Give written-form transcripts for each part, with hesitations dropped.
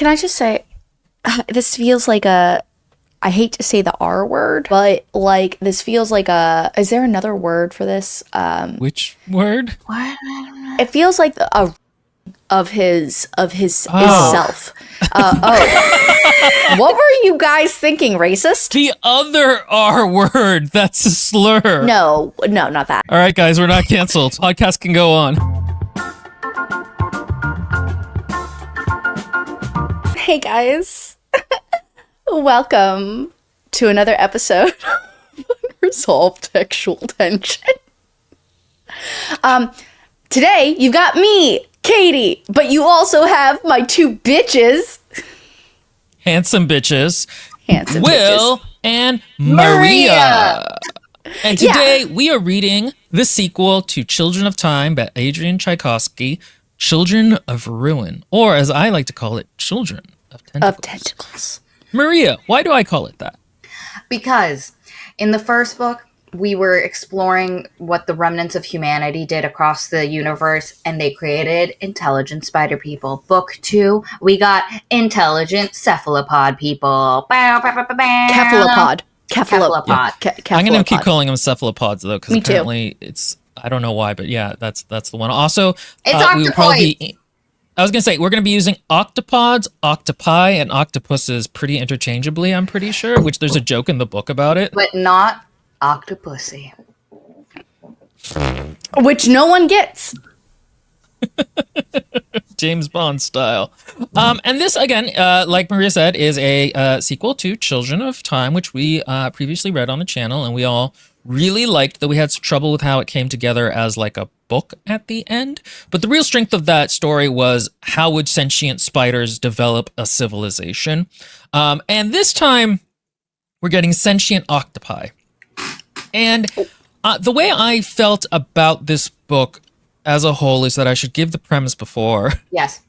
Can I just say, this feels like a, I hate to say the R word, but like this feels like a, is there another word for this? Which word? What? It feels like a of his self. What were you guys thinking? Racist? The other R word. That's a slur. No, not that. All right, guys, we're not canceled. Podcast can go on. Hey guys, welcome to another episode of Unresolved Sexual Tension. Today you've got me, Katie, but you also have my two bitches. Handsome bitches. Handsome Will bitches. and Maria. And today we are reading the sequel to Children of Time by Adrian Tchaikovsky, Children of Ruin, or as I like to call it, Children of Tentacles. Maria, why do I call it that? Because in the first book, we were exploring what the remnants of humanity did across the universe, and they created intelligent spider people. Book 2, we got intelligent cephalopod people. Cephalopod. I'm going to keep calling them cephalopods, though, because apparently too. it's, I don't know why, but yeah, that's the one. Also, it's Octopoid. I was going to say, we're going to be using octopods, octopi, and octopuses pretty interchangeably, I'm pretty sure, which there's a joke in the book about it. But not octopussy. Which no one gets. James Bond style. And this, again, like Maria said, is a sequel to Children of Time, which we previously read on the channel, and we all really liked, though we had some trouble with how it came together as like a book at the end. But the real strength of that story was how would sentient spiders develop a civilization. And this time, we're getting sentient octopi. And the way I felt about this book as a whole is that I should give the premise before. Yes.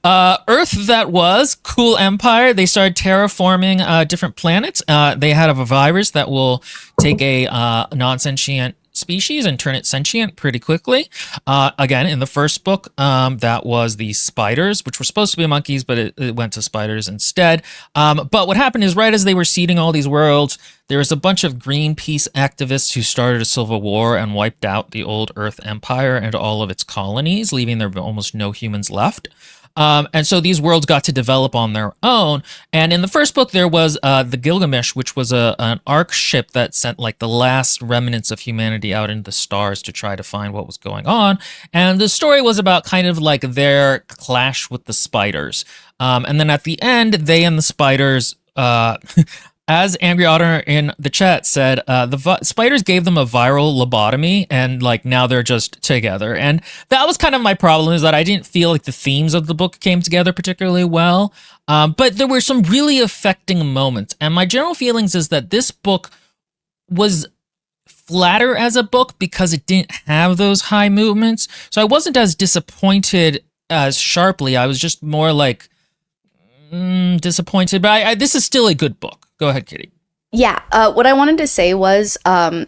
Earth that was, cool empire. They started terraforming different planets. They had a virus that will take a non-sentient species and turn it sentient pretty quickly. Again, in the first book, that was the spiders, which were supposed to be monkeys, but it went to spiders instead. But what happened is right as they were seeding all these worlds, there was a bunch of Greenpeace activists who started a civil war and wiped out the old Earth Empire and all of its colonies, leaving there almost no humans left. And so these worlds got to develop on their own. And in the first book, there was the Gilgamesh, which was an ark ship that sent like the last remnants of humanity out into the stars to try to find what was going on. And the story was about kind of like their clash with the spiders. And then at the end, they and the spiders... As Angry Otter in the chat said, the spiders gave them a viral lobotomy, and like now they're just together. And that was kind of my problem, is that I didn't feel like the themes of the book came together particularly well. But there were some really affecting moments. And my general feelings is that this book was flatter as a book because it didn't have those high movements. So I wasn't as disappointed as sharply. I was just more like disappointed. But this is still a good book. Go ahead, Kitty. Yeah, what I wanted to say was my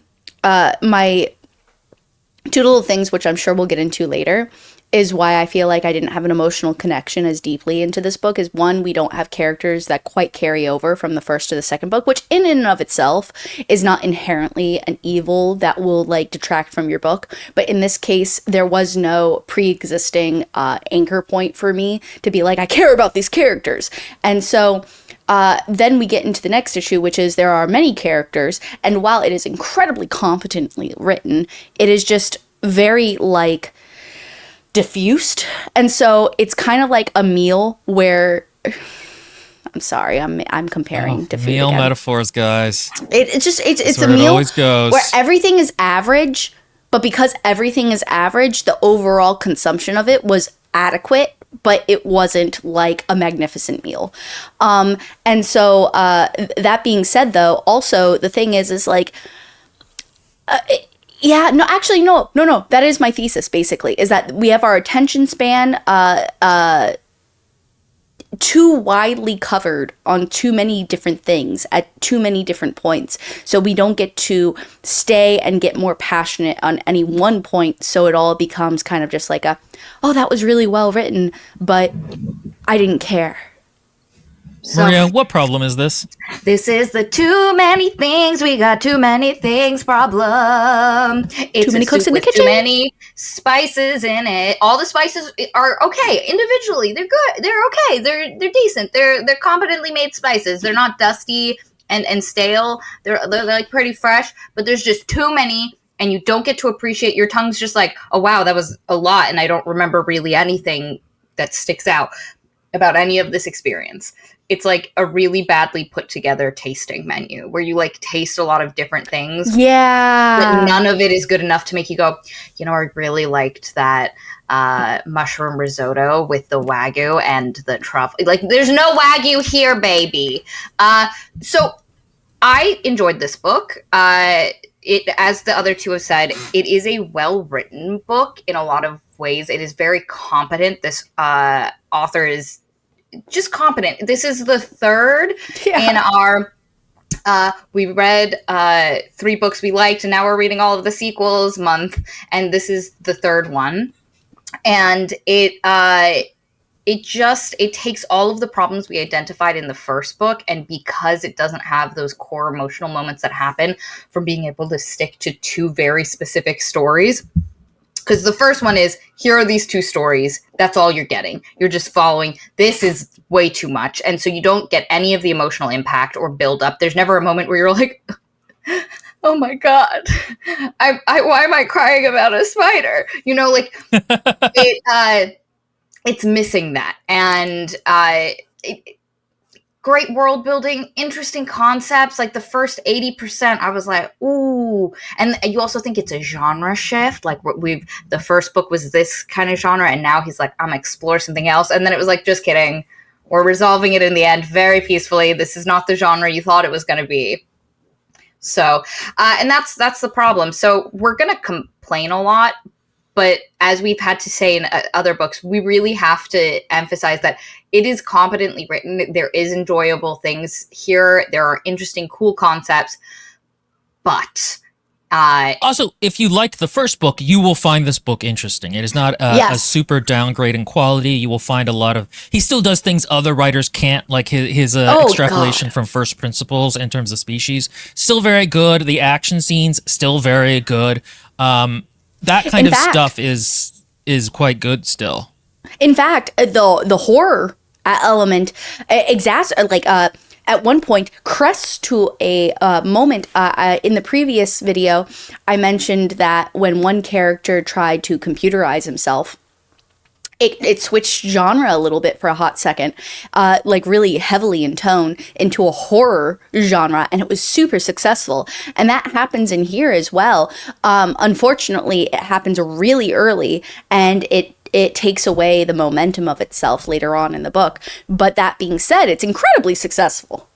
two little things, which I'm sure we'll get into later, is why I feel like I didn't have an emotional connection as deeply into this book. Is one, we don't have characters that quite carry over from the first to the second book, which in and of itself is not inherently an evil that will like detract from your book. But in this case, there was no pre-existing anchor point for me to be like, I care about these characters. And so... then we get into the next issue, which is there are many characters, and while it is incredibly competently written, it is just very, like, diffused. And so it's kind of like a meal where... I'm sorry, I'm comparing to food meal again. metaphors, guys. It's a where meal it always goes. where everything is average, but because everything is average, the overall consumption of it was adequate, but it wasn't like a magnificent meal. And so that being said, though, also the thing is like, no. That is my thesis, basically, is that we have our attention span too widely covered on too many different things at too many different points. So we don't get to stay and get more passionate on any one point. So it all becomes kind of just like oh, that was really well written, but I didn't care. So Maria, what problem is this? this is the too many things, we got too many things problem. It's Too many a cooks soup in the with kitchen. too many spices in it. All the spices are okay individually. They're good. They're okay. They're decent. They're competently made spices. They're not dusty and stale. They're like pretty fresh, but there's just too many, and you don't get to appreciate. Your tongue's just like, oh wow, that was a lot, and I don't remember really anything that sticks out about any of this experience. It's like a really badly put together tasting menu where you like taste a lot of different things, but Yeah. none of it is good enough to make you go, you know, I really liked that mushroom risotto with the Wagyu and the truffle. Like, there's no Wagyu here, baby. So I enjoyed this book. It, as the other two have said, it is a well-written book in a lot of ways. It is very competent. This author is just competent. This is the third in our we read 3 books we liked, and now we're reading all of the sequels month, and this is the third one. And it takes all of the problems we identified in the first book, and because it doesn't have those core emotional moments that happen from being able to stick to 2 very specific stories. Because the first one is, here are these 2 stories. That's all you're getting. You're just following. This is way too much. And so you don't get any of the emotional impact or build up. There's never a moment where you're like, oh my God, why am I crying about a spider? You know, like, it's missing that. And great world building, interesting concepts. Like the first 80%, I was like, ooh. And you also think it's a genre shift. Like the first book was this kind of genre, and now he's like, I'm gonna explore something else. And then it was like, just kidding. We're resolving it in the end very peacefully. This is not the genre you thought it was gonna be. So, and that's the problem. So we're gonna complain a lot, but as we've had to say in other books, we really have to emphasize that it is competently written. There is enjoyable things here. There are interesting, cool concepts. But also, if you liked the first book, you will find this book interesting. It is not a super downgrade in quality. You will find a lot of... He still does things other writers can't, like his extrapolation from first principles in terms of species. Still very good. The action scenes, still very good. That kind of stuff is quite good still. In fact, the horror element at one point crests to a moment. In the previous video, I mentioned that when one character tried to computerize himself, it switched genre a little bit for a hot second, like really heavily in tone into a horror genre, and it was super successful. And that happens in here as well. Unfortunately, it happens really early, and it takes away the momentum of itself later on in the book. But that being said, it's incredibly successful.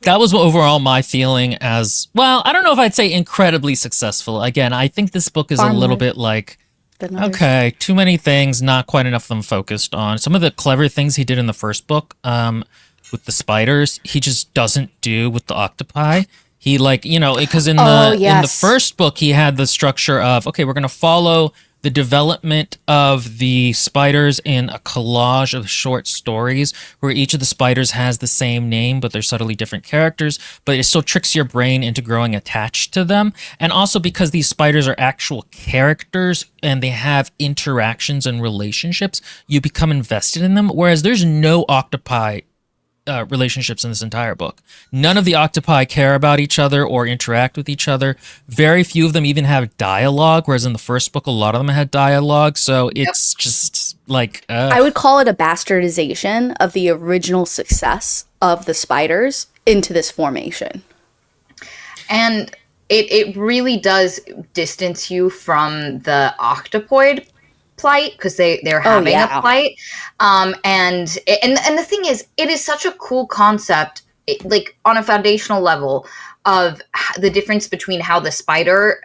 That was overall my feeling as, well, I don't know if I'd say incredibly successful. Again, I think this book is a little bit like, okay, too many things, not quite enough of them focused on. Some of the clever things he did in the first book with the spiders, he just doesn't do with the octopi. He because in the first book, he had the structure of, okay, we're going to follow the development of the spiders in a collage of short stories where each of the spiders has the same name, but they're subtly different characters, but it still tricks your brain into growing attached to them. And also because these spiders are actual characters and they have interactions and relationships, you become invested in them, whereas there's no octopi relationships in this entire book. None of the octopi care about each other or interact with each other. Very few of them even have dialogue, whereas in the first book, a lot of them had dialogue. So it's just like... I would call it a bastardization of the original success of the spiders into this formation. And it really does distance you from the octopoid plight, because they're having a plight, and the thing is, it is such a cool concept, like on a foundational level, of the difference between how the spider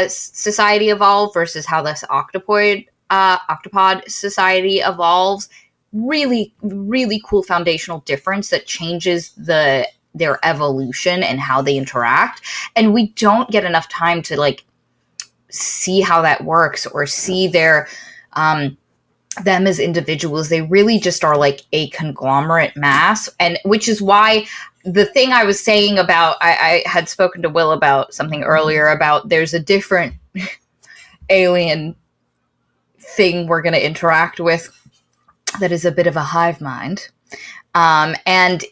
society evolved versus how this octopod society evolves. Really, really cool foundational difference that changes their evolution and how they interact, and we don't get enough time to like see how that works or see their them as individuals. They really just are like a conglomerate mass, and which is why the thing I was saying about I had spoken to Will about something earlier about there's a different alien thing we're going to interact with that is a bit of a hive mind. And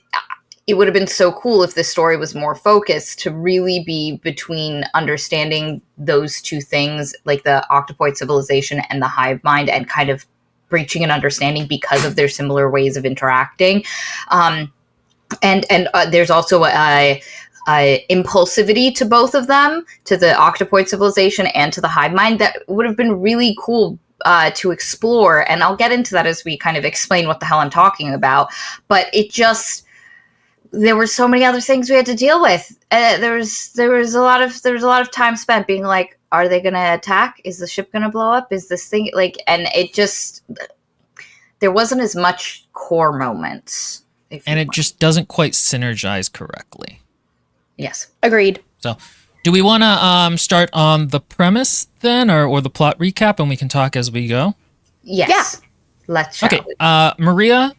it would have been so cool if the story was more focused to really be between understanding those two things, like the octopoid civilization and the hive mind, and kind of breaching an understanding because of their similar ways of interacting. And there's also a impulsivity to both of them, to the octopoid civilization and to the hive mind, that would have been really cool to explore. And I'll get into that as we kind of explain what the hell I'm talking about. But it just, there were so many other things we had to deal with. There was a lot of time spent being like, are they going to attack? Is the ship going to blow up? Is this thing like? And it just, there wasn't as much core moments, and it just doesn't quite synergize correctly. Yes, Agreed. So, do we want to start on the premise then, or the plot recap, and we can talk as we go? Yes. Yeah. Let's. Okay. Maria.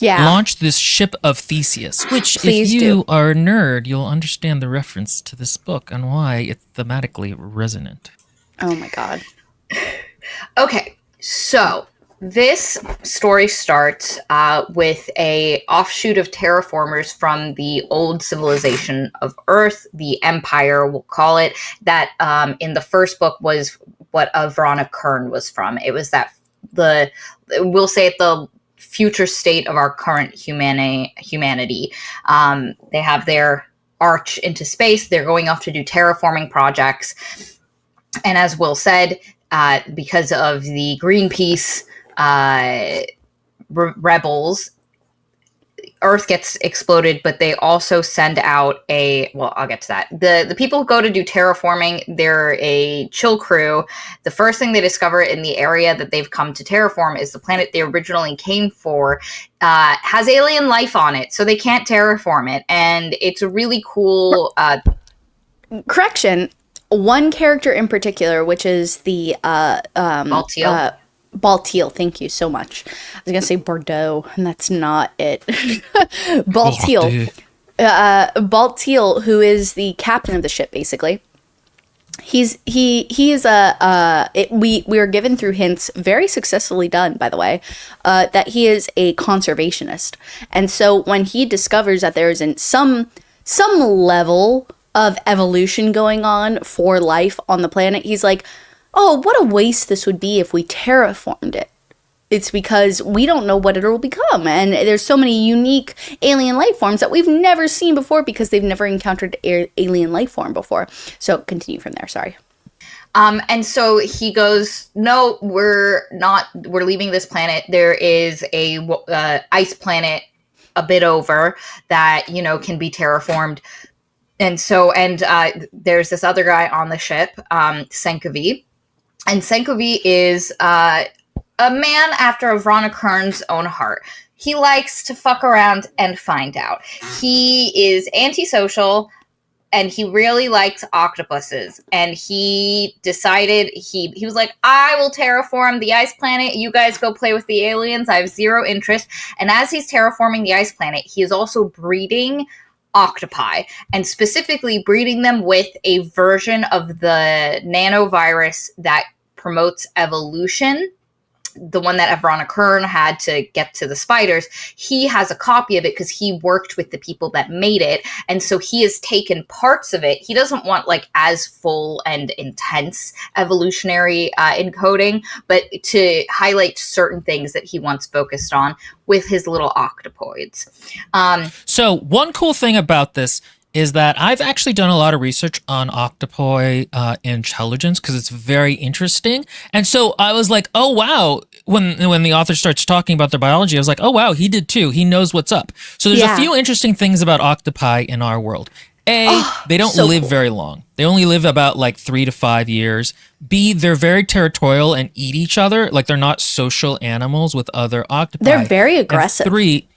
Yeah. Launched this ship of Theseus, which, Please if you do. are a nerd, you'll understand the reference to this book and why it's thematically resonant. Oh my god. Okay, so this story starts with a offshoot of terraformers from the old civilization of Earth, the Empire, we'll call it, that in the first book was what Avrana Kern was from. It was that we'll say it, the future state of our current humanity. They have their arch into space. They're going off to do terraforming projects. And as Will said, because of the Greenpeace rebels, Earth gets exploded, but they also send out I'll get to that. The people who go to do terraforming, they're a chill crew. The first thing they discover in the area that they've come to terraform is the planet they originally came for has alien life on it, so they can't terraform it. And it's a really cool... Correction. One character in particular, which is the... Baltiel. Baltiel, thank you so much. I was gonna say Bordeaux, and that's not it. Baltiel. Baltiel, who is the captain of the ship, basically. We are given through hints, very successfully done, by the way, that he is a conservationist. And so when he discovers that there is some level of evolution going on for life on the planet, he's like, oh, what a waste this would be if we terraformed it. It's because we don't know what it will become. And there's so many unique alien life forms that we've never seen before because they've never encountered alien life form before. So continue from there. Sorry. And so he goes, no, we're leaving this planet. There is a ice planet a bit over that, can be terraformed. And so, there's this other guy on the ship, Senkovi. And Senkovi is a man after Avrana Kern's own heart. He likes to fuck around and find out. He is antisocial, and he really likes octopuses. And he decided, he was like, I will terraform the ice planet. You guys go play with the aliens. I have zero interest. And as he's terraforming the ice planet, he is also breeding octopi, and specifically breeding them with a version of the nanovirus that promotes evolution, the one that Avrana Kern had to get to the spiders. He has a copy of it because he worked with the people that made it, and so he has taken parts of it. He doesn't want as full and intense evolutionary encoding, but to highlight certain things that he wants focused on with his little octopoids. So one cool thing about this is that I've actually done a lot of research on octopoid intelligence because it's very interesting. And so I was like, oh, wow. When the author starts talking about their biology, I was like, oh, wow, he did too. He knows what's up. So there's a few interesting things about octopi in our world. A, they don't live very long. They only live about 3 to 5 years. B, they're very territorial and eat each other. They're not social animals with other octopi. They're very aggressive. And 3,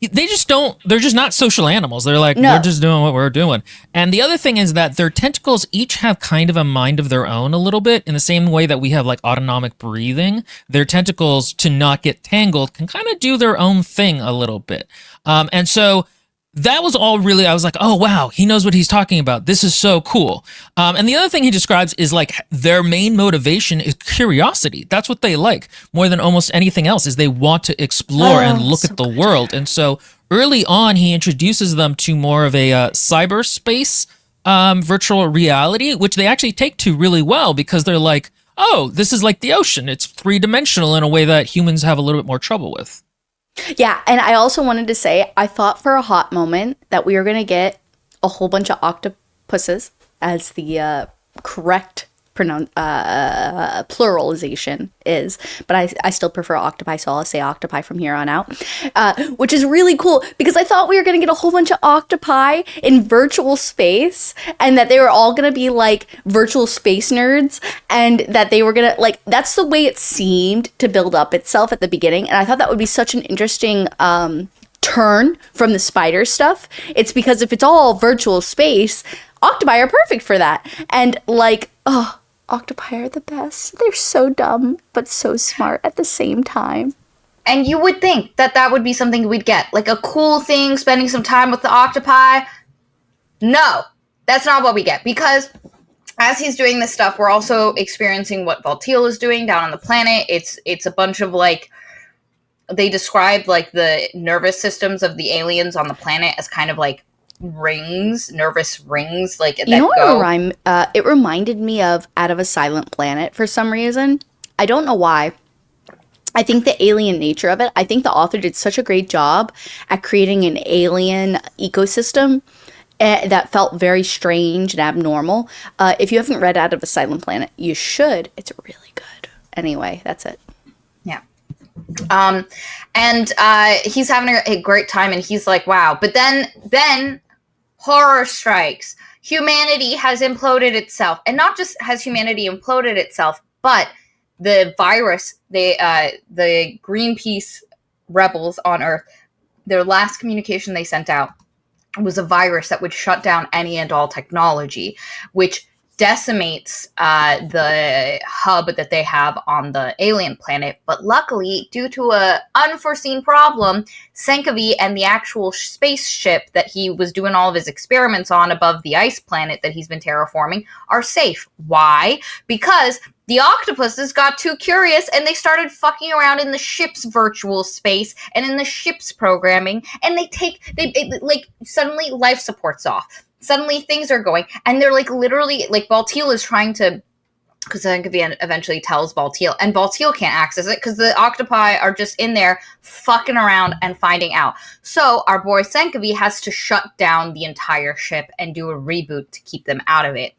they just don't, they're just not social animals. They're like, No. we're just doing what we're doing. And the other thing is that their tentacles each have kind of a mind of their own a little bit, in the same way that we have like autonomic breathing. Their tentacles, to not get tangled, can kind of do their own thing a little bit. And so that was all really, I was like, oh, wow, he knows what he's talking about. This is so cool. And the other thing he describes is like their main motivation is curiosity. That's what they like more than almost anything else, is they want to explore and look at the world. And so early on, he introduces them to more of a cyberspace virtual reality, which they actually take to really well, because they're like, oh, this is like the ocean. It's three-dimensional in a way that humans have a little bit more trouble with. Yeah, and I also wanted to say, I thought for a hot moment that we were going to get a whole bunch of octopuses as the correct pluralization is, but I still prefer octopi, so I'll say octopi from here on out, which is really cool, because I thought we were going to get a whole bunch of octopi in virtual space, and that they were all going to be like virtual space nerds, and that they were going to, like, that's the way it seemed to build up itself at the beginning, and I thought that would be such an interesting turn from the spider stuff. It's because if it's all virtual space, octopi are perfect for that. And like, oh, octopi are the best. They're so dumb, but so smart at the same time. And you would think that that would be something we'd get, like a cool thing, spending some time with the octopi. No, that's not what we get, because as he's doing this stuff, we're also experiencing what Valtiel is doing down on the planet. It's a bunch of, like, they described like the nervous systems of the aliens on the planet as kind of like rings, nervous rings, like that go. It reminded me of Out of a Silent Planet for some reason. I don't know why. I think the alien nature of it. I think the author did such a great job at creating an alien ecosystem that felt very strange and abnormal. If you haven't read Out of a Silent Planet, you should. It's really good. Anyway, that's it. Yeah. And he's having a great time, and he's like, wow. But then horror strikes. Humanity has imploded itself. And not just has humanity imploded itself, but the virus, the Greenpeace rebels on Earth, their last communication they sent out was a virus that would shut down any and all technology, which decimates the hub that they have on the alien planet. But luckily, due to a unforeseen problem, Senkovi and the actual spaceship that he was doing all of his experiments on above the ice planet that he's been terraforming are safe. Why? Because the octopuses got too curious and they started fucking around in the ship's virtual space and in the ship's programming, and suddenly life support's off. Suddenly things are going, and they're like literally, like Baltiel is trying to, because Senkovi eventually tells Baltiel, and Baltiel can't access it because the octopi are just in there fucking around and finding out. So our boy Senkovi has to shut down the entire ship and do a reboot to keep them out of it.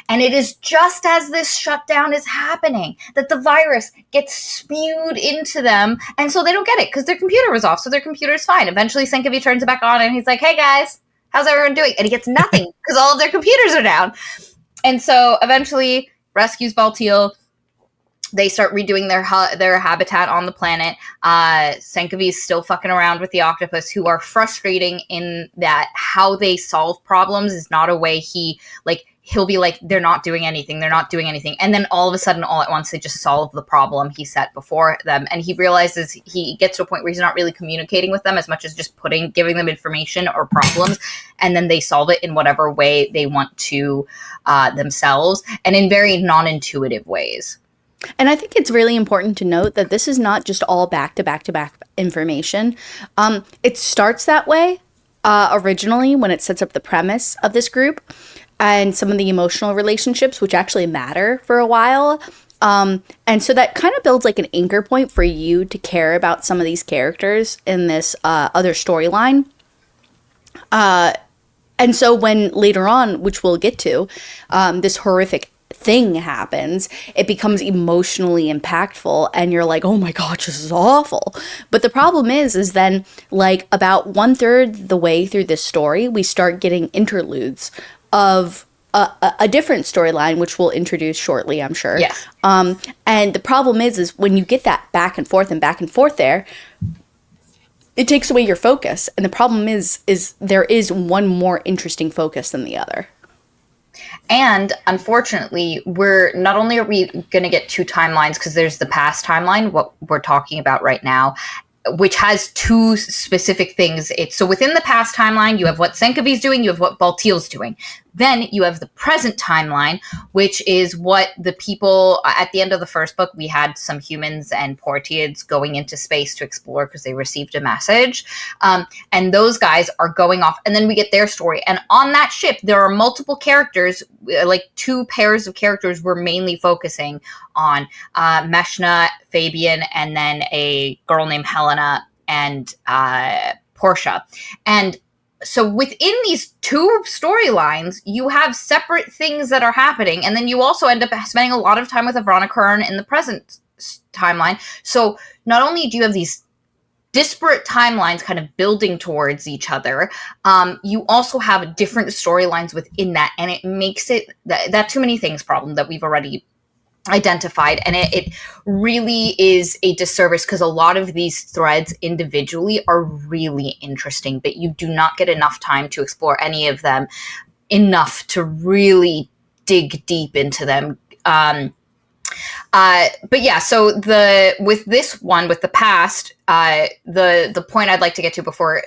And it is just as this shutdown is happening that the virus gets spewed into them, and so they don't get it because their computer was off, so their computer's fine. Eventually Senkovi turns it back on and he's like, hey guys, how's everyone doing? And he gets nothing because all of their computers are down. And so eventually rescues Baltiel. They start redoing their habitat on the planet. Senkovi is still fucking around with the octopus, who are frustrating in that how they solve problems is not a way he'll be like, they're not doing anything. And then all of a sudden, all at once, they just solve the problem he set before them. And he realizes he gets to a point where he's not really communicating with them as much as just giving them information or problems. And then they solve it in whatever way they want to themselves, and in very non-intuitive ways. And I think it's really important to note that this is not just all back-to-back information. It starts that way originally when it sets up the premise of this group and some of the emotional relationships, which actually matter for a while. And so that kind of builds like an anchor point for you to care about some of these characters in this other storyline. And so when later on, which we'll get to, this horrific thing happens, it becomes emotionally impactful, and you're like, oh my gosh, this is awful. But the problem is then, like, about 1/3 the way through this story, we start getting interludes of a different storyline, which we'll introduce shortly, I'm sure. Yes. And the problem is when you get that back and forth there, it takes away your focus. And the problem is there is one more interesting focus than the other. And unfortunately, we're not only are we going to get two timelines, because there's the past timeline, what we're talking about right now, which has two specific things. So within the past timeline, you have what Senkovi's doing, you have what Baltiel's doing. Then you have the present timeline, which is what the people at the end of the first book, we had some humans and Portiids going into space to explore because they received a message. And those guys are going off, and then we get their story. And on that ship, there are multiple characters, like two pairs of characters we're mainly focusing on, Meshna, Fabian, and then a girl named Helena and Portia. And so within these two storylines, you have separate things that are happening, and then you also end up spending a lot of time with Avrana Kern in the present timeline. So not only do you have these disparate timelines kind of building towards each other, you also have different storylines within that, and it makes it that too many things problem that we've already identified, and it really is a disservice, because a lot of these threads individually are really interesting, but you do not get enough time to explore any of them enough to really dig deep into them. But yeah, so with this one, with the past, the point I'd like to get to before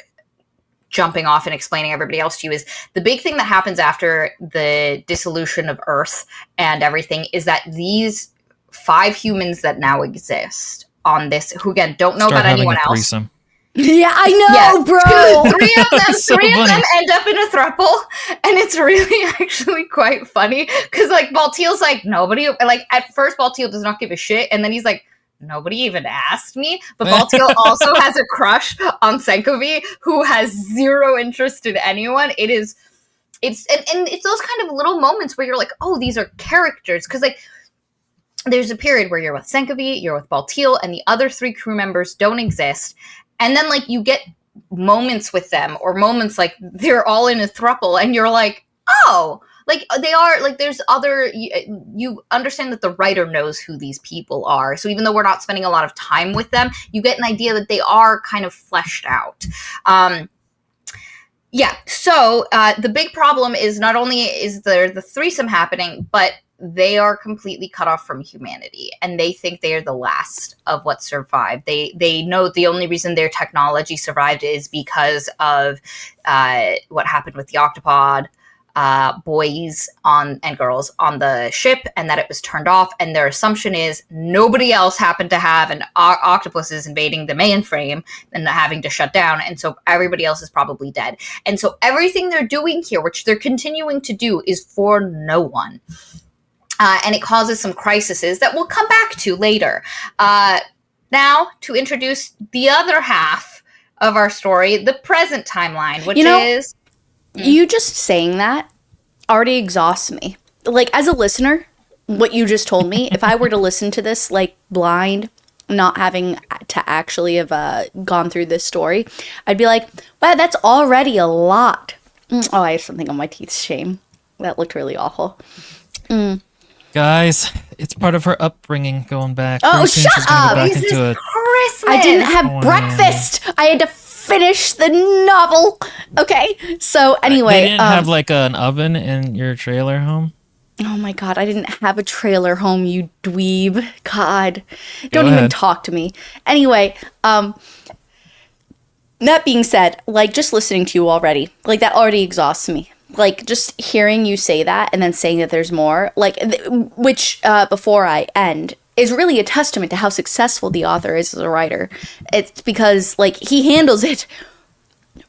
jumping off and explaining everybody else to you is the big thing that happens after the dissolution of Earth and everything is that these 5 humans that now exist on this, who again don't know about anyone else. Threesome. Yeah, I know, bro. Three of them, So three of funny. them end up in a throuple, and it's really actually quite funny because like Baltiel's like nobody. Like at first, Baltiel does not give a shit, and then he's like, nobody even asked me. But Baltiel also has a crush on Senkovi, who has zero interest in anyone. It's those kind of little moments where you're like, oh, these are characters, because like there's a period where you're with Senkovi, you're with Baltiel, and the other 3 crew members don't exist. And then, like, you get moments with them, or moments like they're all in a throuple, and you're like, oh, like they are, like there's other, you understand that the writer knows who these people are. So even though we're not spending a lot of time with them, you get an idea that they are kind of fleshed out. Yeah, so the big problem is not only is there the threesome happening, but they are completely cut off from humanity, and they think they are the last of what survived. They know the only reason their technology survived is because of what happened with the Octopod boys and girls on the ship, and that it was turned off. And their assumption is nobody else happened to have an octopuses invading the mainframe and having to shut down, and so everybody else is probably dead. And so everything they're doing here, which they're continuing to do, is for no one. And it causes some crises that we'll come back to later. Now, to introduce the other half of our story, the present timeline, which is... You just saying that already exhausts me. Like, as a listener, what you just told me, if I were to listen to this, like, blind, not having to actually have gone through this story, I'd be like, wow, that's already a lot. Oh, I have something on my teeth. Shame. That looked really awful. Guys, it's part of her upbringing going back. Oh, Pretty soon shut she's gonna up. go back Jesus into it. Christmas! I didn't have breakfast. I had to finish the novel. Okay. So anyway, They didn't have like an oven in your trailer home? oh my god, I didn't have a trailer home, you dweeb. God. Don't ahead. even talk to me. Anyway, that being said, like just listening to you already, like that already exhausts me. Like just hearing you say that and then saying that there's more, like which before I end is really a testament to how successful the author is as a writer. It's because like he handles it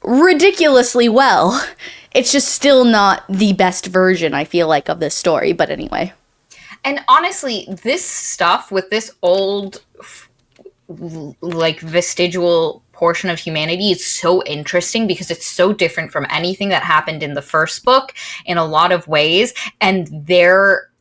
ridiculously well. It's just still not the best version, I feel like, of this story. But anyway. And honestly, this stuff with this old, like, vestigial portion of humanity is so interesting because it's so different from anything that happened in the first book in a lot of ways. And their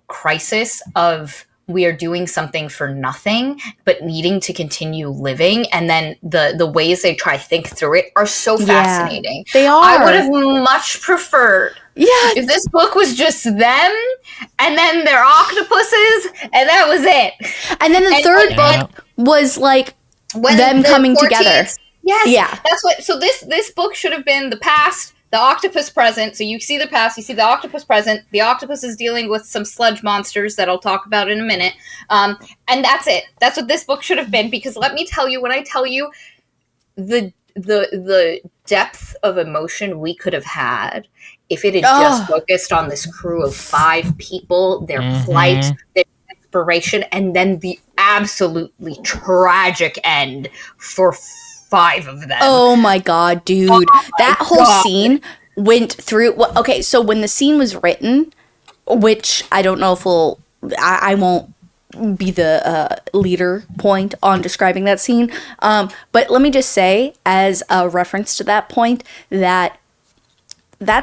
crisis of we are doing something for nothing but needing to continue living, and then the ways they try to think through it are so fascinating. They are. I would have much preferred if this book was just them and then their octopuses and that was it. And then the third book was like When them the coming Portuguese- together. Yes, Yeah. that's what. So this book should have been the past, the octopus present. So you see the past, you see the octopus present. The octopus is dealing with some sludge monsters that I'll talk about in a minute. And that's it. That's what this book should have been. Because let me tell you, when I tell you the depth of emotion we could have had if it had just focused on this crew of 5 people, their plight, their desperation, and then the absolutely tragic end for 5 of them. Oh my god, dude. That whole scene went through. Well, okay, so when the scene was written, which I don't know if I won't be the leader point on describing that scene. But let me just say, as a reference to that point, that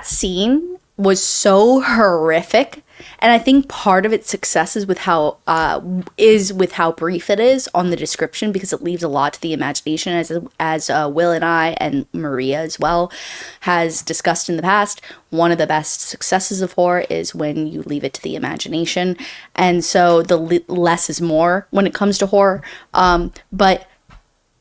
scene was so horrific. And I think part of its success is with how brief it is on the description, because it leaves a lot to the imagination, as Will and I and Maria as well has discussed in the past. One of the best successes of horror is when you leave it to the imagination, and so the less is more when it comes to horror. But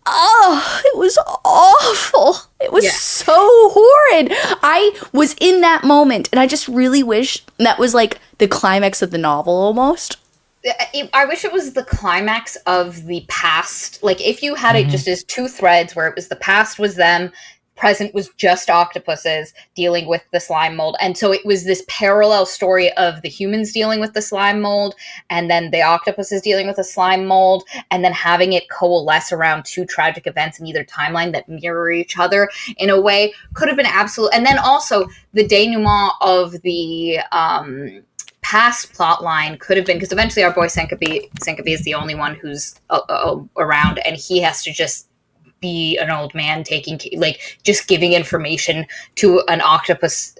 it was awful. It was so horrid. I was in that moment, and I just really wish that was like the climax of the novel almost. I wish it was the climax of the past. Like, if you had it just as 2 threads where it was the past was them, present was just octopuses dealing with the slime mold. And so it was this parallel story of the humans dealing with the slime mold, and then the octopuses dealing with the slime mold, and then having it coalesce around 2 tragic events in either timeline that mirror each other in a way could have been absolute. And then also the denouement of the past plot line could have been, because eventually our boy Syncope is the only one who's around, and he has to just be an old man just giving information to an octopus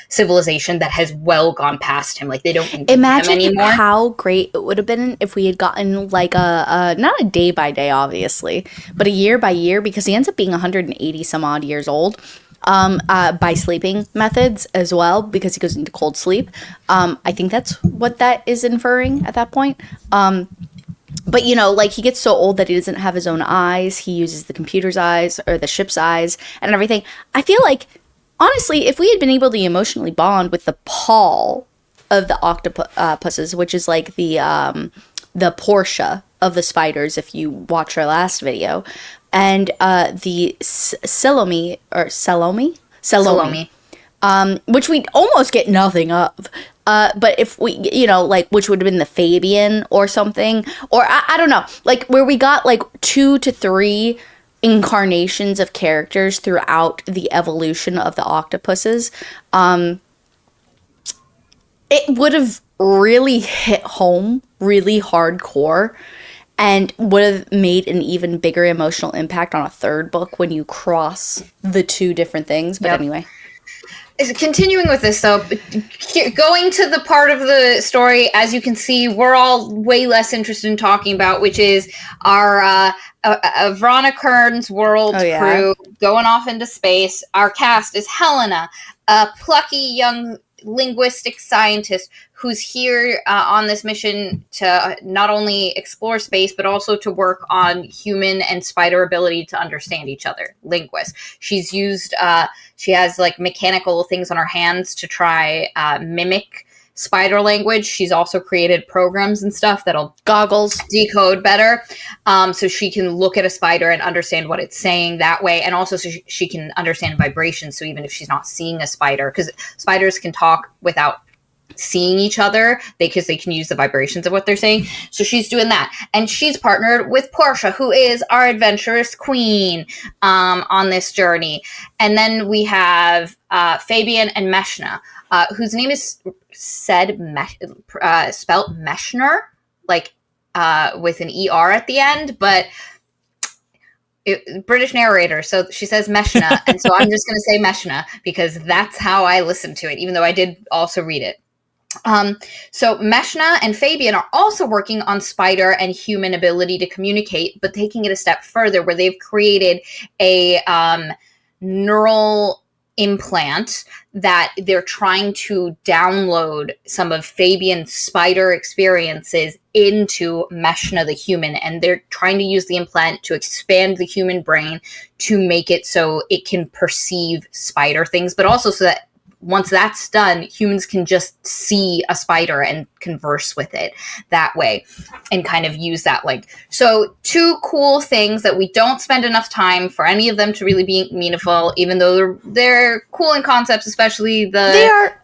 civilization that has well gone past him. Like, they don't need him anymore. How great it would have been if we had gotten like a not a day by day, obviously, but a year by year, because he ends up being 180 some odd years old. By sleeping methods as well, because he goes into cold sleep. I think that's what that is inferring at that point. But, you know, like, he gets so old that he doesn't have his own eyes. He uses the computer's eyes or the ship's eyes and everything. I feel like, honestly, if we had been able to emotionally bond with the Paul of the octopuses, which is like the Portia of the spiders, if you watch our last video, and the Salome, which we almost get nothing of. But if we, you know, like, which would have been the Fabian or something, or I don't know, like, where we got like 2 to 3 incarnations of characters throughout the evolution of the octopuses, it would have really hit home, really hardcore, and would have made an even bigger emotional impact on a 3rd book when you cross the 2 different things. But anyway. Continuing with this, though, going to the part of the story, as you can see, we're all way less interested in talking about, which is our Vrana Kern's world crew going off into space. Our cast is Helena, a plucky young linguistic scientist who's here on this mission to not only explore space, but also to work on human and spider ability to understand each other. Linguist. She's used, she has like mechanical things on her hands to try mimic spider language. She's also created programs and stuff that'll decode better, so she can look at a spider and understand what it's saying that way, and also so she can understand vibrations, so even if she's not seeing a spider, because spiders can talk without seeing each other, because they can use the vibrations of what they're saying. So she's doing that, and she's partnered with Portia, who is our adventurous queen on this journey. And then we have Fabian and Meshna, whose name is spelt Meshner, like with an ER at the end, but British narrator, so she says Meshna, and so I'm just going to say Meshna because that's how I listen to it, even though I did also read it. So Meshna and Fabian are also working on spider and human ability to communicate, but taking it a step further, where they've created a neural implant that they're trying to download some of Fabian's spider experiences into Meshna the human, and they're trying to use the implant to expand the human brain to make it so it can perceive spider things, but also so that once that's done, humans can just see a spider and converse with it that way and kind of use that. Like, so two cool things that we don't spend enough time for any of them to really be meaningful, even though they're cool in concepts, especially They are.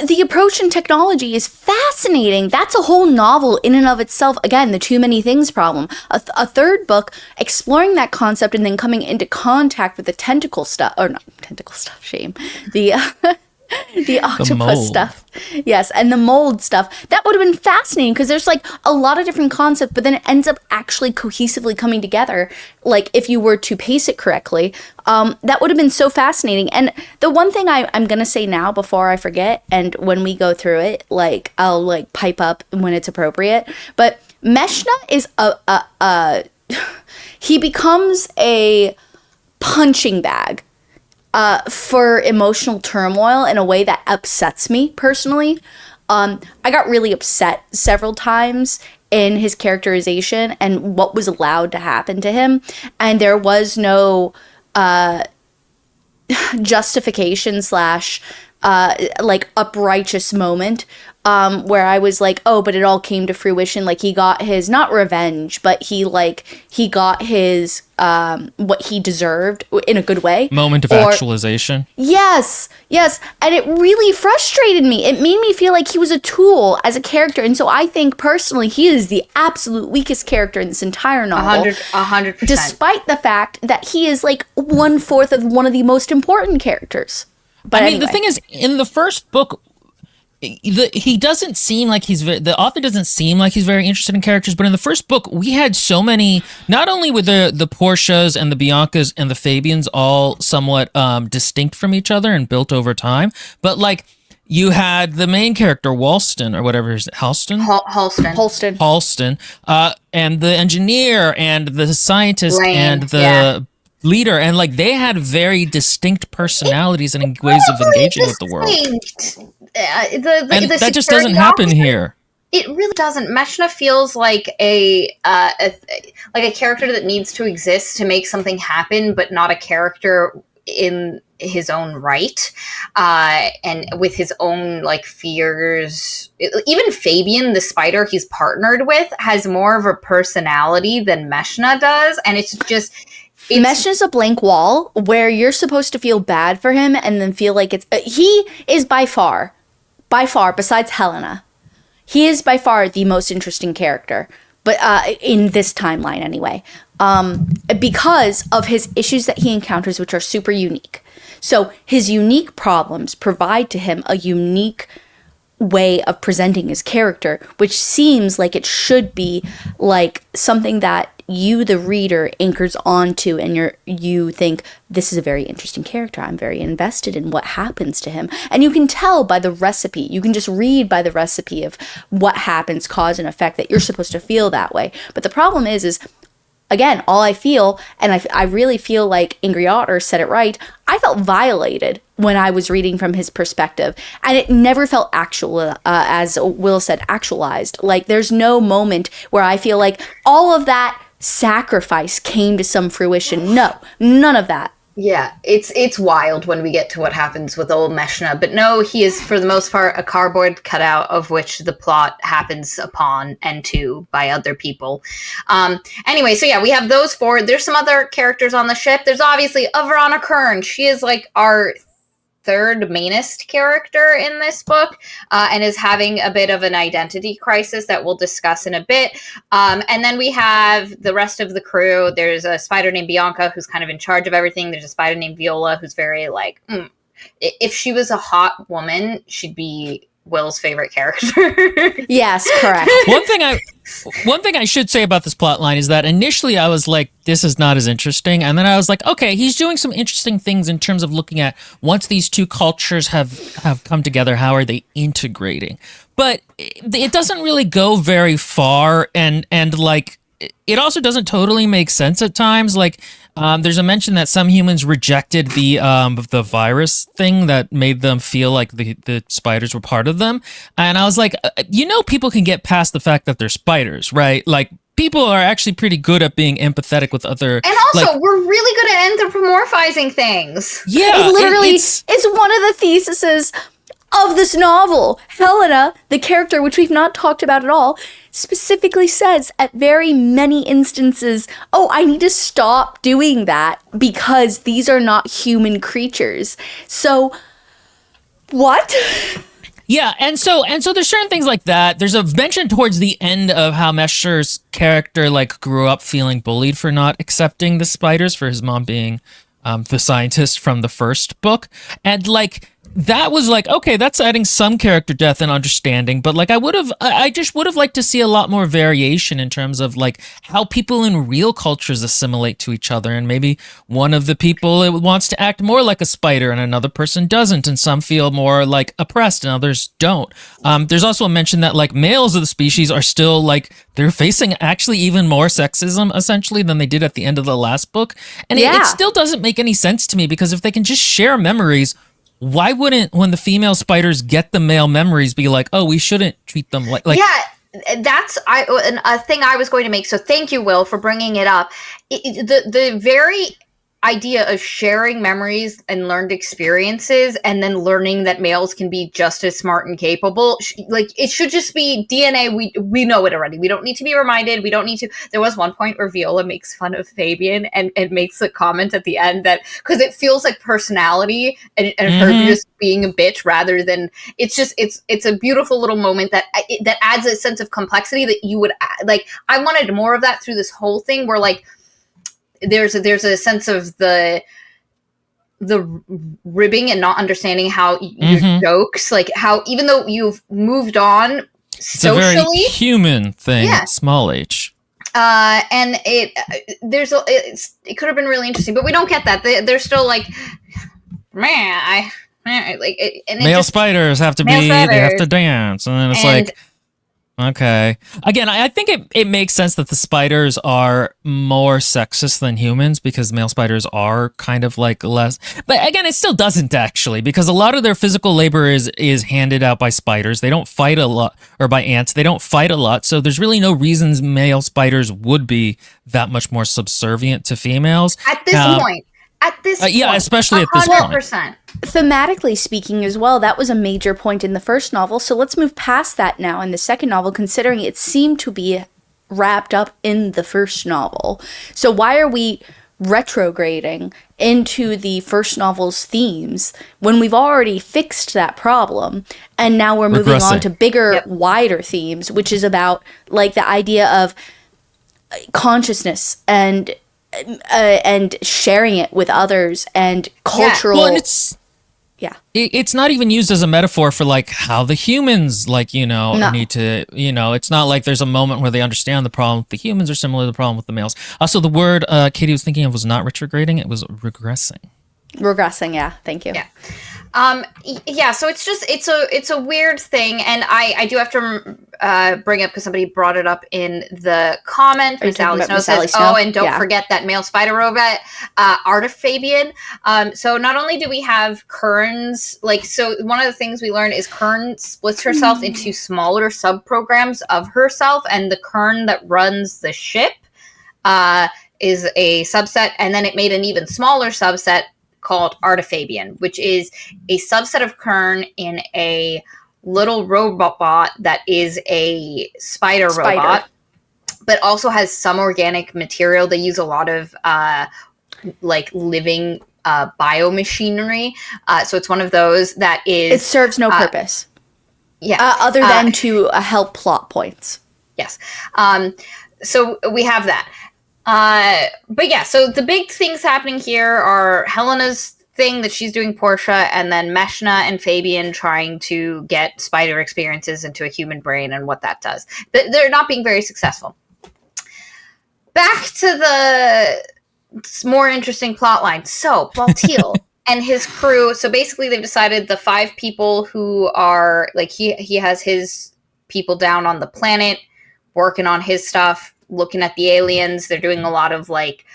The approach in technology is fascinating. That's a whole novel in and of itself. Again, the too many things problem. A third book exploring that concept and then coming into contact with the tentacle stuff, or not tentacle stuff, shame. The the octopus stuff. Yes, and the mold stuff. That would have been fascinating because there's like a lot of different concepts, but then it ends up actually cohesively coming together. Like if you were to pace it correctly, that would have been so fascinating. And the one thing I'm going to say now before I forget, and when we go through it, like I'll like pipe up when it's appropriate, but Meshna is he becomes a punching bag for emotional turmoil in a way that upsets me personally. I got really upset several times in his characterization and what was allowed to happen to him. And there was no justification slash like uprighteous moment where I was like, oh, but it all came to fruition. Like he got his, not revenge, but he got his what he deserved in a good way. Moment of actualization. Yes. And it really frustrated me. It made me feel like he was a tool as a character. And so I think personally he is the absolute weakest character in this entire novel. 100%. Despite the fact that he is like 1/4 of one of the most important characters. But I mean, the thing is, in the first book, he doesn't seem like the author doesn't seem like he's very interested in characters, but in the first book we had so many, not only with the Portias and the Biancas and the Fabians all somewhat distinct from each other and built over time, but like you had the main character Walston or whatever is it, Halston and the engineer and the scientist Lane, and the leader, and like they had very distinct personalities and ways of engaging with the world. That just doesn't happen here. It really doesn't. Meshna feels like a character that needs to exist to make something happen, but not a character in his own right, and with his own like fears. Even Fabian, the spider he's partnered with, has more of a personality than Meshna does, and it's just. Meshna's a blank wall where you're supposed to feel bad for him and then feel like it's... he is by far, besides Helena, he is by far the most interesting character. But in this timeline anyway. Because of his issues that he encounters, which are super unique. So his unique problems provide to him a unique way of presenting his character, which seems like it should be like something that you, the reader, anchors onto, and you think, this is a very interesting character. I'm very invested in what happens to him. And you can tell by the recipe. You can just read by the recipe of what happens, cause and effect, that you're supposed to feel that way. But the problem is again, all I feel, and I really feel like Angry Otter said it right, I felt violated when I was reading from his perspective. And it never felt actual, as Will said, actualized. Like, there's no moment where I feel like all of that sacrifice came to some fruition. No, none of that. Yeah, it's wild when we get to what happens with old Meshna. But no, he is, for the most part, a cardboard cutout of which the plot happens upon and to by other people. Anyway, so yeah, we have those four. There's some other characters on the ship. There's obviously Avrana Kern. She is like our third mainest character in this book, and is having a bit of an identity crisis that we'll discuss in a bit. And then we have the rest of the crew. There's a spider named Bianca who's kind of in charge of everything. There's a spider named Viola who's very like, if she was a hot woman, she'd be Will's favorite character. Yes, correct. One thing I should say about this plot line is that initially I was like, this is not as interesting. And then I was like, okay, he's doing some interesting things in terms of looking at once these two cultures have come together, how are they integrating? But it doesn't really go very far. And like, it also doesn't totally make sense at times. Like, there's a mention that some humans rejected the virus thing that made them feel like the spiders were part of them. And I was like, people can get past the fact that they're spiders, right? Like, people are actually pretty good at being empathetic with other. And also, we're really good at anthropomorphizing things. Yeah, it literally is one of the theses of this novel. Helena, the character, which we've not talked about at all, specifically says at very many instances, oh, I need to stop doing that because these are not human creatures. So, what? Yeah, and so there's certain things like that. There's a mention towards the end of how Mesher's character like grew up feeling bullied for not accepting the spiders, for his mom being the scientist from the first book, and like that was like, okay, that's adding some character depth and understanding, but like I just would have liked to see a lot more variation in terms of like how people in real cultures assimilate to each other, and maybe one of the people wants to act more like a spider and another person doesn't, and some feel more like oppressed and others don't. There's also a mention that like males of the species are still like, they're facing actually even more sexism essentially than they did at the end of the last book, and it still doesn't make any sense to me, because if they can just share memories, why wouldn't, when the female spiders get the male memories, be like, oh, we shouldn't treat them like yeah, that's a thing I was going to make. So thank you, Will, for bringing it up. The very idea of sharing memories and learned experiences, and then learning that males can be just as smart and capable, like it should just be DNA. We know it already. We don't need to be reminded. We don't need to. There was one point where Viola makes fun of Fabian and makes a comment at the end that, because it feels like personality and her just being a bitch, rather than it's a beautiful little moment that adds a sense of complexity that you would like. I wanted more of that through this whole thing, where like there's a sense of the ribbing and not understanding how your jokes, like how even though you've moved on socially, it's a very human thing, small h. And it could have been really interesting, but we don't get that. They're still like, man, male spiders have to be, they have to dance, and then it's like, okay. Again, I think it makes sense that the spiders are more sexist than humans, because male spiders are kind of like less. But again, it still doesn't actually, because a lot of their physical labor is handed out by spiders. They don't fight a lot, or by ants. They don't fight a lot. So there's really no reasons male spiders would be that much more subservient to females. At this point. Yeah, especially at this 100%. point. Thematically speaking as well, that was a major point in the first novel. So let's move past that now in the second novel, considering it seemed to be wrapped up in the first novel. So why are we retrograding into the first novel's themes when we've already fixed that problem, and now we're moving on to bigger, wider themes, which is about like the idea of consciousness and sharing it with others, and cultural. Well, and it's not even used as a metaphor for like how the humans need to, it's not like there's a moment where they understand the problem with the humans are similar to the problem with the males. Also, the word Katie was thinking of was not retrograding, it was regressing. Yeah, thank you. So it's a weird thing, and I do have to bring up, because somebody brought it up in the comment. Sally Snow says, and don't forget that male spider robot, Artifabian. So not only do we have Kern's, so one of the things we learn is Kern splits herself into smaller sub-programs of herself, and the Kern that runs the ship is a subset, and then it made an even smaller subset called Artifabian, which is a subset of Kern in a little robot that is a spider robot, but also has some organic material. They use a lot of living biomachinery. So it's one of those that is... It serves no purpose. Other than to help plot points. Yes. So we have that. So the big things happening here are Helena's thing that she's doing Portia, and then Meshna and Fabian trying to get spider experiences into a human brain and what that does. They're not being very successful. Back to the more interesting plot line. So, Baltiel and his crew, so basically they've decided the 5 people who are, he has his people down on the planet working on his stuff. looking at the aliens. They're doing a lot of like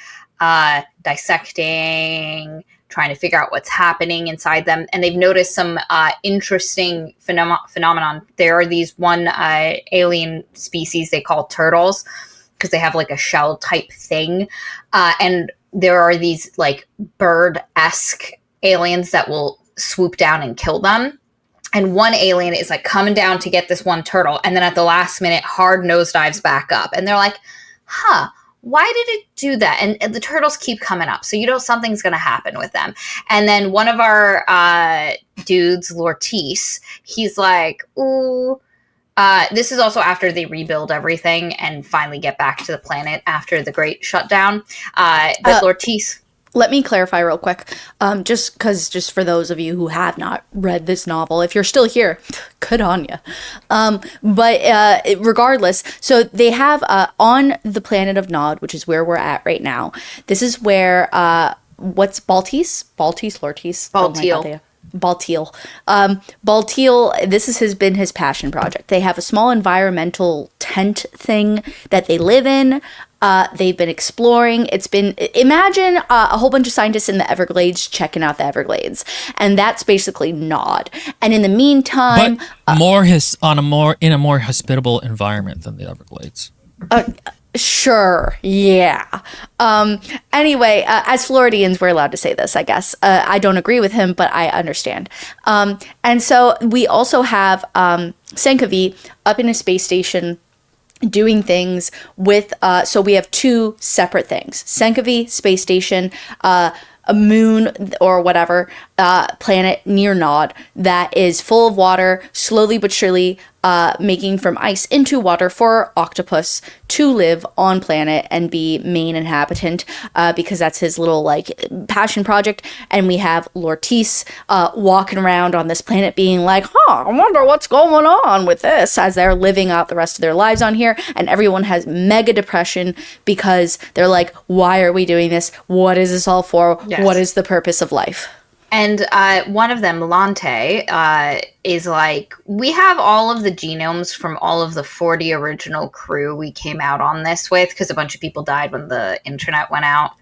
dissecting, trying to figure out what's happening inside them. And they've noticed some interesting phenomenon. There are these one alien species they call turtles, because they have like a shell type thing. And there are these like bird-esque aliens that will swoop down and kill them. And one alien is like coming down to get this one turtle. And then at the last minute, hard nosedives back up. And they're like, why did it do that? And the turtles keep coming up. So you know something's going to happen with them. And then one of our dudes, Lortice, he's like, ooh. This is also after they rebuild everything and finally get back to the planet after the Great Shutdown. But Lortice... Let me clarify real quick, just for those of you who have not read this novel, if you're still here, good on you. But regardless, so they have on the planet of Nod, which is where we're at right now. This is where what's Baltese, Lortice, Baltiel. Baltiel. Baltiel, this has been his passion project. They have a small environmental tent thing that they live in. They've been exploring. Imagine a whole bunch of scientists in the Everglades checking out the Everglades. And that's basically Nod. And in the meantime... But in a more hospitable environment than the Everglades. Sure, yeah. Anyway, as Floridians, we're allowed to say this, I guess. I don't agree with him, but I understand. And so we also have Senkovi up in a space station doing things with, so we have two separate things. Senkovi space station, a moon or whatever, planet near Nod that is full of water, slowly but surely making from ice into water for octopus to live on planet and be main inhabitant, because that's his little like passion project. And we have Lortice walking around on this planet being like, I wonder what's going on with this, as they're living out the rest of their lives on here. And everyone has mega depression because they're like, why are we doing this? What is this all for? Yes. What is the purpose of life? And one of them, Lante, is like, we have all of the genomes from all of the 40 original crew we came out on this with, because a bunch of people died when the internet went out.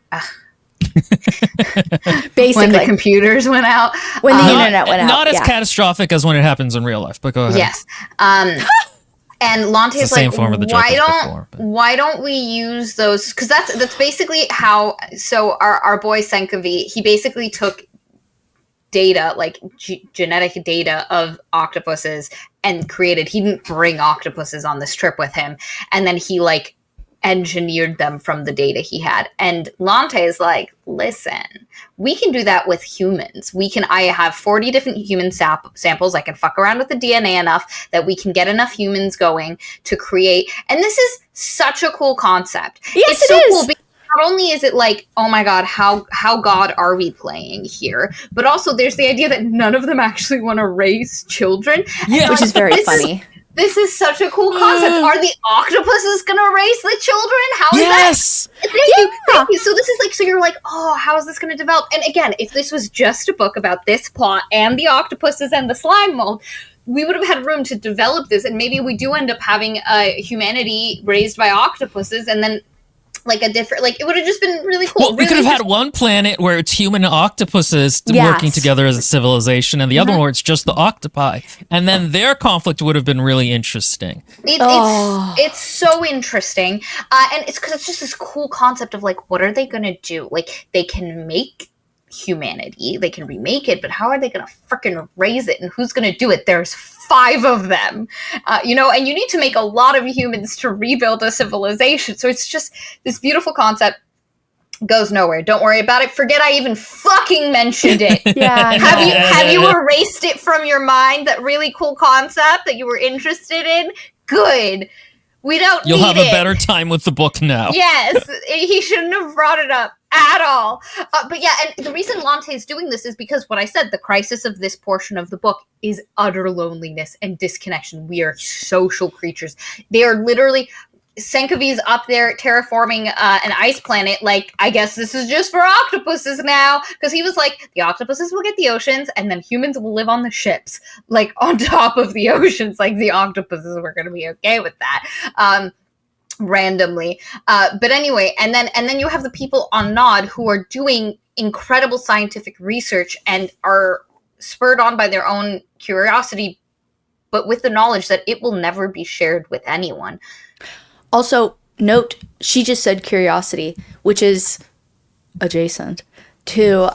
Basically. When the computers went out. When the internet went out. Not as catastrophic as when it happens in real life, but go ahead. Yes. And Lante is like, why don't we use those? Because that's basically how, so our boy Senkovi, he basically took data, like genetic data of octopuses and he didn't bring octopuses on this trip with him. And then he like engineered them from the data he had. And Lante is like, listen, we can do that with humans. I have 40 different human samples. I can fuck around with the DNA enough that we can get enough humans going to create. And this is such a cool concept. Yes, it is. Cool because not only is it like, oh my God, how God are we playing here? But also there's the idea that none of them actually want to raise children. Yeah, which is very funny. This is such a cool concept. Are the octopuses going to raise the children? How is that? Thank you. So this is like, so you're like, oh, how is this going to develop? And again, if this was just a book about this plot and the octopuses and the slime mold, we would have had room to develop this. And maybe we do end up having humanity raised by octopuses, and then like a different, like it would have just been really cool. Well, we could have had one planet where it's human octopuses working together as a civilization, and the other one where it's just the octopi, and then their conflict would have been really interesting. It's so interesting, and it's because it's just this cool concept of like, what are they going to do? Like, they can make humanity, they can remake it, but how are they going to freaking raise it, and who's going to do it? There's 5 of them, and you need to make a lot of humans to rebuild a civilization. So it's just this beautiful concept, goes nowhere. Don't worry about it. Forget I even fucking mentioned it. Have you erased it from your mind, that really cool concept that you were interested in? Good. We don't You'll need have a better time with the book now. Yes, he shouldn't have brought it up at all. But yeah, and the reason Lante is doing this is because what I said, the crisis of this portion of the book is utter loneliness and disconnection. We are social creatures. They are literally... Senkovi's up there terraforming an ice planet. Like, I guess this is just for octopuses now, because he was like, the octopuses will get the oceans, and then humans will live on the ships, like on top of the oceans. Like, the octopuses were going to be okay with that. randomly. But anyway, and then you have the people on Nod who are doing incredible scientific research and are spurred on by their own curiosity, but with the knowledge that it will never be shared with anyone. Also, note, she just said curiosity, which is adjacent to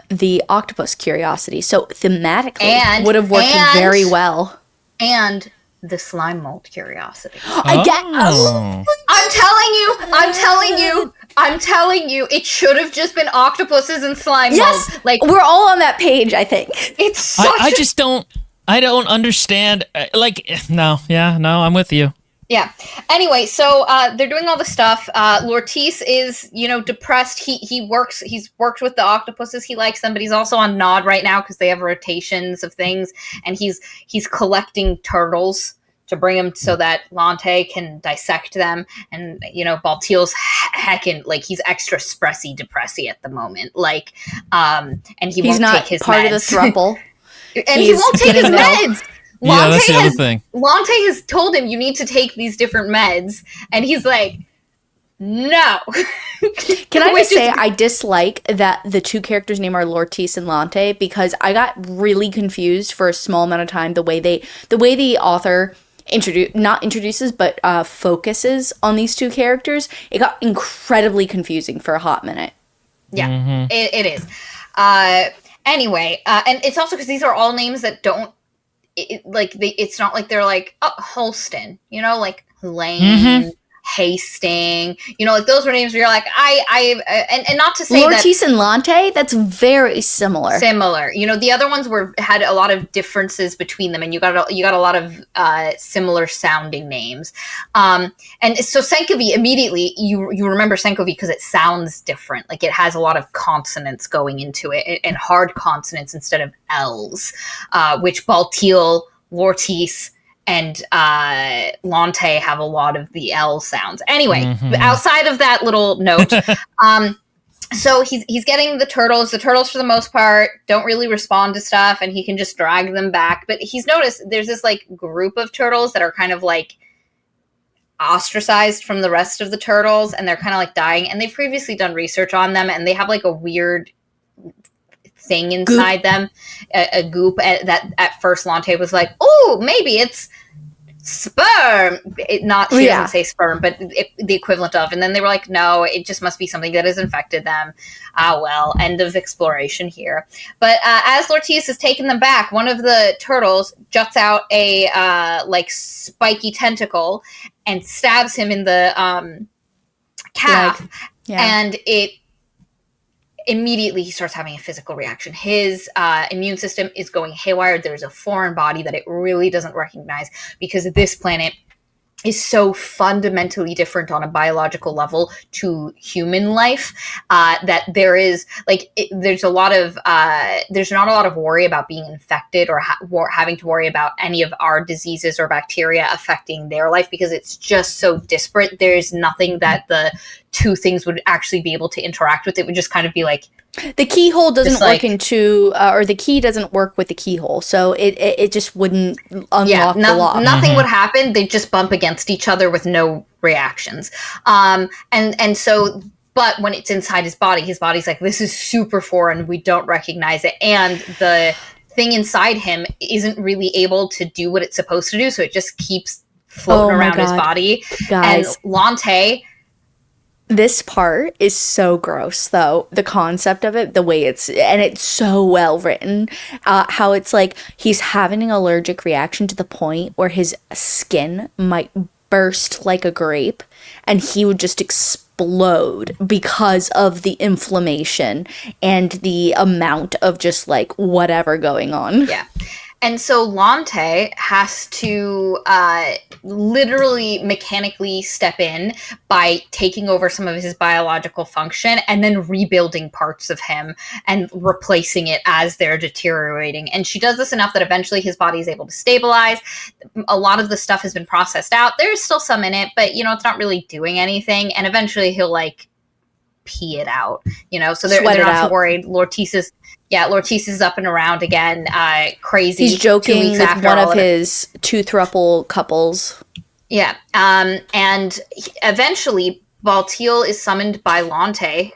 the octopus curiosity. So thematically would have worked very well. And the slime mold curiosity. I'm telling you, it should have just been octopuses and slime molds. Like, we're all on that page, I think. It's such I don't understand. I'm with you. Yeah. Anyway, so they're doing all the stuff. Lortice is, depressed. He's worked with the octopuses. He likes them, but he's also on Nod right now because they have rotations of things, and he's collecting turtles to bring them so that Lante can dissect them. And Baltiel's heckin', like, he's extra spressy depressy at the moment, like, and he's won't take his part meds. of the throuple, and he won't take his meds. Yeah, that's the other thing. Lante has told him you need to take these different meds, and he's like, no. Can I just say I dislike that the two characters' name are Lortice and Lante, because I got really confused for a small amount of time the way the author focuses on these two characters. It got incredibly confusing for a hot minute. Yeah, it is. Anyway, and it's also because these are all names that don't. It's not like they're like, oh, Holston, like Lane, Hastings, like those were names where you're like, and not to say Lortice and Lante, that's very similar. The other ones had a lot of differences between them, and you got a lot of similar sounding names. And so Senkovi, immediately you remember Senkovi because it sounds different. Like, it has a lot of consonants going into it, and hard consonants instead of L's, which Baltiel, Lortice, and Lante have a lot of the L sounds. Anyway, outside of that little note, so he's getting the turtles. The turtles, for the most part, don't really respond to stuff, and he can just drag them back. But he's noticed there's this, like, group of turtles that are kind of, like, ostracized from the rest of the turtles, and they're kind of, like, dying. And they've previously done research on them, and they have, like, a weird thing inside them, a goop that at first Lante was like, oh, maybe it's sperm. She doesn't say sperm, but the equivalent of. And then they were like, no, it just must be something that has infected them. Well, end of exploration here. But as Lortice is taking them back, one of the turtles juts out a spiky tentacle and stabs him in the calf, and it immediately he starts having a physical reaction. His immune system is going haywire. There's a foreign body that it really doesn't recognize, because this planet is so fundamentally different on a biological level to human life, that there is there's not a lot of worry about being infected or having to worry about any of our diseases or bacteria affecting their life, because it's just so disparate. There's nothing that the two things would actually be able to interact with. It would just kind of be like, the keyhole doesn't work or the key doesn't work with the keyhole, so it just wouldn't unlock the lock. Nothing would happen. They just bump against each other with no reactions. And so, but when it's inside his body's like, this is super foreign. We don't recognize it, and the thing inside him isn't really able to do what it's supposed to do, so it just keeps floating around his body. Guys. And Lante. This part is so gross, though. The concept of it, the way it's so well written. How it's like he's having an allergic reaction to the point where his skin might burst like a grape, and he would just explode because of the inflammation and the amount of just like whatever going on. Yeah. And so Lante has to literally mechanically step in by taking over some of his biological function and then rebuilding parts of him and replacing it as they're deteriorating. And she does this enough that eventually his body is able to stabilize. A lot of the stuff has been processed out. There's still some in it, but, it's not really doing anything. And eventually he'll, pee it out, so they're not too worried. Lortice is up and around again, crazy. He's joking with one of his two throuple couples. Yeah. And eventually, Baltiel is summoned by Lante.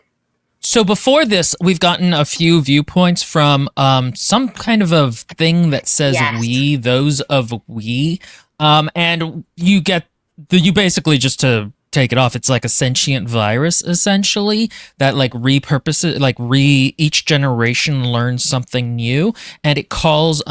So before this, we've gotten a few viewpoints from some kind of a thing that says Yes. we, those of we. And you get you basically, just to take it off, it's like a sentient virus essentially that like repurposes, like each generation learns something new, and it calls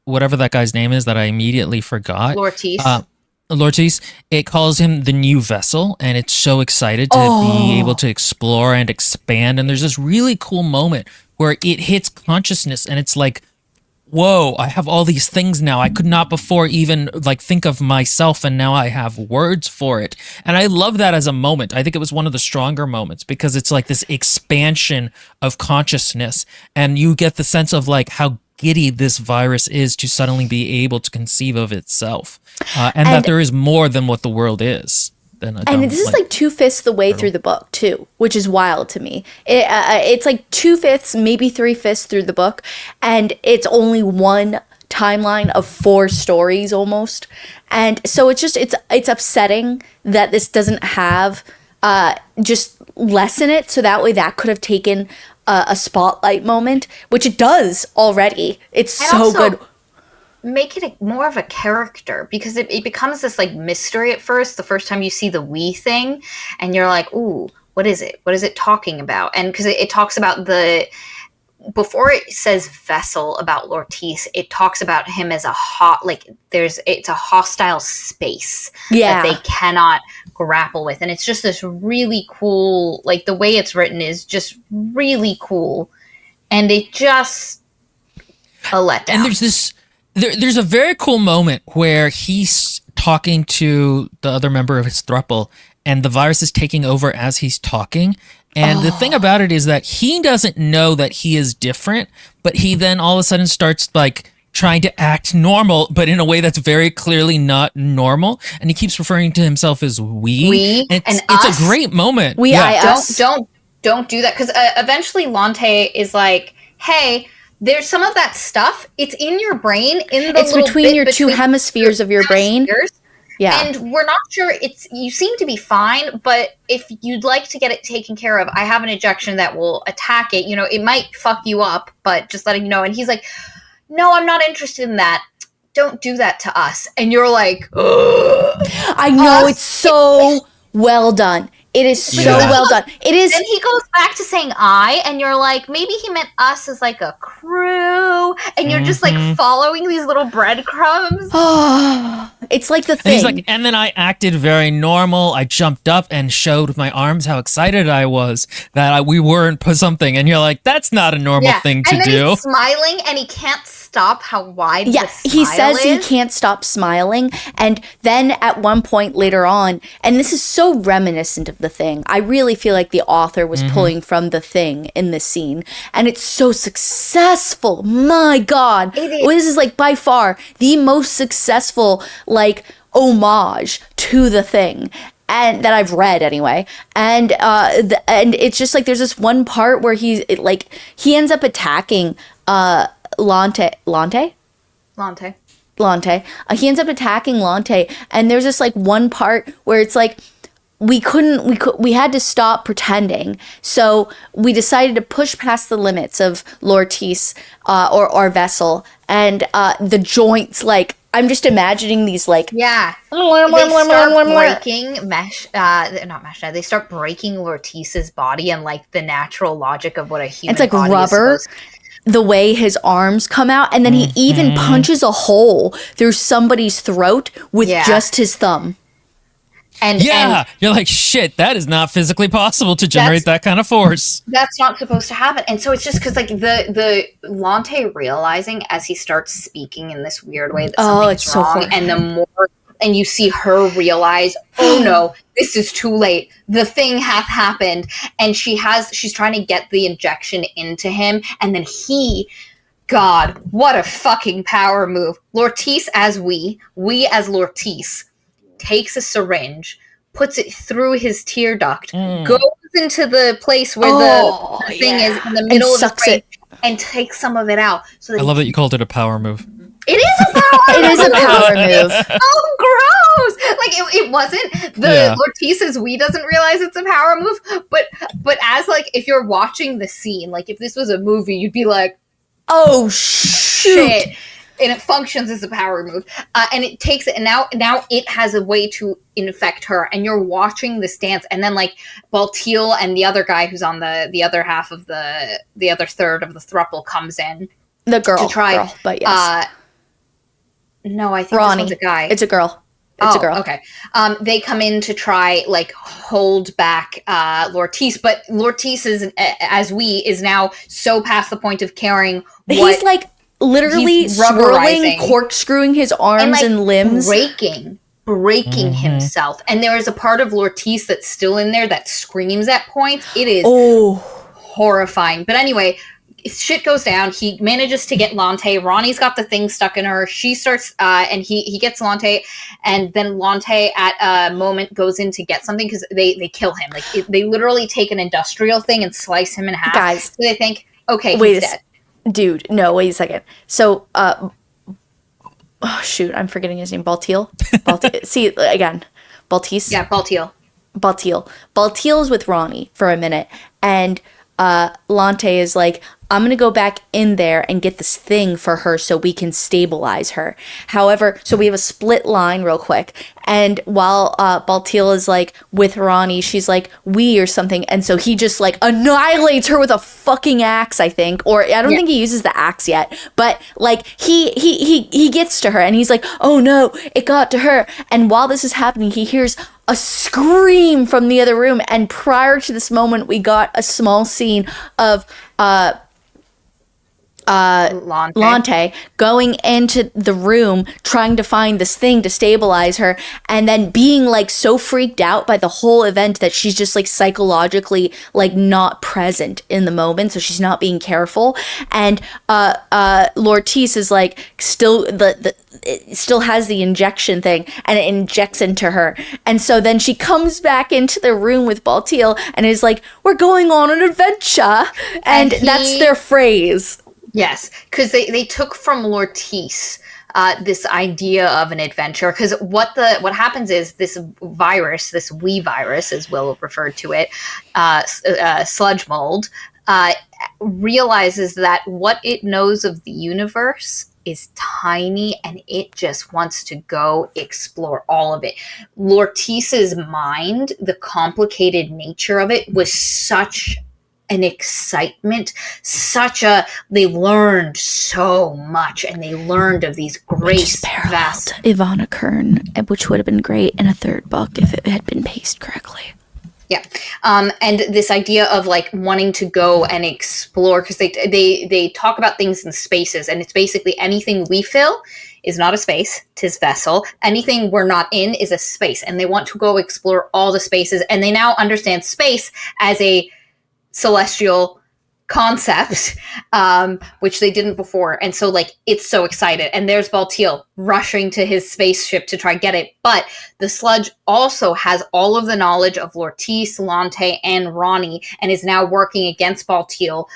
whatever that guy's name is that I immediately forgot. Lortice. Lortice, it calls him the new vessel, and it's so excited to be able to explore and expand. And there's this really cool moment where it hits consciousness, and it's like, whoa, I have all these things now. I could not before even like think of myself, and now I have words for it. And I love that as a moment. I think it was one of the stronger moments because it's like this expansion of consciousness, and you get the sense of like how giddy this virus is to suddenly be able to conceive of itself, and that there is more than what the world is. And this is like 2/5 the way through the book too, which is wild to me. It's like 2/5, maybe 3/5 through the book, and it's only one timeline of 4 stories almost. And so it's upsetting that this doesn't have just less in it, so that way that could have taken a spotlight moment, which it does already. It's And so also, good. make it more of a character, because it becomes this like mystery at first, the first time you see the we thing, and you're like, ooh, what is it? What is it talking about? And because it talks about before it says vessel about Lortice, it talks about him as it's a hostile space that they cannot grapple with. And it's just this really cool, like the way it's written is just really cool. And it just a letdown. And there's a very cool moment where he's talking to the other member of his throuple, and the virus is taking over as he's talking. And the thing about it is that he doesn't know that he is different, but he then all of a sudden starts like trying to act normal, but in a way that's very clearly not normal. And he keeps referring to himself as we. And it's us. a great moment. Don't do that, because eventually Lante is like, hey, there's some of that stuff. It's in your brain. It's between your two hemispheres of your brain. Yeah. And we're not sure. You seem to be fine, but if you'd like to get it taken care of, I have an injection that will attack it. You know, it might fuck you up, but just letting you know. And he's like, no, I'm not interested in that. Don't do that to us. And you're like, ugh. I know, it's so well done. It is so well done. It is. Then he goes back to saying I, and you're like, maybe he meant us as like a crew, and you're just like following these little breadcrumbs. It's like the And thing. he's like, and then I acted very normal. I jumped up and showed with my arms how excited I was that we weren't something. And you're like, that's not a normal thing to and then do. He's smiling, and he can't stop how wide the smile he says he is. can't stop smiling, and then at one point later on, and this is so reminiscent of The Thing. I really feel like the author was pulling from The Thing in this scene, and it's so successful. My God, this is like by far the most successful like homage to The Thing. And that I've read anyway, and and it's just like there's this one part where he ends up attacking Lante. He ends up attacking Lante, and there's this like one part where it's like we had to stop pretending, so we decided to push past the limits of Lortice or Vessel, and the joints, like I'm just imagining these like they start breaking mesh, not mesh. They start breaking Lortice's body and like the natural logic of what a human. It's like body rubber. Is supposed The way his arms come out, and then he even punches a hole through somebody's throat with just his thumb. And you're like, shit, that is not physically possible to generate that kind of force. That's not supposed to happen. And so it's just because like the Lante realizing as he starts speaking in this weird way that something's wrong, so and the more and you see her realize, oh no, this is too late. The thing hath happened, and she's trying to get the injection into him, and then God, what a fucking power move. Lortice as we as Lortice takes a syringe, puts it through his tear duct, goes into the place where the thing is in the middle of his brain, and takes some of it out. So that I love that you called it a power move. It is a power It is a power move. Oh, gross! Like it wasn't. The Lortice's we doesn't realize it's a power move, but as like if you're watching the scene, like if this was a movie, you'd be like, oh shit. And it functions as a power move, and it takes it, and now it has a way to infect her, and you're watching this dance, and then like Baltiel and the other guy who's on the other half of the other third of the throuple comes in. The girl to try, but yes. No, I think Ronnie. this one's a guy. It's a girl. It's a girl. Okay. They come in to try like hold back Lortice, but Lortice is now so past the point of caring. He's like literally swirling, corkscrewing his arms and limbs, breaking himself. And there is a part of Lortice that's still in there that screams at points. It is horrifying. But anyway, shit goes down. He manages to get Lante. Ronnie's got the thing stuck in her. She starts, and he gets Lante, and then Lante at a moment goes in to get something because they kill him. Like they literally take an industrial thing and slice him in half. Guys, so they think, okay, he's dead. Dude, no, wait a second. So, oh shoot, I'm forgetting his name. Baltiel? See, again, Baltice? Yeah, Baltiel. Baltiel is with Ronnie for a minute, and Lante is like, I'm going to go back in there and get this thing for her so we can stabilize her. However, so we have a split line real quick. And while Baltiel is like with Ronnie, she's like, we or something. And so he just like annihilates her with a fucking axe, I think. Or I don't think he uses the axe yet. But like he gets to her and he's like, oh no, it got to her. And while this is happening, he hears a scream from the other room. And prior to this moment, we got a small scene of Lante going into the room trying to find this thing to stabilize her, and then being like so freaked out by the whole event that she's just like psychologically like not present in the moment, so she's not being careful. And Lortice is like still it still has the injection thing, and it injects into her, and so then she comes back into the room with Baltiel and is like, we're going on an adventure, and that's their phrase. Yes, because they took from Lortice this idea of an adventure. Because what happens is this virus, this wee virus, as Will referred to it, sludge mold, realizes that what it knows of the universe is tiny, and it just wants to go explore all of it. Lortice's mind, the complicated nature of it, was such an excitement, they learned so much, and they learned of these great vast Ivana Kern, which would have been great in a third book if it had been paced correctly. Yeah. And this idea of like wanting to go and explore, because they talk about things in spaces, and it's basically anything we fill is not a space, 'tis vessel. Anything we're not in is a space, and they want to go explore all the spaces, and they now understand space as a celestial concept, which they didn't before. And so like it's so excited, and there's Baltiel rushing to his spaceship to try get it, but the sludge also has all of the knowledge of Lortice, Lante, and Ronnie, and is now working against Baltiel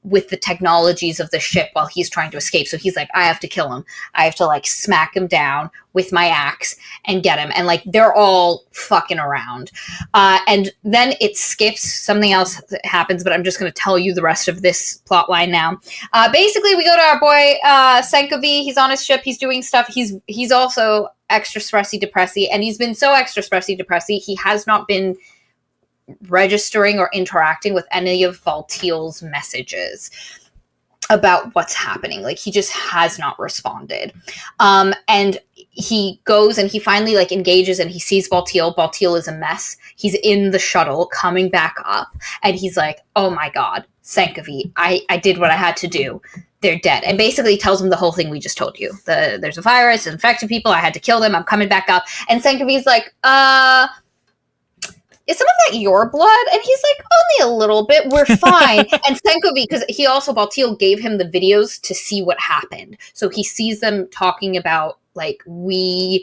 with the technologies of the ship while he's trying to escape. So he's like, I have to kill him. I have to like smack him down with my axe and get him. And like, they're all fucking around. And then it skips, something else happens, but I'm just going to tell you the rest of this plot line now. Basically we go to our boy, Senkovi. He's on his ship. He's doing stuff. He's also extra stressy depressy. And he's been so extra stressy depressy. He has not been registering or interacting with any of Baltiel's messages about what's happening. Like he just has not responded. And he goes and he finally like engages, and he sees Baltiel. Baltiel is a mess. He's in the shuttle coming back up, and he's like, oh my God, Senkovi, I did what I had to do. They're dead. And basically tells him the whole thing we just told you. There's a virus, it infected people. I had to kill them. I'm coming back up. And Senkovi's like, is some of that your blood? And he's like, only a little bit. We're fine. And Senkovi, because he also, Baltiel gave him the videos to see what happened. So he sees them talking about like we're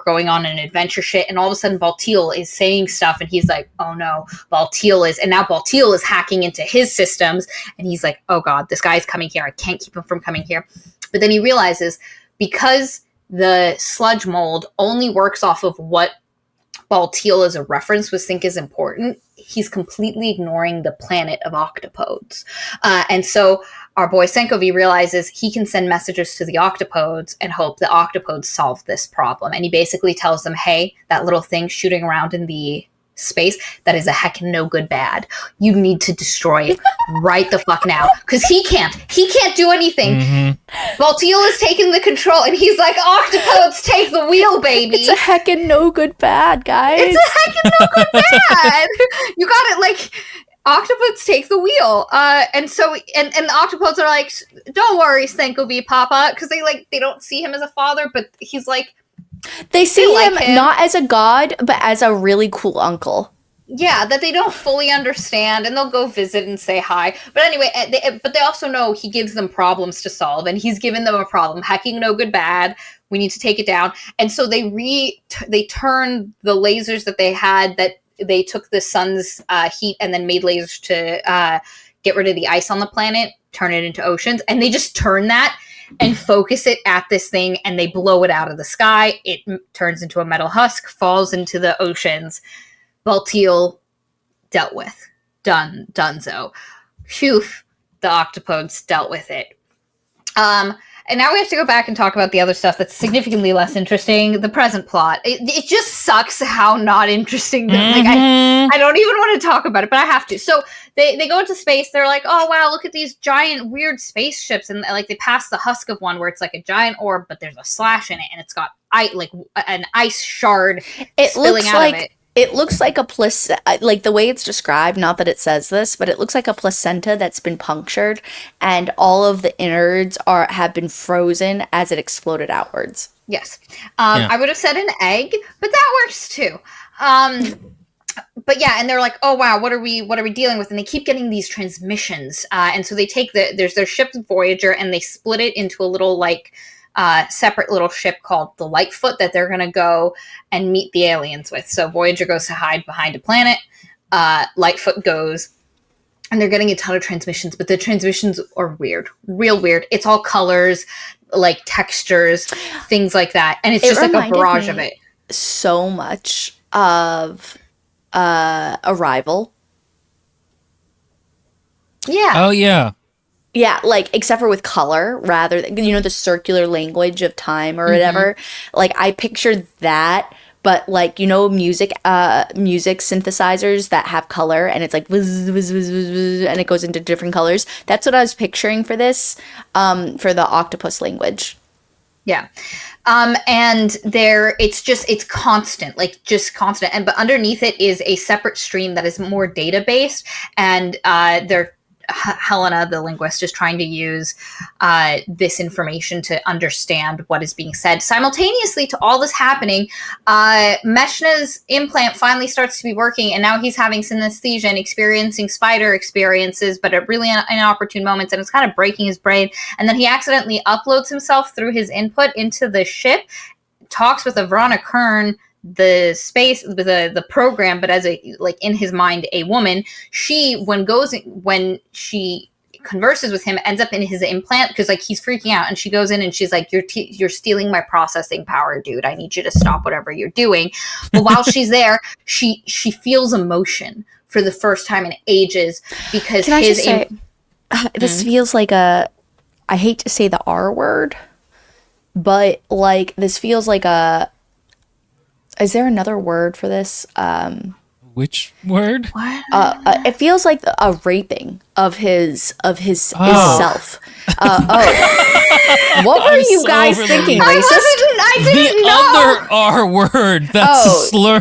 going on an adventure shit, and all of a sudden Baltiel is saying stuff, and he's like, oh no, now Baltiel is hacking into his systems, and he's like, oh god, this guy's coming here, I can't keep him from coming here. But then he realizes, because the sludge mold only works off of what Baltiel as a reference was think is important, he's completely ignoring the planet of octopodes. And so our boy Senkovi realizes he can send messages to the octopodes and hope the octopodes solve this problem. And he basically tells them, hey, that little thing shooting around in the space, that is a heckin' no good bad. You need to destroy it right the fuck now. Because he can't do anything. Baltiel is taking the control, and he's like, octopodes, take the wheel, baby. It's a heckin' no good bad, guys. It's a heckin' no good bad. You got it, like, octopodes take the wheel. And so the octopodes are like, don't worry, Senkovi Papa, because they don't see him as a father, but he's like, they see him not as a god, but as a really cool uncle. Yeah, that they don't fully understand, and they'll go visit and say hi. But anyway, they also know he gives them problems to solve, and he's given them a problem. Hacking no good bad. We need to take it down. And so they turn the lasers that they had, that they took the sun's heat and then made lasers to get rid of the ice on the planet, turn it into oceans, and they just turn that and focus it at this thing, and they blow it out of the sky. It turns into a metal husk, falls into the oceans. Baltiel dealt with. Dunzo. Phew, the octopodes dealt with it. And now we have to go back and talk about the other stuff that's significantly less interesting. The present plot. It just sucks how not interesting. Like I don't even want to talk about it, but I have to. So they go into space. They're like, oh wow, look at these giant weird spaceships, and like they pass the husk of one where it's like a giant orb, but there's a slash in it, and it's got an ice shard spilling out of it. It looks like a like the way it's described, not that it says this, but it looks like a placenta that's been punctured, and all of the innards have been frozen as it exploded outwards. Yes. I would have said an egg, but that works too. But yeah, and they're like, oh wow, what are we dealing with? And they keep getting these transmissions. And so they take there's their ship Voyager, and they split it into a little separate little ship called the Lightfoot that they're going to go and meet the aliens with. So Voyager goes to hide behind a planet. Lightfoot goes, and they're getting a ton of transmissions, but the transmissions are weird, real weird. It's all colors, like textures, things like that. And it's just like a barrage of it. So much of Arrival. Yeah. Oh, yeah. Yeah, like, except for with color, rather than, the circular language of time or whatever. Like, I pictured that, but, like, music synthesizers that have color, and it's like, whiz, whiz, whiz, whiz, whiz, and it goes into different colors. That's what I was picturing for this, for the octopus language. Yeah. And it's constant, like just constant. But underneath it is a separate stream that is more data-based, and Helena, the linguist, is trying to use this information to understand what is being said. Simultaneously to all this happening, Meshna's implant finally starts to be working, and now he's having synesthesia and experiencing spider experiences, but at really inopportune moments, and it's kind of breaking his brain. And then he accidentally uploads himself through his input into the ship, talks with Avrana Kern, the program, but as in his mind a woman. When she converses with him, ends up in his implant, because he's freaking out, and she goes in and she's like, you're stealing my processing power, dude. I need you to stop whatever you're doing. But while she's there, she feels emotion for the first time in ages, because this feels like I hate to say the R word, but this feels like is there another word for this? Which word? What? It feels like a raping of his self. What were you guys thinking? Racist? I didn't know. Other R word. That's a slur.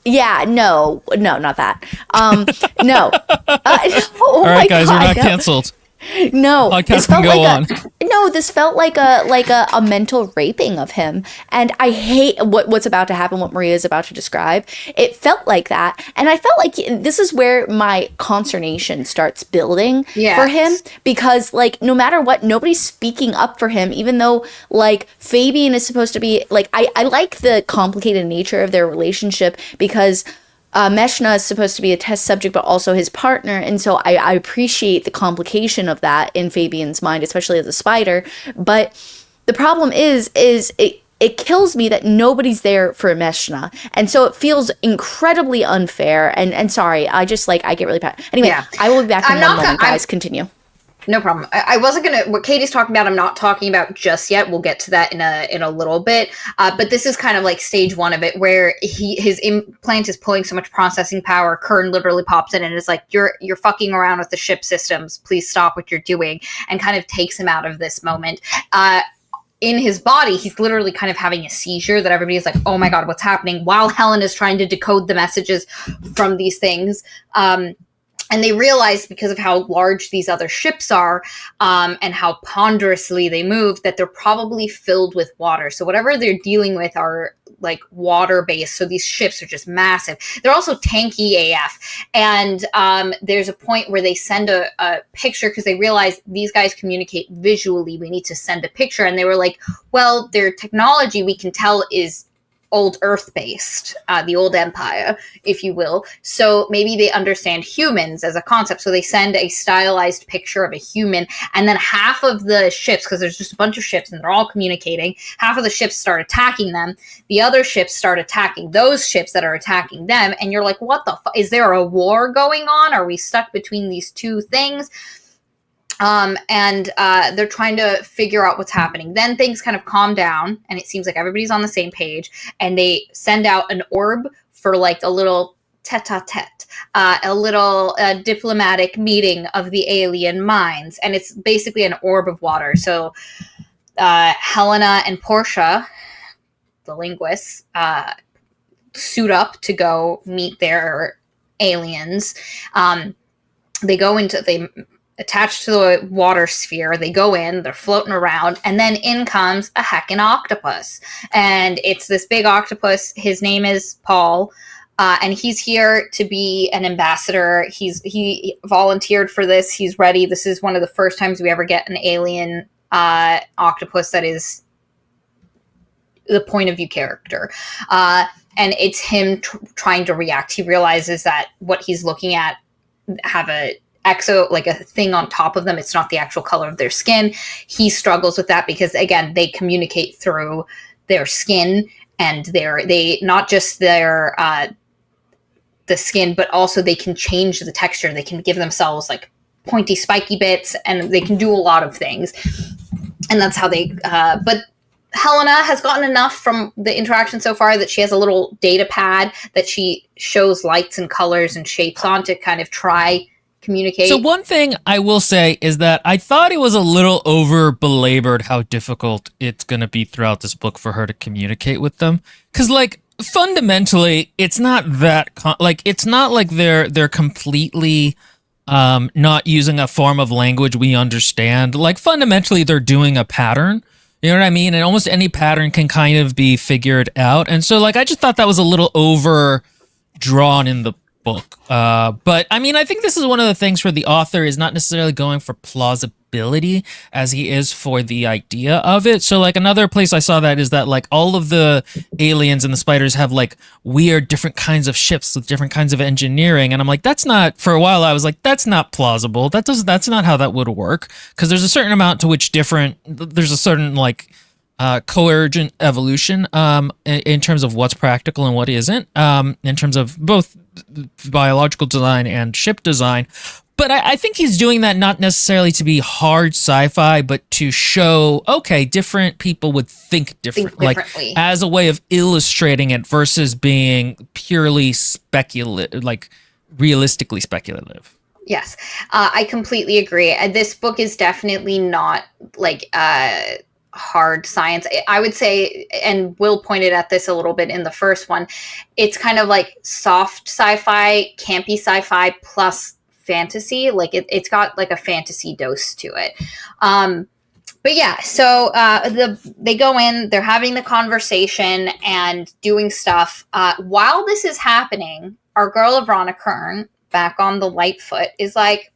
Yeah. No, not that. No. All right, guys, we're not canceled. No, podcast can go on. No, know, this felt like a mental raping of him, and I hate what's about to happen, what Maria is about to describe. It felt like that, and I felt like this is where my consternation starts building for him, because like no matter what, nobody's speaking up for him, even though like Fabian is supposed to be like, I like the complicated nature of their relationship, because Meshna is supposed to be a test subject, but also his partner. And so I appreciate the complication of that in Fabian's mind, especially as a spider. But the problem is it kills me that nobody's there for Meshna. And so it feels incredibly unfair. And sorry, I just like, I get really passionate. Anyway, I will be back in one moment, guys. Continue. No problem. I wasn't going to, what Katie's talking about, I'm not talking about just yet. We'll get to that in a little bit. But this is kind of like stage one of it, where his implant is pulling so much processing power. Kern literally pops in and is like, you're fucking around with the ship systems. Please stop what you're doing. And kind of takes him out of this moment. In his body, he's literally kind of having a seizure that everybody's like, oh my God, what's happening? While Helen is trying to decode the messages from these things. And they realize, because of how large these other ships are, and how ponderously they move, that they're probably filled with water. So whatever they're dealing with are like water-based. So these ships are just massive. They're also tanky AF. And there's a point where they send a picture, because they realize these guys communicate visually. We need to send a picture. And they were like, well, their technology, we can tell, is old Earth-based, the old Empire, if you will. So maybe they understand humans as a concept. So they send a stylized picture of a human, and then half of the ships, because there's just a bunch of ships and they're all communicating, half of the ships start attacking them. The other ships start attacking those ships that are attacking them. And you're like, what the fuck? Is there a war going on? Are we stuck between these two things? And they're trying to figure out what's happening. Then things kind of calm down, and it seems like everybody's on the same page, and they send out an orb for like a little tete-a-tete, a little diplomatic meeting of the alien minds, and it's basically an orb of water. So Helena and Portia, the linguists, suit up to go meet their aliens. They attached to the water sphere, they go in, they're floating around, and then in comes a heckin' octopus. And it's this big octopus. His name is Paul, and he's here to be an ambassador. He volunteered for this. He's ready. This is one of the first times we ever get an alien octopus that is the point of view character. And it's him trying to react. He realizes that what he's looking at have a like a thing on top of them. It's not the actual color of their skin. He struggles with that because, again, they communicate through their skin, and they not just their the skin, but also they can change the texture. They can give themselves like pointy, spiky bits, and they can do a lot of things. And that's how they. But Helena has gotten enough from the interaction so far that she has a little data pad that she shows lights and colors and shapes on to kind of try communicate. So one thing I will say is that I thought it was a little over belabored how difficult it's going to be throughout this book for her to communicate with them. Because like fundamentally, it's not that it's not like they're completely not using a form of language we understand. Like fundamentally, they're doing a pattern. You know what I mean? And almost any pattern can kind of be figured out. And so like I just thought that was a little overdrawn in the book. But I mean, I think this is one of the things where the author is not necessarily going for plausibility as he is for the idea of it. So like another place I saw that is that like all of the aliens and the spiders have like weird different kinds of ships with different kinds of engineering. And I'm like, that's not, for a while I was like, that's not plausible. That's not how that would work. Because there's a certain amount to which there's a certain like coergent evolution in terms of what's practical and what isn't, in terms of both biological design and ship design. But I think he's doing that not necessarily to be hard sci-fi, but to show, okay, different people would think differently, like as a way of illustrating it versus being purely speculative, like realistically speculative. Yes, I completely agree. This book is definitely not like hard science. I would say, and Will pointed at this a little bit in the first one, it's kind of like soft sci-fi, campy sci-fi plus fantasy. Like it's got like a fantasy dose to it. But yeah, so they go in, they're having the conversation and doing stuff. While this is happening, our girl Avrana Kern, back on the Lightfoot, is like,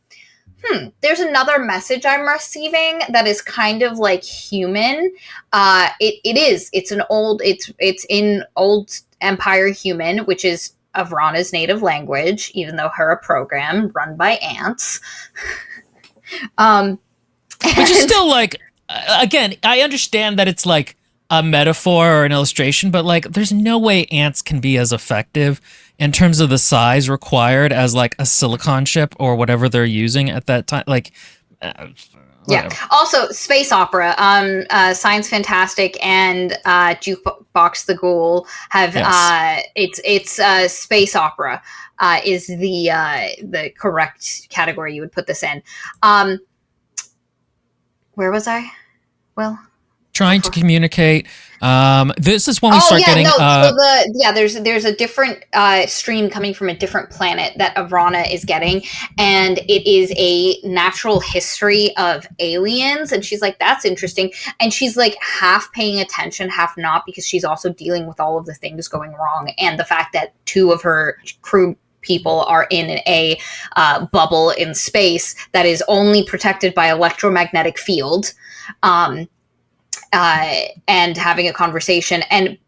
there's another message I'm receiving that is kind of like human. It's in Old Empire Human, which is Avrana's native language, even though her a program run by ants. Which is still like, again, I understand that it's like a metaphor or an illustration, but like, there's no way ants can be as effective in terms of the size required as like a silicon chip or whatever they're using at that time. Like, yeah. Also, space opera, Science Fantastic and Jukebox the Ghoul have it's space opera is the correct category you would put this in. Where was I? Well, trying to communicate. This is when we start getting. There's a different stream coming from a different planet that Avrana is getting, and it is a natural history of aliens. And she's like, "That's interesting." And she's like half paying attention, half not, because she's also dealing with all of the things going wrong and the fact that two of her crew people are in a bubble in space that is only protected by electromagnetic field, and having a conversation. And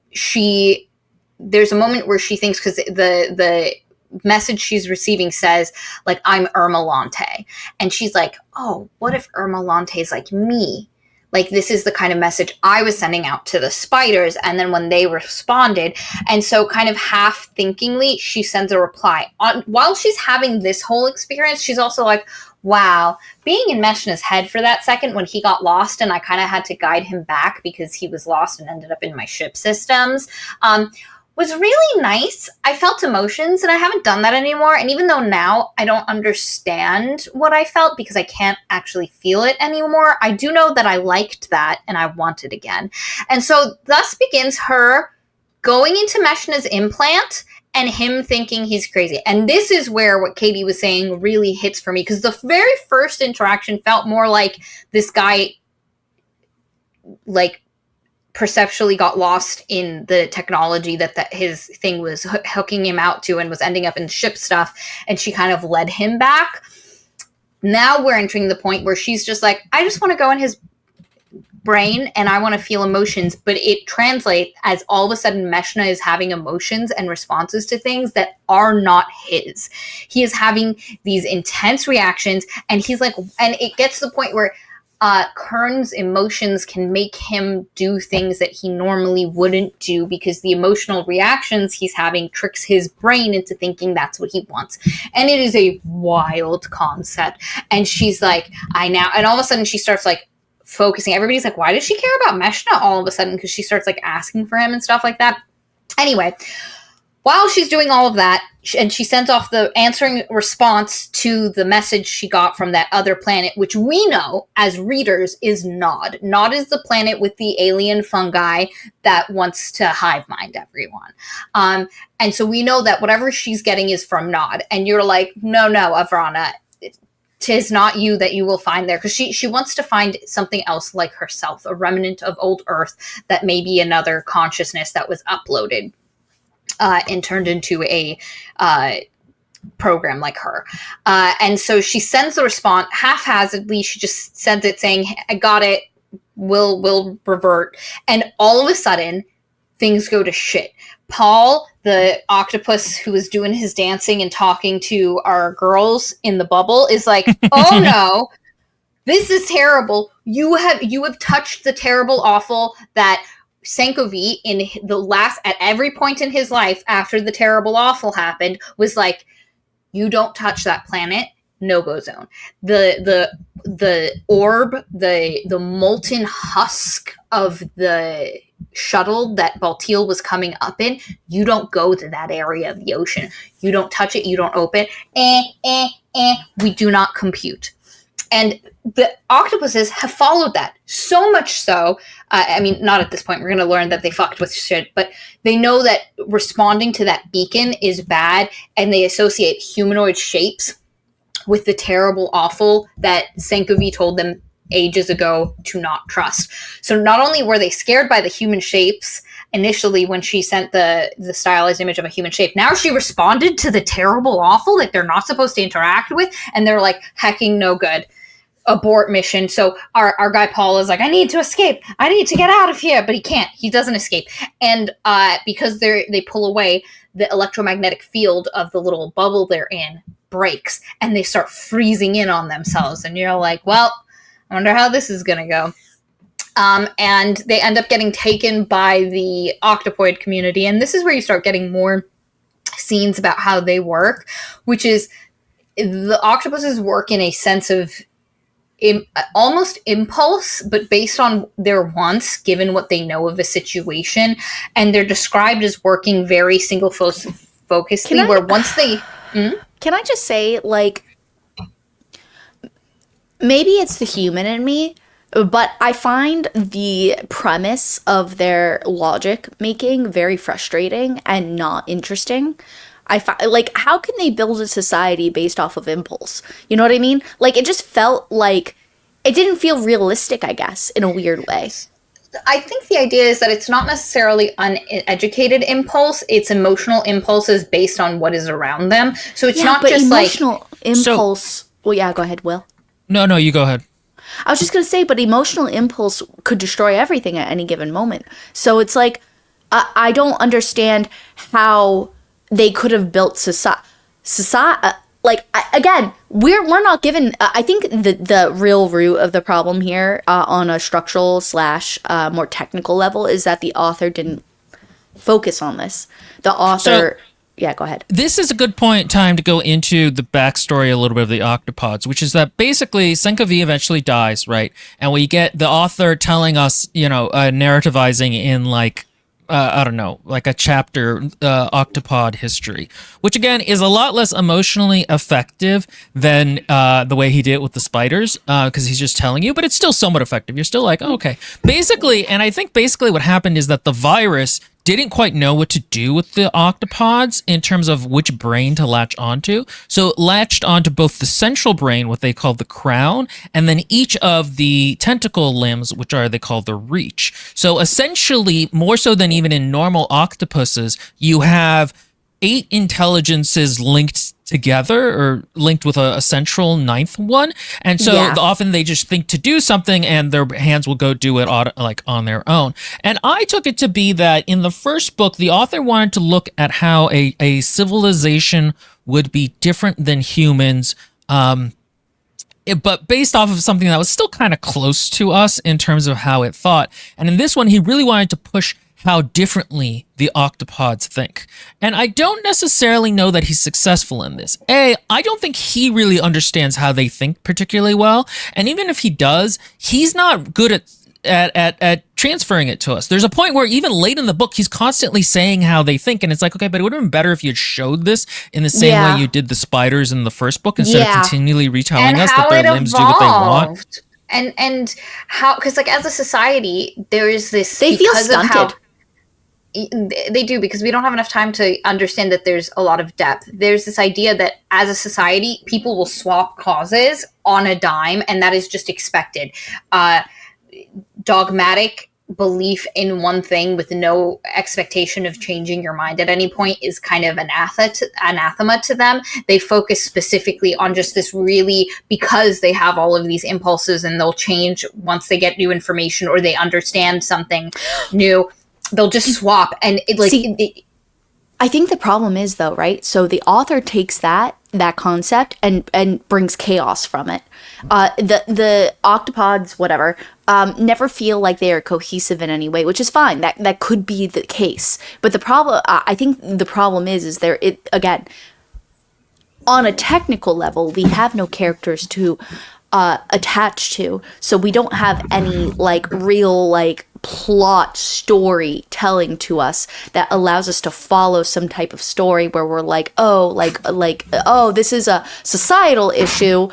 there's a moment where she thinks, because the message she's receiving says, like, I'm Irma Lante. And she's like, oh, what if Irma Lante is like me? Like, this is the kind of message I was sending out to the spiders. And then when they responded, and so kind of half thinkingly, she sends a reply. While she's having this whole experience, she's also like, wow, being in Meshna's head for that second when he got lost and I kind of had to guide him back because he was lost and ended up in my ship systems, was really nice. I felt emotions, and I haven't done that anymore. And even though now I don't understand what I felt because I can't actually feel it anymore, I do know that I liked that and I want it again. And so thus begins her going into Meshna's implant and him thinking he's crazy. And this is where what Katie was saying really hits for me, because the very first interaction felt more like this guy, like, perceptually got lost in the technology that his thing was hooking him out to and was ending up in ship stuff, and she kind of led him back. Now we're entering the point where she's just like, I just want to go in his brain and I want to feel emotions, but it translates as all of a sudden Meshna is having emotions and responses to things that are not his. He is having these intense reactions, and he's like, and it gets to the point where Kern's emotions can make him do things that he normally wouldn't do, because the emotional reactions he's having tricks his brain into thinking that's what he wants. And it is a wild concept. And she's like, and all of a sudden she starts like focusing. Everybody's like, why does she care about Meshna all of a sudden? Because she starts like asking for him and stuff like that. Anyway, while she's doing all of that, and she sends off the answering response to the message she got from that other planet, which we know as readers is Nod. Nod is the planet with the alien fungi that wants to hive mind everyone. And so we know that whatever she's getting is from Nod. And you're like, no, Avrana, 'tis not you that you will find there. Because she wants to find something else like herself, a remnant of old Earth that may be another consciousness that was uploaded and turned into a program like her. And so she sends the response haphazardly. She just sends it saying, I got it, we'll revert. And all of a sudden, things go to shit. Paul, the octopus who was doing his dancing and talking to our girls in the bubble, is like, oh no, this is terrible. You have touched the terrible awful that Sankovi at every point in his life after the terrible awful happened was like, you don't touch that planet, no-go zone. The orb, the molten husk of the shuttle that Baltiel was coming up in, you don't go to that area of the ocean. You don't touch it, you don't open. We do not compute. And the octopuses have followed that, so much so, I mean, not at this point, we're going to learn that they fucked with shit, but they know that responding to that beacon is bad, and they associate humanoid shapes with the terrible awful that Sankovi told them ages ago to not trust. So not only were they scared by the human shapes initially when she sent the stylized image of a human shape, now she responded to the terrible awful that they're not supposed to interact with, and they're like, hecking no good. Abort mission. So our guy Paul is like, I need to escape. I need to get out of here, but he can't. He doesn't escape. And because they pull away, the electromagnetic field of the little bubble they're in breaks, and they start freezing in on themselves. And you're like, well, I wonder how this is gonna go. And they end up getting taken by the Octopoid community, and this is where you start getting more scenes about how they work, which is the octopuses work in a sense of almost impulse, but based on their wants, given what they know of a situation, and they're described as working very single focusedly. Where once they, can I just say, like, maybe it's the human in me, but I find the premise of their logic making very frustrating and not interesting. Like, how can they build a society based off of impulse? You know what I mean? Like, it just felt like it didn't feel realistic, I guess, in a weird way. I think the idea is that it's not necessarily uneducated impulse. It's emotional impulses based on what is around them. So it's not just emotional impulse. Well, yeah, go ahead, Will. No, you go ahead. I was just going to say, but emotional impulse could destroy everything at any given moment. So it's like, I don't understand how they could have built society. Again, we're not given. I think the real root of the problem here, on a structural / more technical level, is that the author didn't focus on this. The author. Yeah, go ahead. This is a good time to go into the backstory a little bit of the Octopods, which is that basically Senka V eventually dies, right? And we get the author telling us, narrativizing in like, I don't know, like a chapter, Octopod history, which again is a lot less emotionally effective than the way he did it with the spiders, because he's just telling you, but it's still somewhat effective. You're still like, oh, okay. Basically, and I think basically what happened is that the virus didn't quite know what to do with the octopods in terms of which brain to latch onto. So it latched onto both the central brain, what they call the crown, and then each of the tentacle limbs, which they call the reach. So essentially, more so than even in normal octopuses, you have 8 intelligences linked together or linked with a central 9th one, and so often they just think to do something and their hands will go do it on their own. And I took it to be that in the first book the author wanted to look at how a civilization would be different than humans, but based off of something that was still kind of close to us in terms of how it thought. And in this one he really wanted to push how differently the octopods think. And I don't necessarily know that he's successful in this. I don't think he really understands how they think particularly well. And even if he does, he's not good at transferring it to us. There's a point where even late in the book, he's constantly saying how they think. And it's like, okay, but it would have been better if you had showed this in the same way you did the spiders in the first book, instead of continually retelling us that their limbs do what they want. And how, because like as a society, there is this, they feel stunted. They do, because we don't have enough time to understand that there's a lot of depth. There's this idea that as a society, people will swap causes on a dime, and that is just expected. Dogmatic belief in one thing with no expectation of changing your mind at any point is kind of anathema to them. They focus specifically on just this really, because they have all of these impulses and they'll change once they get new information or they understand something new. They'll just swap, and I think the problem is, though, right? So the author takes that concept and brings chaos from it. The octopods, whatever, never feel like they are cohesive in any way, which is fine. That could be the case. But the problem, I think the problem is again, on a technical level, we have no characters to attach to, so we don't have any real plot story telling to us that allows us to follow some type of story where we're like, oh, this is a societal issue.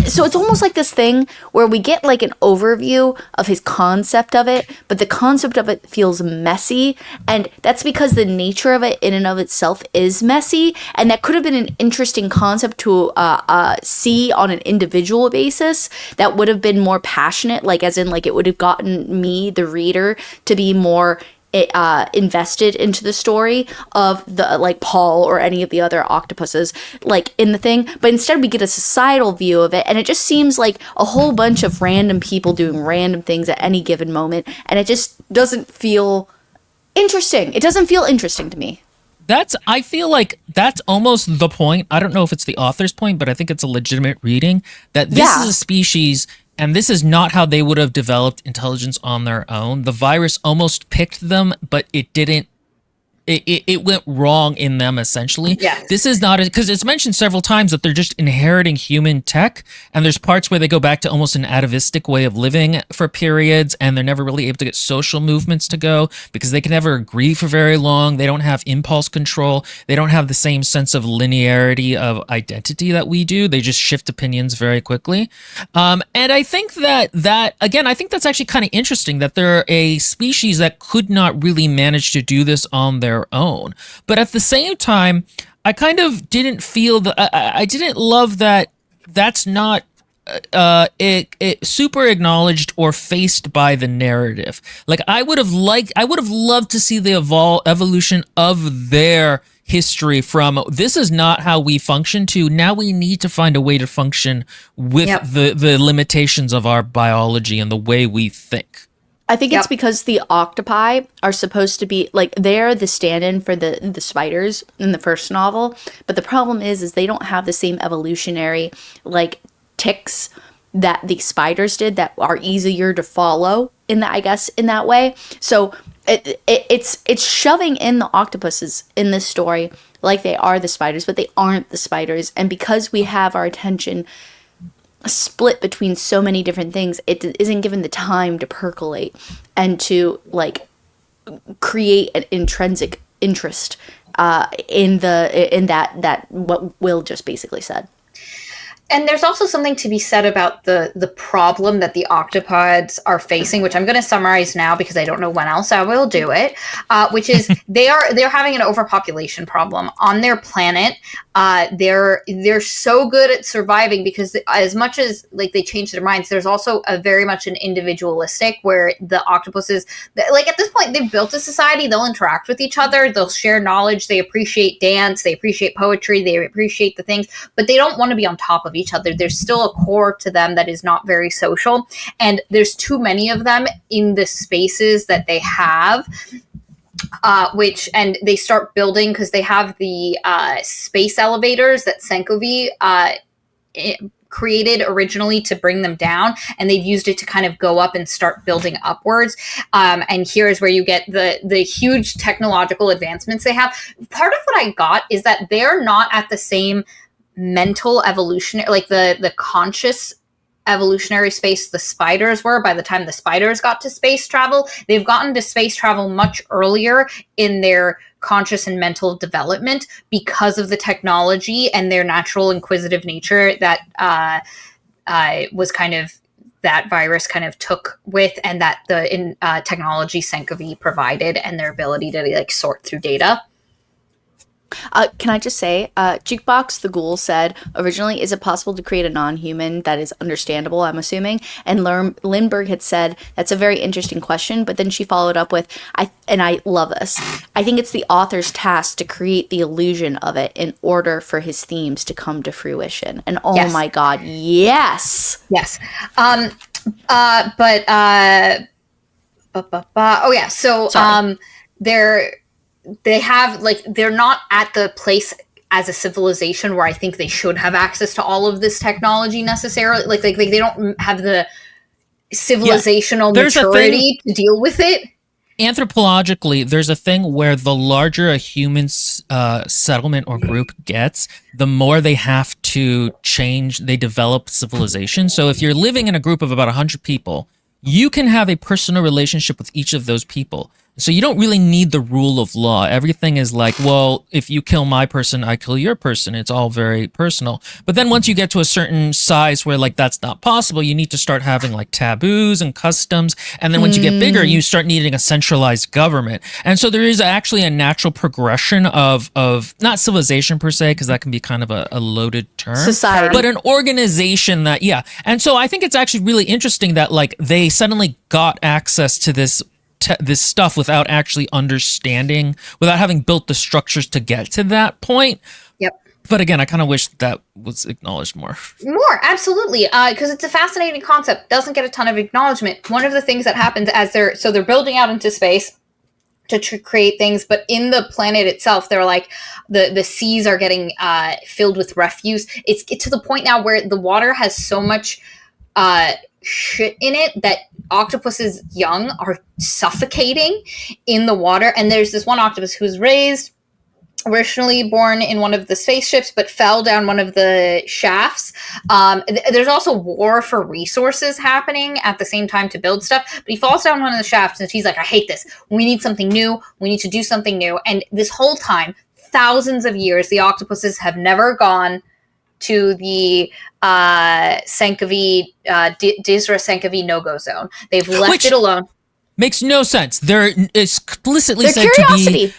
so it's almost like this thing where we get like an overview of his concept of it, but the concept of it feels messy, and that's because the nature of it in and of itself is messy, and that could have been an interesting concept to see on an individual basis that would have been more passionate, like as in like it would have gotten me, the reader, to be more invested into the story of the like Paul or any of the other octopuses like in the thing, but instead we get a societal view of it, and it just seems like a whole bunch of random people doing random things at any given moment, and it just doesn't feel interesting. It doesn't feel interesting to me. I feel like that's almost the point. I don't know if it's the author's point, but I think it's a legitimate reading that this is a species, and this is not how they would have developed intelligence on their own. The virus almost picked them, but it didn't. It went wrong in them, essentially. Yes. This is not, because it's mentioned several times that they're just inheriting human tech, and there's parts where they go back to almost an atavistic way of living for periods, and they're never really able to get social movements to go because they can never agree for very long. They don't have impulse control. They don't have the same sense of linearity of identity that we do. They just shift opinions very quickly. And I think that again, I think that's actually kind of interesting that they're a species that could not really manage to do this on their own. But at the same time, I kind of didn't feel I didn't love that that's not super acknowledged or faced by the narrative. Like I would have loved to see the evolution of their history from this is not how we function to now we need to find a way to function with the limitations of our biology and the way we think. I think it's because the octopi are supposed to be like they're the stand-in for the spiders in the first novel, but the problem is they don't have the same evolutionary like ticks that the spiders did that are easier to follow in that, I guess, in that way. So it's shoving in the octopuses in this story like they are the spiders, but they aren't the spiders, and because we have our attention split between so many different things, it isn't given the time to percolate and to like create an intrinsic interest in that what Will just basically said. And there's also something to be said about the problem that the octopods are facing, which I'm going to summarize now because I don't know when else I will do it, which is they're having an overpopulation problem on their planet. They're so good at surviving because as much as like they change their minds, there's also a very much an individualistic where the octopuses, like at this point, they've built a society. They'll interact with each other. They'll share knowledge. They appreciate dance. They appreciate poetry. They appreciate the things, but they don't want to be on top of each other. There's still a core to them that is not very social, and there's too many of them in the spaces that they have, and they start building because they have the space elevators that Tchaikovsky created originally to bring them down, and they've used it to kind of go up and start building upwards. And here's where you get the huge technological advancements they have. Part of what I got is that they're not at the same mental evolutionary, like the conscious evolutionary space the spiders were by the time the spiders got to space travel. They've gotten to space travel much earlier in their conscious and mental development because of the technology and their natural inquisitive nature that was kind of that virus kind of took with, and that the technology Tchaikovsky provided, and their ability to like sort through data. Can I just say, Jukebox the Ghoul said, originally, is it possible to create a non-human that is understandable, I'm assuming? And Lindbergh had said, that's a very interesting question, but then she followed up with, and I love this, I think it's the author's task to create the illusion of it in order for his themes to come to fruition. And oh my God, yes! Yes. So they're not at the place as a civilization where I think they should have access to all of this technology necessarily. Like they don't have the civilizational maturity to deal with it. Anthropologically, there's a thing where the larger a human settlement or group gets, the more they have to change, they develop civilization. So if you're living in a group of about 100 people, you can have a personal relationship with each of those people. So you don't really need the rule of law. Everything is like, well, if you kill my person, I kill your person. It's all very personal. But then once you get to a certain size where like that's not possible, you need to start having like taboos and customs. And then once you get bigger, you start needing a centralized government. And so there is actually a natural progression of not civilization per se, because that can be kind of a loaded term. Society. But an organization that, yeah. And so I think it's actually really interesting that like they suddenly got access to this stuff without actually understanding, without having built the structures to get to that point. Yep. But again, I kind of wish that was acknowledged more. More, absolutely, because it's a fascinating concept. Doesn't get a ton of acknowledgement. One of the things that happens as they're building out into space to create things, but in the planet itself, they're like the seas are getting filled with refuse. It's to the point now where the water has so much shit in it that octopuses young are suffocating in the water. And there's this one octopus who's originally born in one of the spaceships, but fell down one of the shafts. There's also war for resources happening at the same time to build stuff, but he falls down one of the shafts and he's like, I hate this. We need something new. We need to do something new. And this whole time, thousands of years, the octopuses have never gone to the Sankavi, Disra Sankavi no-go zone. They've left it alone. Makes no sense. They're explicitly said curiosity. to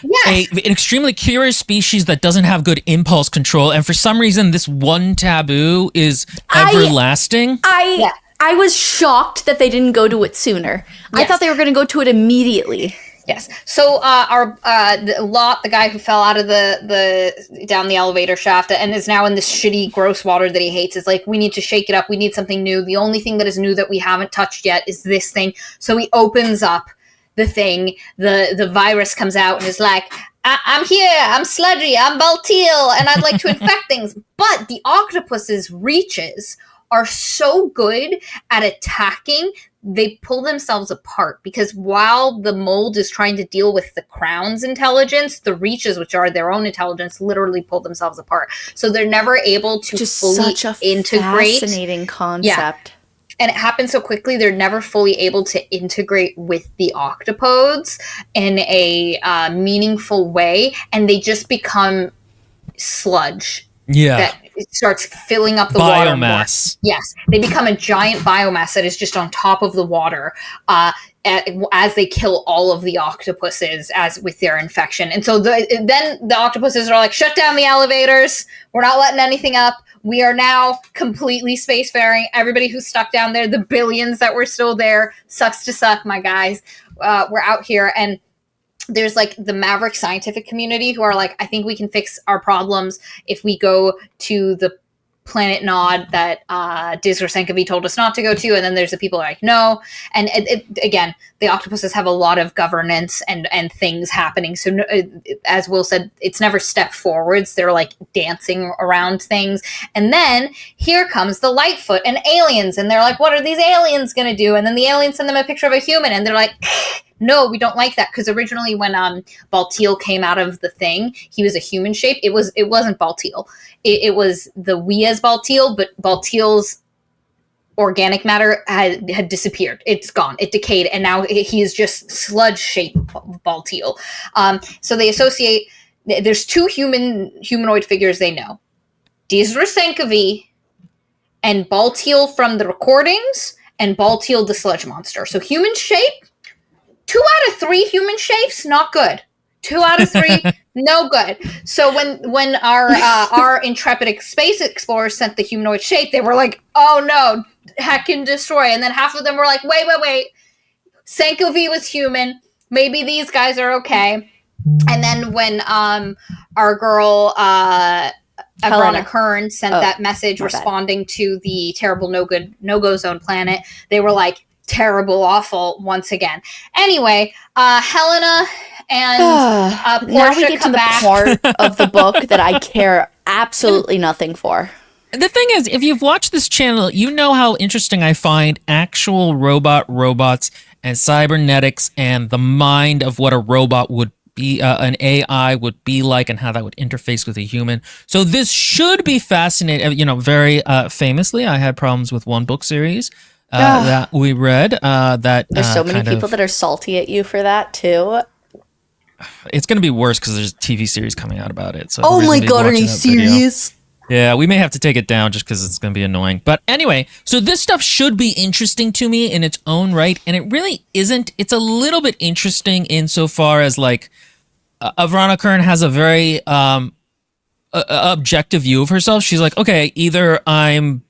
be an extremely curious species that doesn't have good impulse control, and for some reason, this one taboo is everlasting. I was shocked that they didn't go to it sooner. Yes. I thought they were going to go to it immediately. Yes. So the guy who fell out of down the elevator shaft and is now in this shitty, gross water that he hates, is like, we need to shake it up. We need something new. The only thing that is new that we haven't touched yet is this thing. So he opens up the thing. The virus comes out and is like, I'm here. I'm sludgy. I'm Baltil, and I'd like to infect things. But the octopus's reaches are so good at attacking, they pull themselves apart, because while the mold is trying to deal with the crown's intelligence, the reaches, which are their own intelligence, literally pull themselves apart. So they're never able to fully integrate. Fascinating concept. Yeah. And it happens so quickly, they're never fully able to integrate with the octopods in a meaningful way, and they just become sludge. Yeah. That it starts filling up the water. Biomass. Yes. They become a giant biomass that is just on top of the water as they kill all of the octopuses with their infection. And so then the octopuses are like, shut down the elevators. We're not letting anything up. We are now completely spacefaring. Everybody who's stuck down there, the billions that were still there, sucks to suck, my guys. We're out here. And there's like the maverick scientific community who are like, I think we can fix our problems if we go to the planet Nod that Disra Sankavi told us not to go to. And then there's the people who are like, no. And again, the octopuses have a lot of governance and things happening. So as Will said, it's never step forwards. They're like dancing around things. And then here comes the Lightfoot and aliens. And they're like, what are these aliens going to do? And then the aliens send them a picture of a human. And they're like, no, we don't like that. Because originally when Baltil came out of the thing, he was a human shape. It wasn't Baltil. It was the we as Baltil, but Baltil's organic matter had disappeared. It's gone. It decayed. And now he is just sludge-shaped Baltil. So they associate... There's two humanoid figures they know. Disra Sankavi and Baltil from the recordings, and Baltil the sludge monster. So human shape, 2 out of 3 human shapes, not good. 2 out of 3, no good. So when our intrepid space explorers sent the humanoid shape, they were like, oh no, hack and destroy. And then half of them were like, wait. Sankovi was human. Maybe these guys are okay. And then when our girl Avrana Kern sent that message responding to the terrible no-go zone planet, they were like, terrible, awful once again. Anyway, Helena and Portia now we get to the back. part of the book that I care absolutely nothing for. The thing is, if you've watched this channel, you know how interesting I find actual robots and cybernetics and the mind of what a robot would be, an AI would be like, and how that would interface with a human. So this should be fascinating. You know, very famously, I had problems with one book series that we read. That There's so many people that are salty at you for that too. It's going to be worse because there's a TV series coming out about it. So Oh my everybody's gonna be god, are watching you that video. serious? Yeah, we may have to take it down just because it's going to be annoying. But anyway, so this stuff should be interesting to me in its own right, and it really isn't. It's a little bit interesting insofar as like Avrana Kern has a very objective view of herself. She's like, okay, either I'm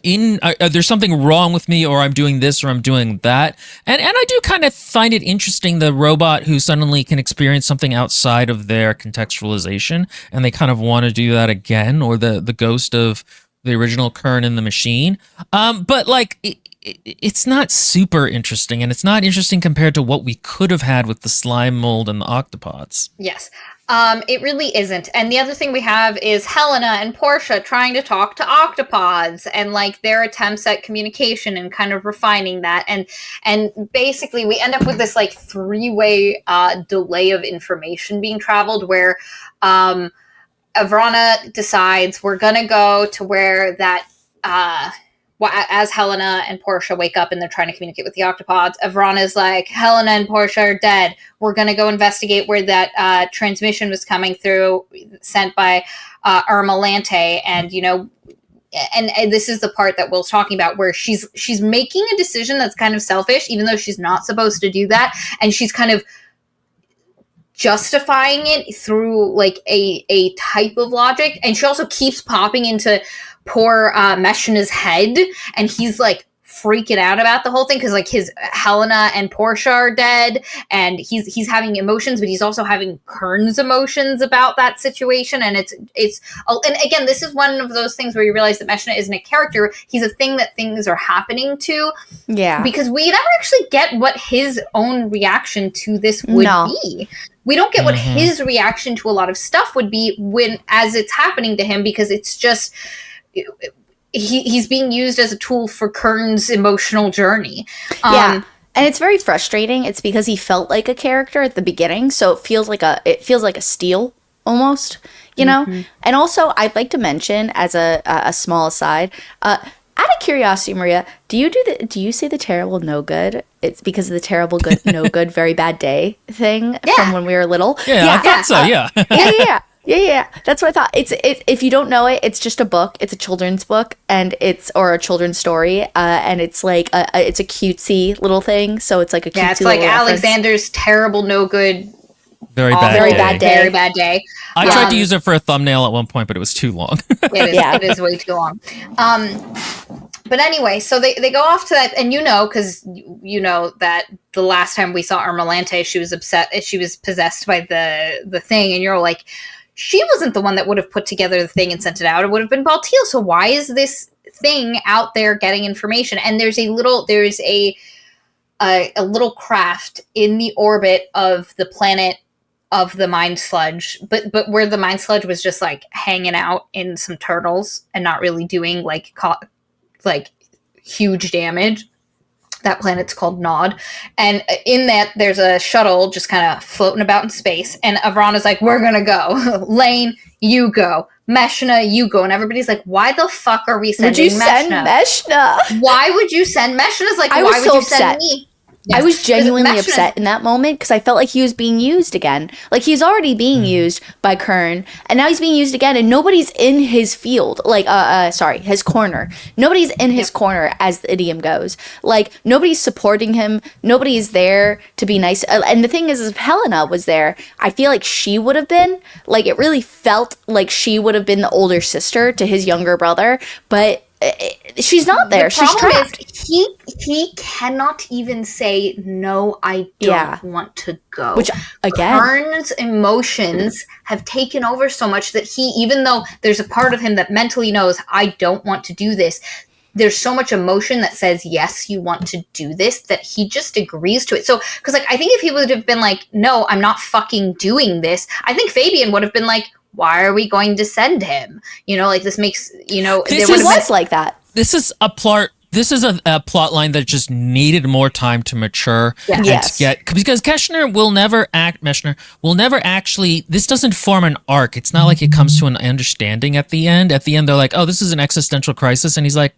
there's something wrong with me, or I'm doing this, or I'm doing that. And I do kind of find it interesting, the robot who suddenly can experience something outside of their contextualization, and they kind of want to do that again, or the ghost of the original Kern in the machine. But like, it's not super interesting, and it's not interesting compared to what we could have had with the slime mold and the octopods. Yes. It really isn't. And the other thing we have is Helena and Portia trying to talk to octopods, and like their attempts at communication and kind of refining that. And basically we end up with this like three-way delay of information being traveled, where Avrana decides we're going to go to where that as Helena and Portia wake up and they're trying to communicate with the octopods, Avrana's like, Helena and Portia are dead. We're going to go investigate where that transmission was coming through, sent by Irma Lante. And, you know, and this is the part that Will's talking about, where she's making a decision that's kind of selfish, even though she's not supposed to do that. And she's kind of justifying it through like a type of logic. And she also keeps popping into poor Meshna's head, and he's like freaking out about the whole thing because like his Helena and Portia are dead, and he's having emotions, but he's also having Kern's emotions about that situation. And it's and again, this is one of those things where you realize that Meshna isn't a character; he's a thing that things are happening to. Yeah, because we never actually get what his own reaction to this would be. We don't get what his reaction to a lot of stuff would be when as it's happening to him, because it's just he's being used as a tool for Kern's emotional journey. Yeah. And it's very frustrating. It's because he felt like a character at the beginning, so it feels like a steal almost, you know? And also, I'd like to mention as a small aside, out of curiosity, Maria, do you say the terrible no good? It's because of the terrible good no good very bad day thing from when we were little. Yeah, I thought so. Yeah. Yeah. That's what I thought. It's if you don't know it, it's just a book. It's a children's book, and or a children's story, and it's like it's a cutesy little thing. So it's like a cutesy it's like little reference. Alexander's terrible no good. Very bad day. I tried to use it for a thumbnail at one point, but it was too long. It is way too long. But anyway, so they go off to that, and because you know that the last time we saw Irma Lante, she was upset. She was possessed by the thing, and you're like, she wasn't the one that would have put together the thing and sent it out. It would have been Baltiel. So why is this thing out there getting information? And there's a little craft in the orbit of the planet of the Mind Sludge, but where the Mind Sludge was just like hanging out in some turtles and not really doing like huge damage. That planet's called Nod. And in that, there's a shuttle just kind of floating about in space. And Avrana's like, we're going to go. Lane, you go. Meshna, you go. And everybody's like, why the fuck are we sending Meshna? Send Meshna? Why would you send Meshna's like, I why would you send me? Yes. I was genuinely upset in that moment because I felt like he was being used again. Like he's already being used by Kern, and now he's being used again, and nobody's in his field. Like, his corner. Nobody's in his corner, as the idiom goes. Like nobody's supporting him. Nobody's there to be nice. And the thing is, if Helena was there, I feel like she would have been. Like it really felt like she would have been the older sister to his younger brother, but. She's not there. She's trapped. He cannot even say no. I don't want to go. Which again, Kern's emotions have taken over so much that he, even though there's a part of him that mentally knows I don't want to do this, there's so much emotion that says yes, you want to do this, that he just agrees to it. So, because like I think if he would have been like, no, I'm not fucking doing this, I think Fabian would have been like, why are we going to send him? Like this makes, this was like that. This is a plot. This is a plot line that just needed more time to mature and to get, because Meshner will never actually, this doesn't form an arc. It's not like it comes to an understanding at the end. At the end, they're like, oh, this is an existential crisis. And he's like,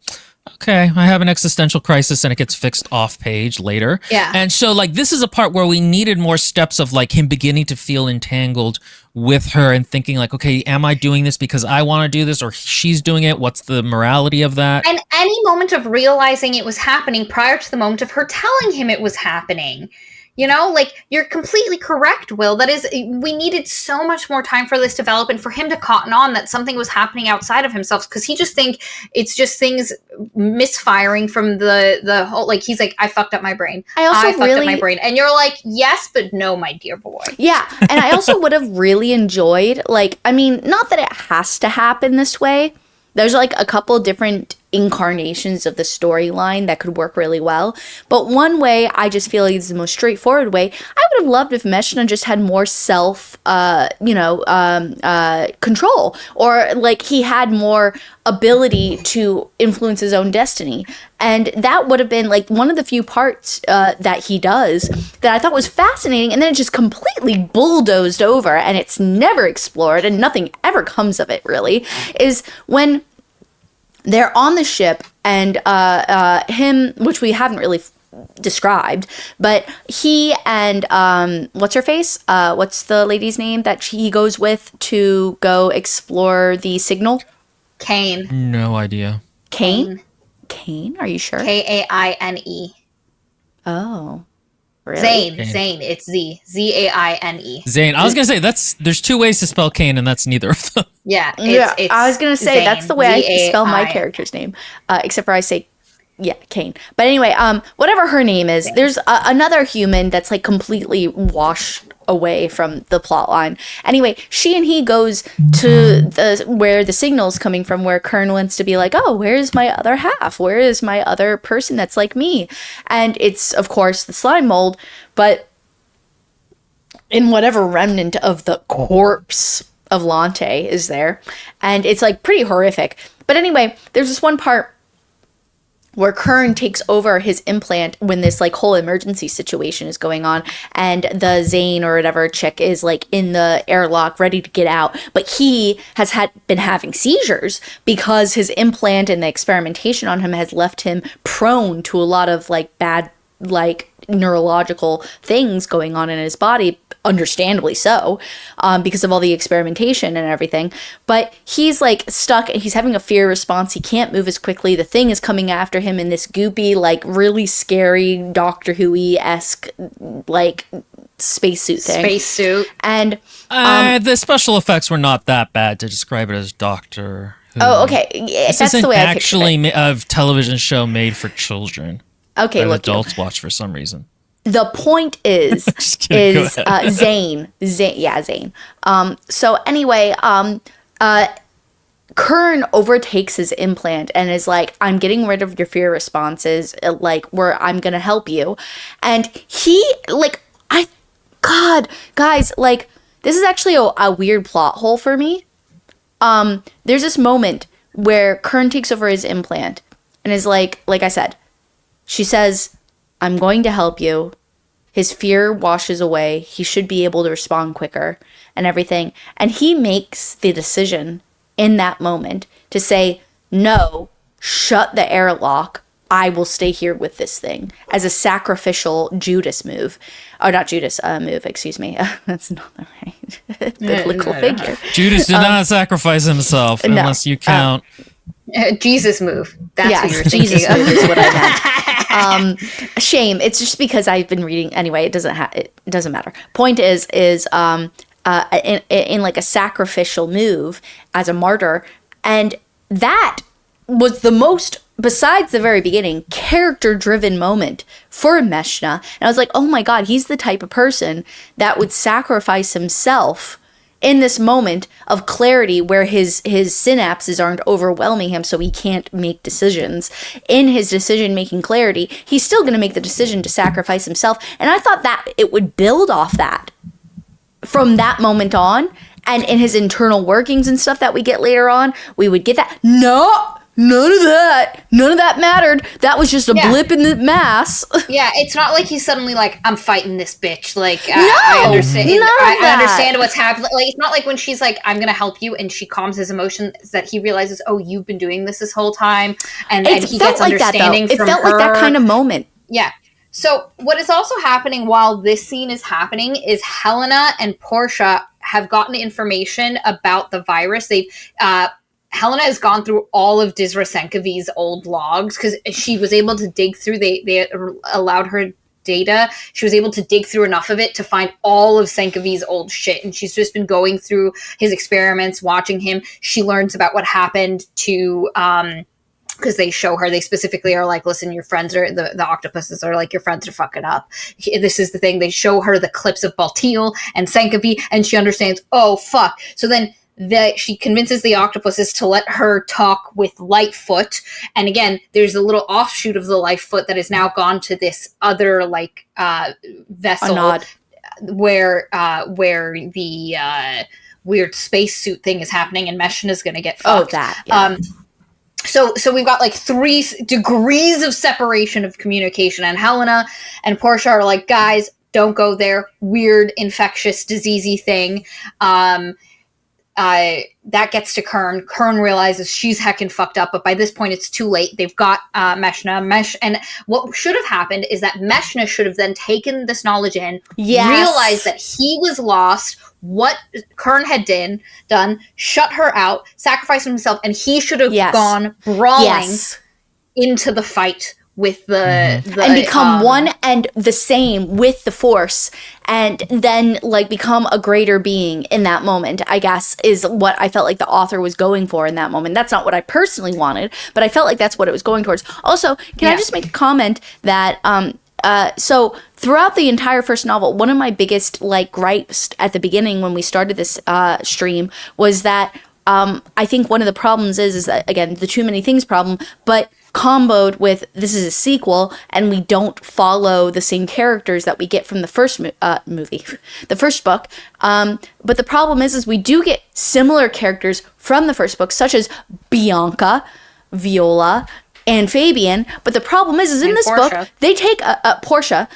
okay, I have an existential crisis and it gets fixed off page later. Yeah. And so like this is a part where we needed more steps of like him beginning to feel entangled with her and thinking like, okay, am I doing this because I want to do this or she's doing it? What's the morality of that? And any moment of realizing it was happening prior to the moment of her telling him it was happening. You know, like, you're completely correct, Will. That is, we needed so much more time for this to develop and for him to cotton on that something was happening outside of himself, because he just think it's just things misfiring from the whole, like, he's like, I fucked up my brain. I fucked up my brain. And you're like, yes, but no, my dear boy. Yeah. And I also would have really enjoyed, like, I mean, not that it has to happen this way. There's like a couple different incarnations of the storyline that could work really well. But one way I just feel like is the most straightforward way, I would have loved if Meshna just had more self, control, or like he had more ability to influence his own destiny. And that would have been like one of the few parts that he does that I thought was fascinating, and then it just completely bulldozed over and it's never explored and nothing ever comes of it really, is when they're on the ship and him, which we haven't really described, but he and what's her face? What's the lady's name that he goes with to go explore the signal? Kane. No idea. Kane? Kane? Are you sure? Kaine. Oh. Really? Zane. It's Zaine. Zane. I was gonna say there's two ways to spell Kane, and that's neither of them. Yeah, it's I was gonna say Zane. that's the way I spell my Z-A-I. character's name, except for I say, yeah, Kane. But anyway, whatever her name is, there's another human that's like completely washed away from the plot line. Anyway, she and he goes to where the signal's coming from, where Kern wants to be like, oh, where's my other half? Where is my other person that's like me? And it's, of course, the slime mold, but in whatever remnant of the corpse of Lante is there. And it's like pretty horrific. But anyway, there's this one part where Kern takes over his implant when this like whole emergency situation is going on, and the Zane or whatever chick is like in the airlock ready to get out, but he has been having seizures because his implant and the experimentation on him has left him prone to a lot of like bad like neurological things going on in his body, understandably so, because of all the experimentation and everything. But he's like stuck and he's having a fear response. He can't move as quickly. The thing is coming after him in this goopy, like really scary Doctor Who-esque like spacesuit thing. Spacesuit. And the special effects were not that bad to describe it as Doctor Who. oh, okay, yeah, This that's isn't the way I actually pictured it. a television show made for children. Okay, That look, adults watch for some reason. the point is Just kidding, go ahead. Zane. Zane. So anyway, Kern overtakes his implant and is like, I'm getting rid of your fear responses, like, where I'm gonna help you. And he, like, God, guys, like, this is actually a weird plot hole for me. There's this moment where Kern takes over his implant and is like I said, she says, I'm going to help you. His fear washes away. He should be able to respond quicker and everything. And he makes the decision in that moment to say, no, shut the airlock. I will stay here with this thing, as a sacrificial Judas move. Or not Judas move, excuse me. That's not the right biblical figure. Judas did not sacrifice himself unless you count. Jesus move. That's what you're thinking Jesus of. move is what I meant. Shame. It's just because I've been reading. Anyway, it doesn't matter. Point is in like a sacrificial move as a martyr, and that was the most, besides the very beginning, character-driven moment for Meshna. And I was like, oh my God, he's the type of person that would sacrifice himself in this moment of clarity where his synapses aren't overwhelming him so he can't make decisions. In his decision-making clarity, he's still going to make the decision to sacrifice himself. And I thought that it would build off that from that moment on. And in his internal workings and stuff that we get later on, we would get that. No! none of that. None of that mattered. That was just a blip in the mass. Yeah, it's not like he's suddenly like, I'm fighting this bitch. Like, No, I understand. none of I that. understand what's happening. Like, it's not like when she's like, I'm gonna help you, and she calms his emotions, that he realizes, oh, you've been doing this whole time, and he gets like understanding that, though. from It felt her. like that kind of moment. Yeah. So what is also happening while this scene is happening is Helena and Portia have gotten information about the virus. They've Helena has gone through all of Dizrasenkovy's old logs because she was able to dig through. They allowed her data. She was able to dig through enough of it to find all of Senkovy's old shit, and she's just been going through his experiments, watching him. She learns about what happened to because they show her, they specifically are like, listen, your friends are, the octopuses are like, your friends are fucking up. This is the thing. They show her the clips of Baltil and Sankovy, and she understands, oh, fuck. So then she convinces the octopuses to let her talk with Lightfoot. And again, there's a little offshoot of the Lightfoot that has now gone to this other, like, vessel where the weird spacesuit thing is happening, and Meshna's going to get fucked. Oh, that. Yeah. So we've got like 3 degrees of separation of communication, and Helena and Portia are like, guys, don't go there. Weird, infectious, diseasey thing. That gets to Kern. Kern realizes she's heckin' fucked up, but by this point it's too late. They've got Meshna. And what should have happened is that Meshna should have then taken this knowledge in, realized that he was lost, what Kern had done, shut her out, sacrificed himself, and he should have gone brawling into the fight with the and become one and the same with the Force, and then like become a greater being in that moment, I guess, is what I felt like the author was going for in that moment. That's not what I personally wanted, but I felt like that's what it was going towards. Also, can I just make a comment that so throughout the entire first novel, one of my biggest like gripes at the beginning when we started this stream was that I think one of the problems is that, again, the too many things problem, but comboed with this is a sequel and we don't follow the same characters that we get from the first movie, the first book. But the problem is we do get similar characters from the first book, such as Bianca, Viola, and Fabian. But the problem is in this Portia. Book, they take a Portia,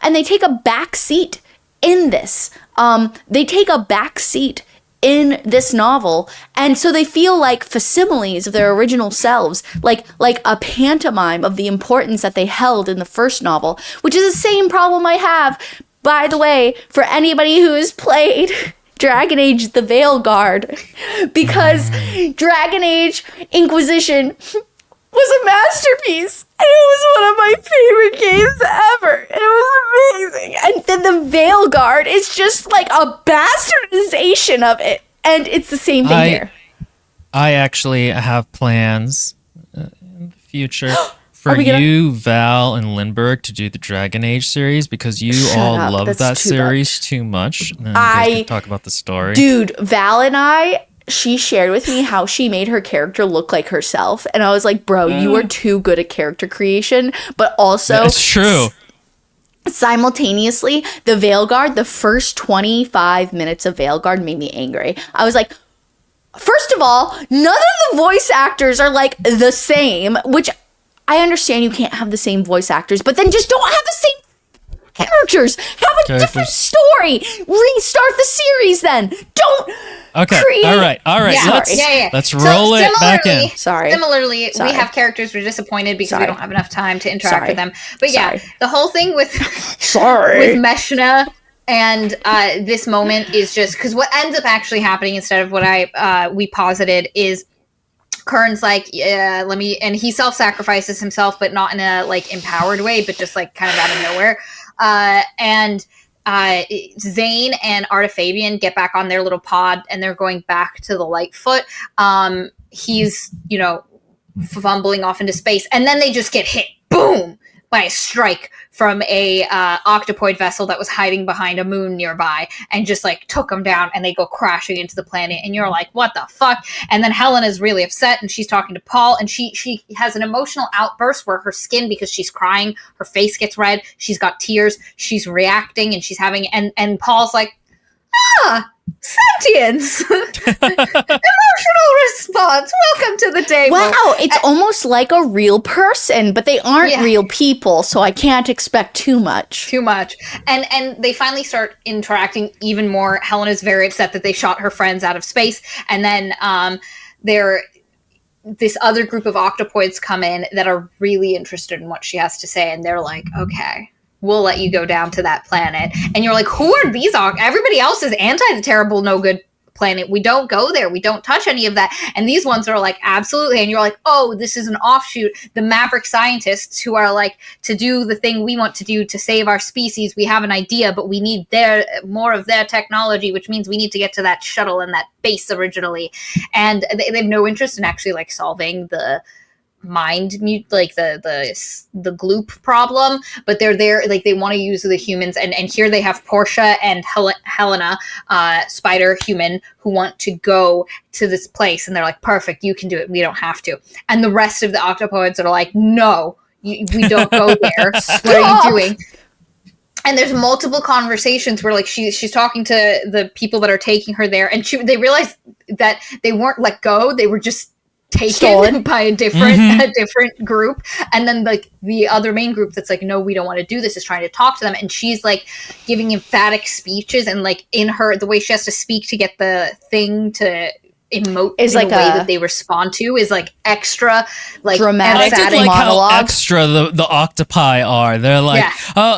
and they take a back seat in this. They take a back seat in this novel, and so they feel like facsimiles of their original selves, like a pantomime of the importance that they held in the first novel, which is the same problem I have, by the way, for anybody who has played Dragon Age The Veil Guard, because Dragon Age Inquisition was a masterpiece, and it was one of my favorite games ever, and it was amazing. And then the Veil Guard is just like a bastardization of it, and it's the same thing here. I actually have plans in the future for you, Val, and Lindbergh to do the Dragon Age series, because you all love that series too much. And you guys can talk about the story. Dude, Val and she shared with me how she made her character look like herself. And I was like, bro, you are too good at character creation. But also, it's true. Simultaneously, the Veilguard, the first 25 minutes of Veilguard made me angry. I was like, first of all, none of the voice actors are like the same, which I understand you can't have the same voice actors, but then just don't have the same characters. Have a different story. Restart the series then. Don't create. All right. Let's roll it back in. Similarly, we have characters we're disappointed because we don't have enough time to interact with them. But the whole thing with with Meshna and this moment is just because what ends up actually happening instead of what we posited is Kern's like, yeah, let me, and he self-sacrifices himself, but not in a like empowered way, but just like kind of out of nowhere. And Zane and Artafabian get back on their little pod and they're going back to the Lightfoot. He's, fumbling off into space, and then they just get hit, boom, by a strike from a octopoid vessel that was hiding behind a moon nearby, and just like took them down, and they go crashing into the planet, and you're like, what the fuck? And then Helena's really upset, and she's talking to Paul, and she has an emotional outburst where her skin, because she's crying, her face gets red, she's got tears, she's reacting, and she's having, and Paul's like, Sentience. Emotional response. Welcome to the table. Wow, it's almost like a real person, but they aren't real people, so I can't expect too much. And they finally start interacting even more. Helen is very upset that they shot her friends out of space, and then this other group of octopoids come in that are really interested in what she has to say, and they're like, okay, we'll let you go down to that planet. And you're like, who are these? Everybody else is anti the terrible, no good planet. We don't go there. We don't touch any of that. And these ones are like, absolutely. And you're like, oh, this is an offshoot. The maverick scientists who are like, to do the thing we want to do to save our species, we have an idea, but we need more of their technology, which means we need to get to that shuttle and that base originally. And they have no interest in actually like solving the like the gloop problem, but they're there, like they want to use the humans, and here they have Portia and Helena, spider human, who want to go to this place, and they're like, perfect, you can do it, we don't have to. And the rest of the octopoids are like, no, we don't go there. What are you doing? And there's multiple conversations where like she's talking to the people that are taking her there, and they realize that they weren't let go, they were just taken Stolen. By a different group. And then like the other main group that's like, no, we don't want to do this, is trying to talk to them, and she's like giving emphatic speeches, and like in her, the way she has to speak to get the thing to emote is in like a way that they respond to is like extra like dramatic like monologue. How extra the octopi are. They're like,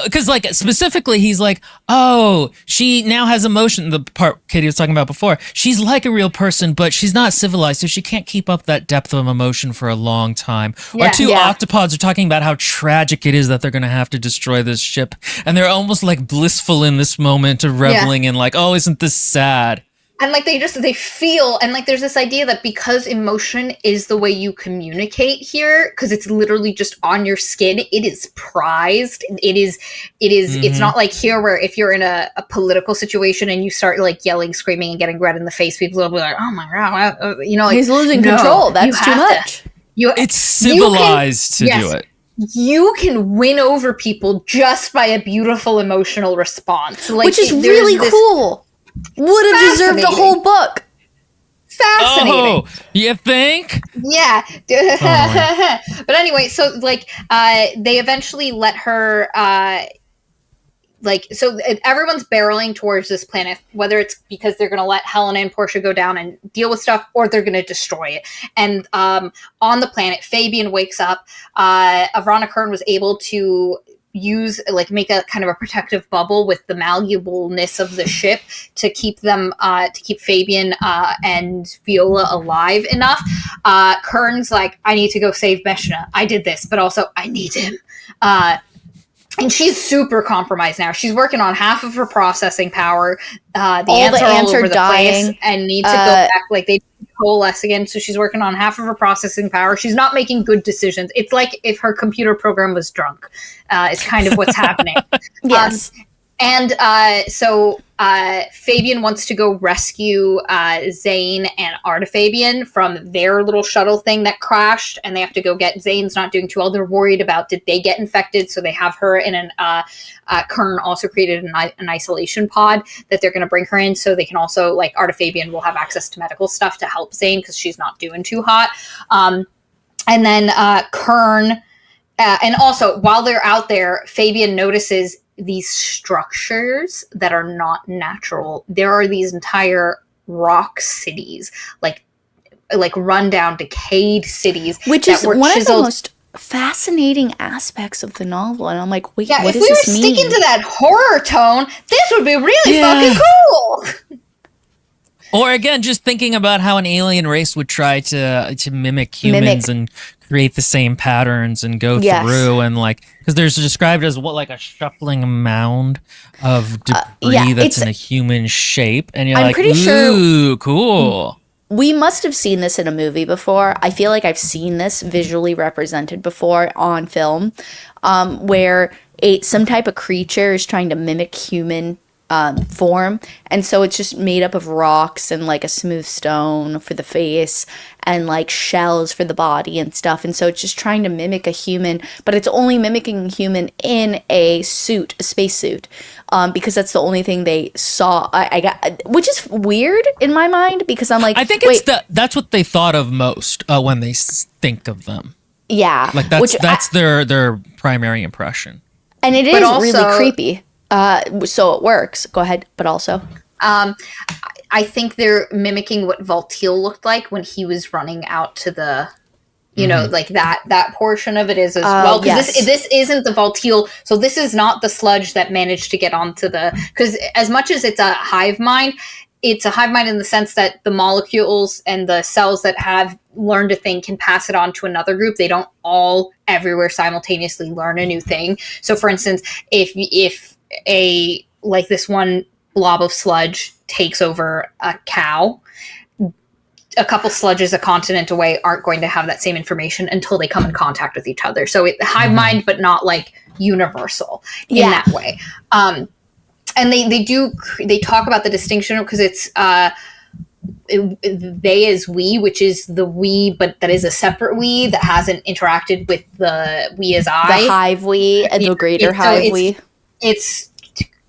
because like specifically he's like, oh, she now has emotion, the part Katie was talking about before, she's like a real person, but she's not civilized, so she can't keep up that depth of emotion for a long time. Our two octopods are talking about how tragic it is that they're gonna have to destroy this ship, and they're almost like blissful in this moment of reveling in like, oh, isn't this sad? And like they feel, and like there's this idea that because emotion is the way you communicate here, because it's literally just on your skin, it is prized. It is it's not like here where if you're in a political situation and you start like yelling, screaming, and getting red in the face, people will be like, oh my god, you know, like, he's losing control. That's too much. It's civilized to do it. You can win over people just by a beautiful emotional response, like, which is really cool. Would have deserved a whole book. Fascinating. Oh, you think? Yeah. But anyway, so like they eventually let her so everyone's barreling towards this planet, whether it's because they're going to let Helena and Portia go down and deal with stuff, or they're going to destroy it. And on the planet, Fabian wakes up. Avrana Kern was able to make a kind of a protective bubble with the malleableness of the ship to keep them to keep Fabian and Viola alive enough. Kern's like, I need to go save Meshna. I did this, but also I need him. And she's super compromised now. She's working on half of her processing power. The ants are all over the place and need to go back. Like they coalesce again. So she's working on half of her processing power. She's not making good decisions. It's like if her computer program was drunk. It's kind of what's happening. Yes. So Fabian wants to go rescue Zane and Artifabian from their little shuttle thing that crashed, and they have to go get Zane's not doing too well. They're worried about did they get infected, so they have her in an Kern also created an isolation pod that they're going to bring her in, so they can also, like, Artifabian will have access to medical stuff to help Zane because she's not doing too hot. And then Kern, and also while they're out there, Fabian notices these structures that are not natural. There are these entire rock cities, like rundown, decayed cities, which is one of the most fascinating aspects of the novel. And I'm like, wait, what does this mean? If we were sticking to that horror tone, this would be really fucking cool. Or again, just thinking about how an alien race would try to mimic humans and create the same patterns and go through, and like, because there's described as like a shuffling mound of debris that's in a human shape, and I'm pretty sure, cool. We must have seen this in a movie before. I feel like I've seen this visually represented before on film, where some type of creature is trying to mimic human form, and so it's just made up of rocks and like a smooth stone for the face and like shells for the body and stuff. And so it's just trying to mimic a human, but it's only mimicking a human in a suit, a spacesuit, because that's the only thing they saw. I got, which is weird in my mind, because I'm like, I think that's what they thought of most when they think of them. Yeah, like that's their primary impression, and it But is also, really creepy. So it works. Go ahead, but also, I think they're mimicking what Voltiel looked like when he was running out to the, you know, like that portion of it is as well. Because this isn't the Voltiel, so this is not the sludge that managed to get onto the. Because as much as it's a hive mind, it's a hive mind in the sense that the molecules and the cells that have learned a thing can pass it on to another group. They don't all everywhere simultaneously learn a new thing. So, for instance, if a like this one blob of sludge takes over a cow, a couple sludges a continent away aren't going to have that same information until they come in contact with each other. So hive mind, but not like universal in that way. And they talk about the distinction because it's they as we, which is the we, but that is a separate we that hasn't interacted with the we as I. The hive we and the greater hive we. It's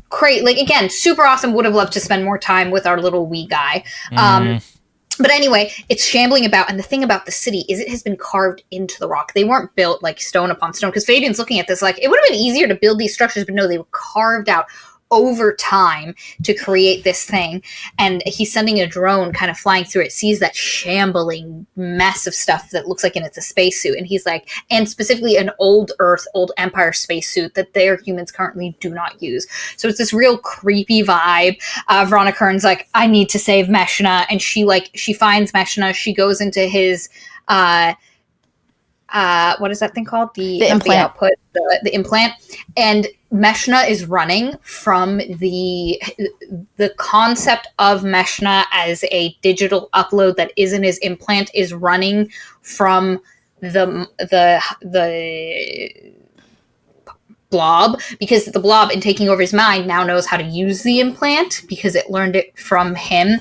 great. Like, again, super awesome. Would have loved to spend more time with our little wee guy. But anyway, it's shambling about. And the thing about the city is it has been carved into the rock. They weren't built like stone upon stone. Because Fabian's looking at this like, it would have been easier to build these structures. But no, they were carved out over time to create this thing. And he's sending a drone kind of flying through it, sees that shambling mess of stuff that looks like it's a spacesuit. And he's like, and specifically an old Earth, old Empire spacesuit that their humans currently do not use. So it's this real creepy vibe. Veronica Kern's like, I need to save Meshna. And she finds Meshna. She goes into his, what is that thing called? The implant. Output, the implant. And Meshna is running from the concept of Meshna as a digital upload that is in his implant is running from the blob, because the blob, in taking over his mind, now knows how to use the implant because it learned it from him.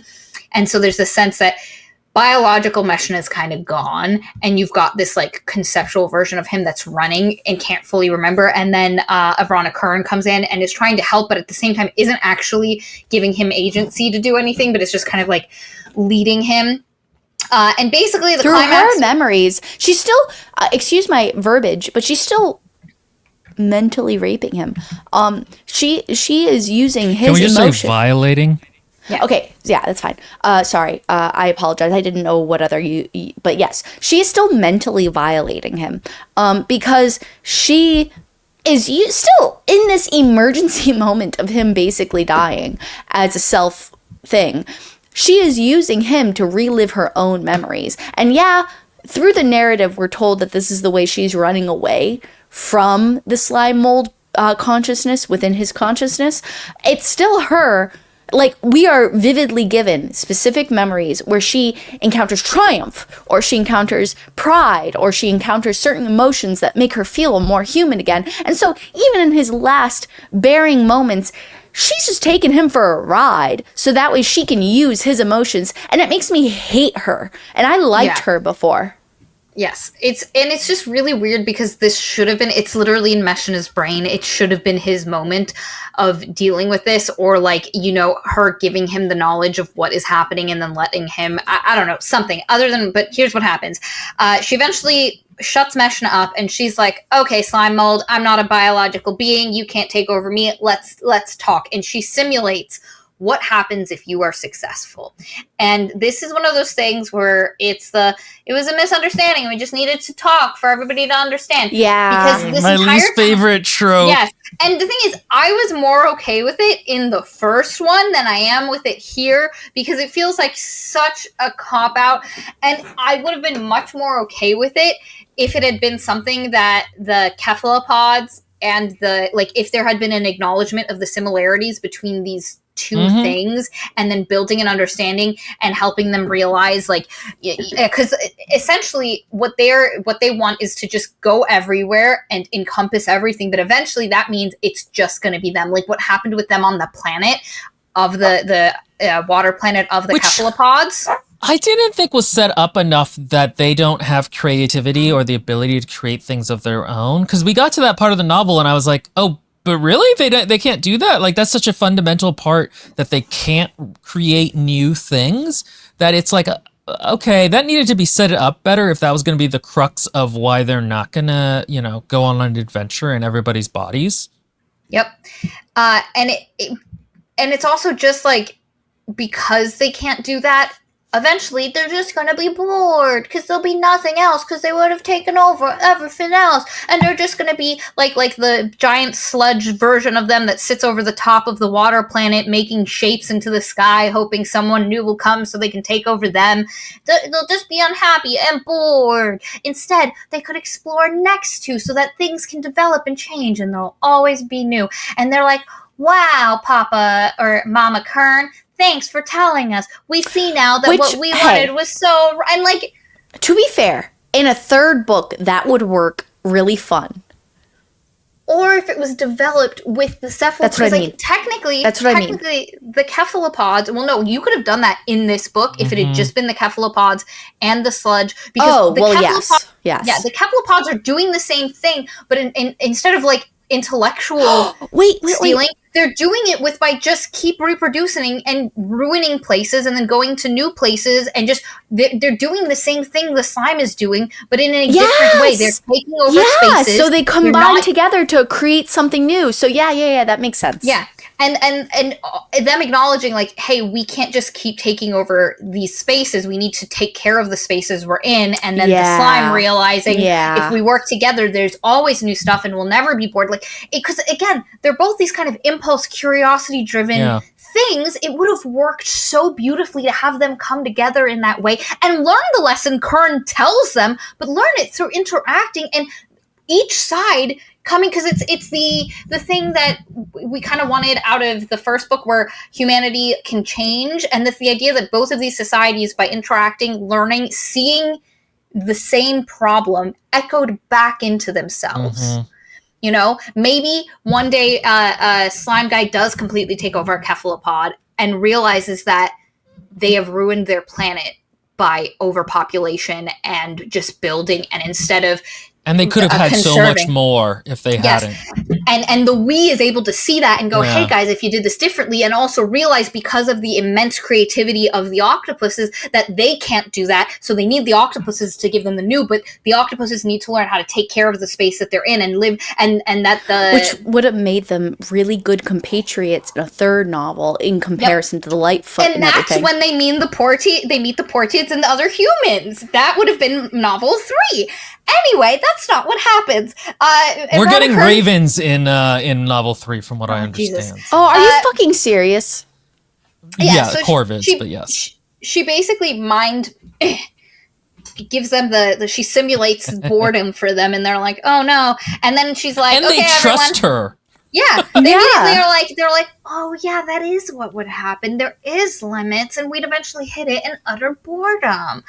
And so there's a sense that biological Meshna is kind of gone, and you've got this like conceptual version of him that's running and can't fully remember. And then Veronica Kern comes in and is trying to help, but at the same time isn't actually giving him agency to do anything, but it's just kind of like leading him. And basically the through climax, her memories, she's still, excuse my verbiage, but she's still mentally raping him. She is using his Can we just emotion. say violating? Yeah. Okay. Yeah, that's fine. Sorry. I apologize. I didn't know what other but yes, she is still mentally violating him. Because she is still in this emergency moment of him basically dying as a self thing. She is using him to relive her own memories. And yeah, through the narrative, we're told that this is the way she's running away from the slime mold consciousness within his consciousness. It's still her. Like, we are vividly given specific memories where she encounters triumph, or she encounters pride, or she encounters certain emotions that make her feel more human again. And so even in his last bearing moments, she's just taking him for a ride so that way she can use his emotions. And it makes me hate her. And I liked her before. Yes, it's just really weird because this should have been, it's literally in Meshna's brain. It should have been his moment of dealing with this, or like, you know, her giving him the knowledge of what is happening and then letting him, I don't know, something other than, but here's what happens. She eventually shuts Meshna up and she's like, okay, slime mold, I'm not a biological being. You can't take over me. Let's talk. And she simulates what happens if you are successful. And this is one of those things where it was a misunderstanding. We just needed to talk for everybody to understand. Yeah. Because this My entire least favorite trope. Yes. And the thing is, I was more okay with it in the first one than I am with it here, because it feels like such a cop-out. And I would have been much more okay with it if it had been something that the cephalopods and if there had been an acknowledgement of the similarities between these two things and then building an understanding and helping them realize, like, because essentially what they want is to just go everywhere and encompass everything, but eventually that means it's just going to be them. Like what happened with them on the planet of the water planet of the cephalopods. I didn't think was set up enough that they don't have creativity or the ability to create things of their own. Because we got to that part of the novel and I was like, oh, but really? They can't do that? Like, that's such a fundamental part that they can't create new things that it's like, okay, that needed to be set up better if that was going to be the crux of why they're not going to, go on an adventure in everybody's bodies. Yep. And it's also just like, because they can't do that, eventually they're just going to be bored because there'll be nothing else because they would have taken over everything else. And they're just going to be like the giant sludge version of them that sits over the top of the water planet making shapes into the sky, hoping someone new will come so they can take over them. They'll just be unhappy and bored. Instead, they could explore next to so that things can develop and change and they'll always be new. And they're like, wow, Papa or Mama Kern, thanks for telling us. We see now that what we wanted was so... And like... To be fair, in a third book, that would work really fun. Or if it was developed with the cephalopods. That's what I mean. Technically, the cephalopods... Well, no, you could have done that in this book if it had just been the cephalopods and the sludge. Because yes. Yeah, the cephalopods are doing the same thing, but instead of like intellectual stealing... They're doing it by just keep reproducing and ruining places and then going to new places and just they're doing the same thing the slime is doing, but in a different way. They're taking over spaces. So they combine together to create something new. So yeah, that makes sense. Yeah. And them acknowledging like, hey, we can't just keep taking over these spaces. We need to take care of the spaces we're in. And then the slime realizing if we work together, there's always new stuff and we'll never be bored. Like, because again, they're both these kind of impulse, curiosity driven things. It would have worked so beautifully to have them come together in that way and learn the lesson Kern tells them, but learn it through interacting and each side coming, because it's the thing that we kind of wanted out of the first book where humanity can change, and that's the idea that both of these societies, by interacting, learning, seeing the same problem echoed back into themselves. Maybe one day Slime Guy does completely take over a cephalopod and realizes that they have ruined their planet by overpopulation and just building, and instead of and they could have had so much more if they hadn't. And the we is able to see that and go, hey guys, if you did this differently, and also realize because of the immense creativity of the octopuses that they can't do that. So they need the octopuses to give them the new, but the octopuses need to learn how to take care of the space that they're in and live and that which would have made them really good compatriots in a third novel in comparison to the Lightfoot and that's everything. When they meet the Portids and the other humans. That would have been novel 3. Anyway, that's not what happens. We're getting ravens in novel 3, from what I understand. Jesus. Oh, are you fucking serious? Yeah, so corvids, but yes. She basically gives them she simulates boredom for them, and they're like, oh no. And then she's like, and okay, they trust her. Yeah, they're like, oh yeah, that is what would happen. There is limits, and we'd eventually hit it in utter boredom.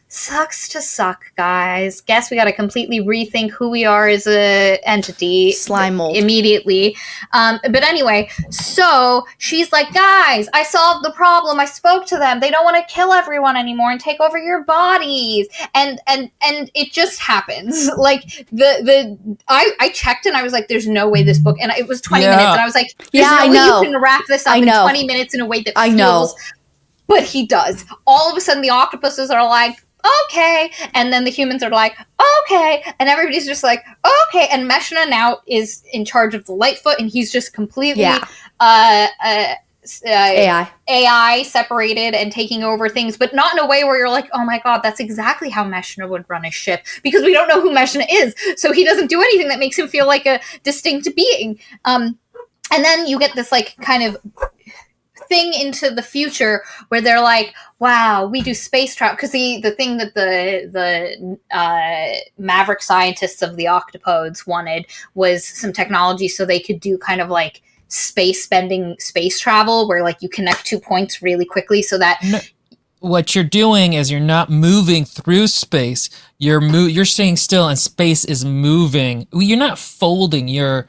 Sucks to suck, guys. Guess we got to completely rethink who we are as a entity. Slime mold. Immediately. But anyway, so she's like, guys, I solved the problem. I spoke to them. They don't want to kill everyone anymore and take over your bodies. And it just happens. Like I checked and I was like, there's no way this book, and it was 20 minutes, and I was like, there's no way you can wrap this up in 20 minutes in a way that feels. But he does. All of a sudden, the octopuses are like, okay. And then the humans are like, okay. And everybody's just like, okay. And Meshna now is in charge of the Lightfoot, and he's just completely AI separated and taking over things, but not in a way where you're like, oh my god, that's exactly how Meshna would run his ship, because we don't know who Meshna is. So he doesn't do anything that makes him feel like a distinct being. And then you get this like kind of thing into the future where they're like, wow, we do space travel, because the thing that the maverick scientists of the octopods wanted was some technology so they could do kind of like space-bending space travel where like you connect 2 points really quickly so that what you're doing is you're not moving through space. You're staying still, and space is moving. You're not folding. You're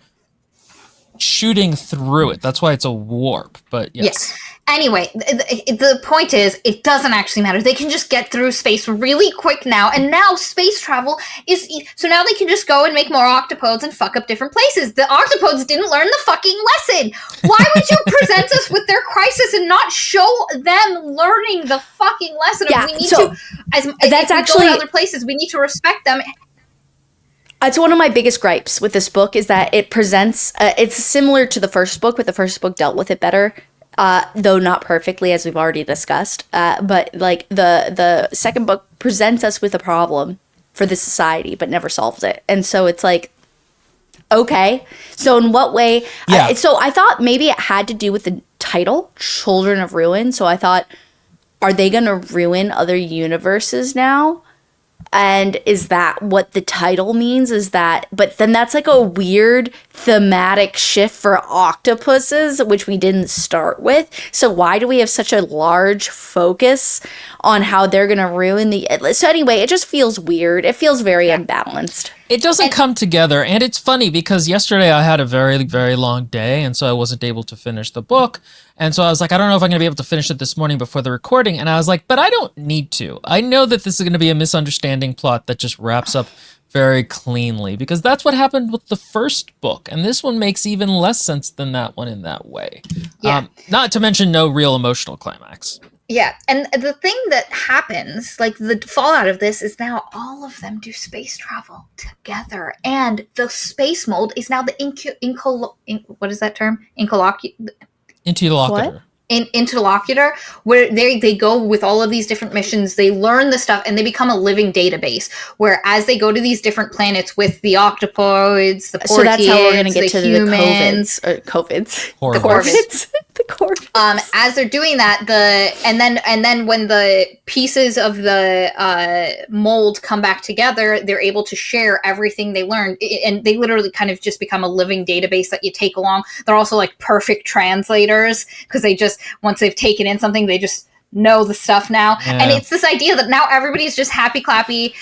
shooting through it. That's why it's a warp. But yes. Anyway, the point is, it doesn't actually matter. They can just get through space really quick now, and now space travel is... So now they can just go and make more octopods and fuck up different places. The octopods didn't learn the fucking lesson. Why would you present us with their crisis and not show them learning the fucking lesson? Yeah, We need so to... As that's if actually... we go to other places, we need to respect them. It's one of my biggest gripes with this book is that it presents... it's similar to the first book, but the first book dealt with it better. Though not perfectly, as we've already discussed. But like the second book presents us with a problem for the society, but never solves it. And so it's like, okay, so in what way? Yeah. So I thought maybe it had to do with the title, Children of Ruin. So I thought, are they going to ruin other universes now? And is that what the title means? Is that, but then that's like a weird thematic shift for octopuses, which we didn't start with. So why do we have such a large focus on how they're going to ruin the, so anyway, it just feels weird. It feels very unbalanced. It doesn't come together, and it's funny because yesterday I had a very, very long day, and so I wasn't able to finish the book, and so I was like, I don't know if I'm going to be able to finish it this morning before the recording, and I was like, but I don't need to. I know that this is going to be a misunderstanding plot that just wraps up very cleanly, because that's what happened with the first book, and this one makes even less sense than that one in that way. Yeah. Not to mention no real emotional climax. Yeah, and the thing that happens, like the fallout of this, is now all of them do space travel together, and the space mold is now the what is that term? Interlocutor. Interlocutor, where they go with all of these different missions, they learn the stuff, and they become a living database, where as they go to these different planets with the octopoids, the portians, So that's how we're going to get to humans, the COVIDs. Horrible. The Corvids. The Corvids. As they're doing that, and then when the pieces of the mold come back together, they're able to share everything they learned, and they literally kind of just become a living database that you take along. They're also like perfect translators, because they just, once they've taken in something, they just know the stuff now. Yeah. And it's this idea that now everybody's just happy clappy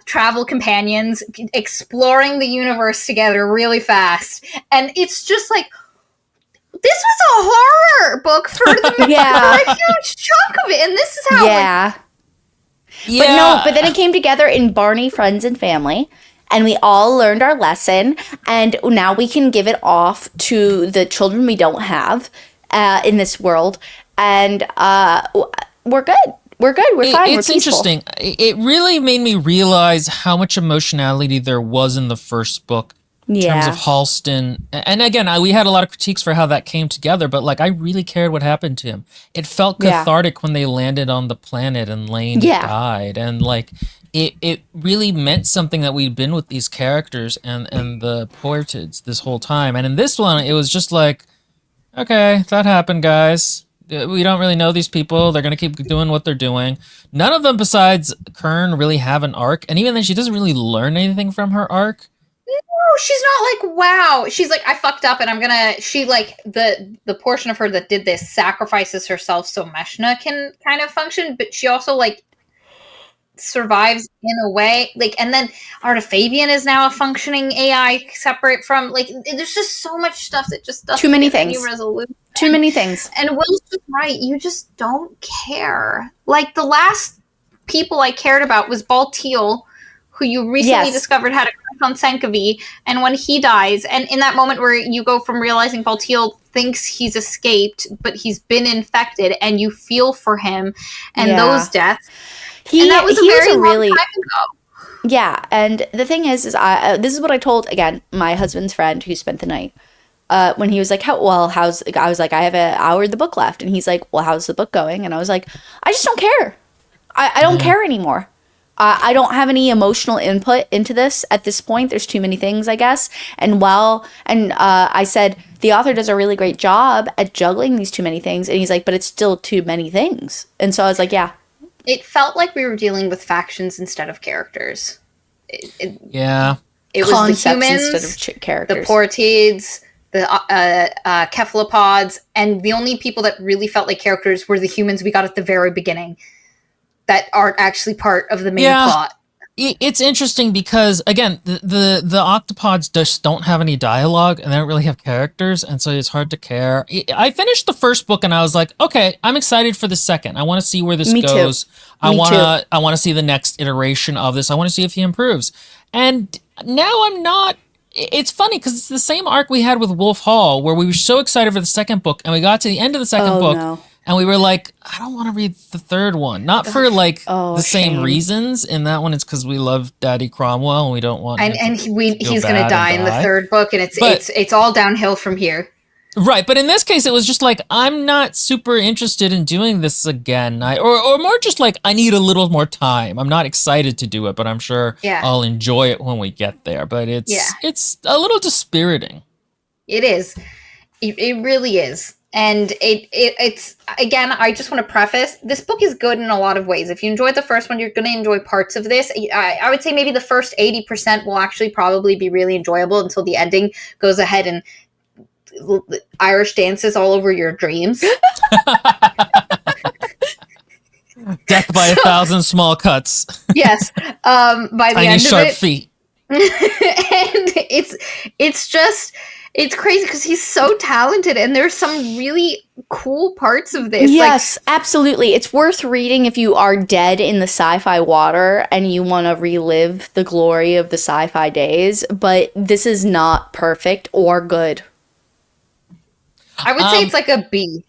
travel companions exploring the universe together really fast. And it's just like, this was a horror book for the for a huge chunk of it, and this is how But then it came together in Barney, Friends, and Family, and we all learned our lesson, and now we can give it off to the children we don't have in this world, and we're good. We're good. We're fine. It's interesting. It really made me realize how much emotionality there was in the first book. In terms of Halston. And again, we had a lot of critiques for how that came together, but like I really cared what happened to him. It felt cathartic when they landed on the planet and Lane died. And like it really meant something that we'd been with these characters and the Portids this whole time. And in this one, it was just like, okay, that happened, guys. We don't really know these people. They're going to keep doing what they're doing. None of them besides Kern really have an arc. And even then, she doesn't really learn anything from her arc. No, she's not like, wow. She's like, I fucked up, and I'm gonna. She like the portion of her that did this sacrifices herself so Meshna can kind of function, but she also like survives in a way. Like, and then Artifabian is now a functioning AI separate from like. There's just so much stuff that just doesn't too many get any things. resolution. Too many things. And Will's just right. You just don't care. Like the last people I cared about was Baltiel, who you recently discovered had a crush on Senkovi, and when he dies, and in that moment where you go from realizing Baltiel thinks he's escaped, but he's been infected, and you feel for him, and those deaths. And that was a very long time ago. Yeah, and the thing is this is what I told, again, my husband's friend who spent the night, when he was like, I was like, I have an hour of the book left, and he's like, well, how's the book going? And I was like, I just don't care. I don't care anymore. I don't have any emotional input into this at this point. There's too many things, I guess. And I said, the author does a really great job at juggling these too many things. And he's like, but it's still too many things. And so I was like, yeah. It felt like we were dealing with factions instead of characters. It was Concepts the humans, instead of characters. the Portids, the cephalopods, and the only people that really felt like characters were the humans we got at the very beginning that aren't actually part of the main plot. It's interesting because, again, the octopods just don't have any dialogue and they don't really have characters, and so it's hard to care. I finished the first book and I was like, okay, I'm excited for the second. I want to see where this goes. I want to see the next iteration of this. I want to see if he improves. And now I'm not. It's funny because it's the same arc we had with Wolf Hall, where we were so excited for the second book, and we got to the end of the second book. And we were like, I don't want to read the third one. Not for like the same reasons. In that one, it's because we love Daddy Cromwell and we don't want. And he's going to die in the third book, and it's all downhill from here. Right, but in this case, it was just like, I'm not super interested in doing this again. Or more just like, I need a little more time. I'm not excited to do it, but I'm sure I'll enjoy it when we get there. But it's a little dispiriting. It is. It really is. And it's, again, I just want to preface, this book is good in a lot of ways. If you enjoyed the first one, you're going to enjoy parts of this. I would say maybe the first 80% will actually probably be really enjoyable until the ending goes ahead and Irish dances all over your dreams. Death by 1,000 small cuts. Yes. By the Tiny end sharp of it. feet. And it's crazy because he's so talented, and there's some really cool parts of this. Yes, absolutely. It's worth reading if you are dead in the sci-fi water and you want to relive the glory of the sci-fi days, but this is not perfect or good. I would say it's like a B.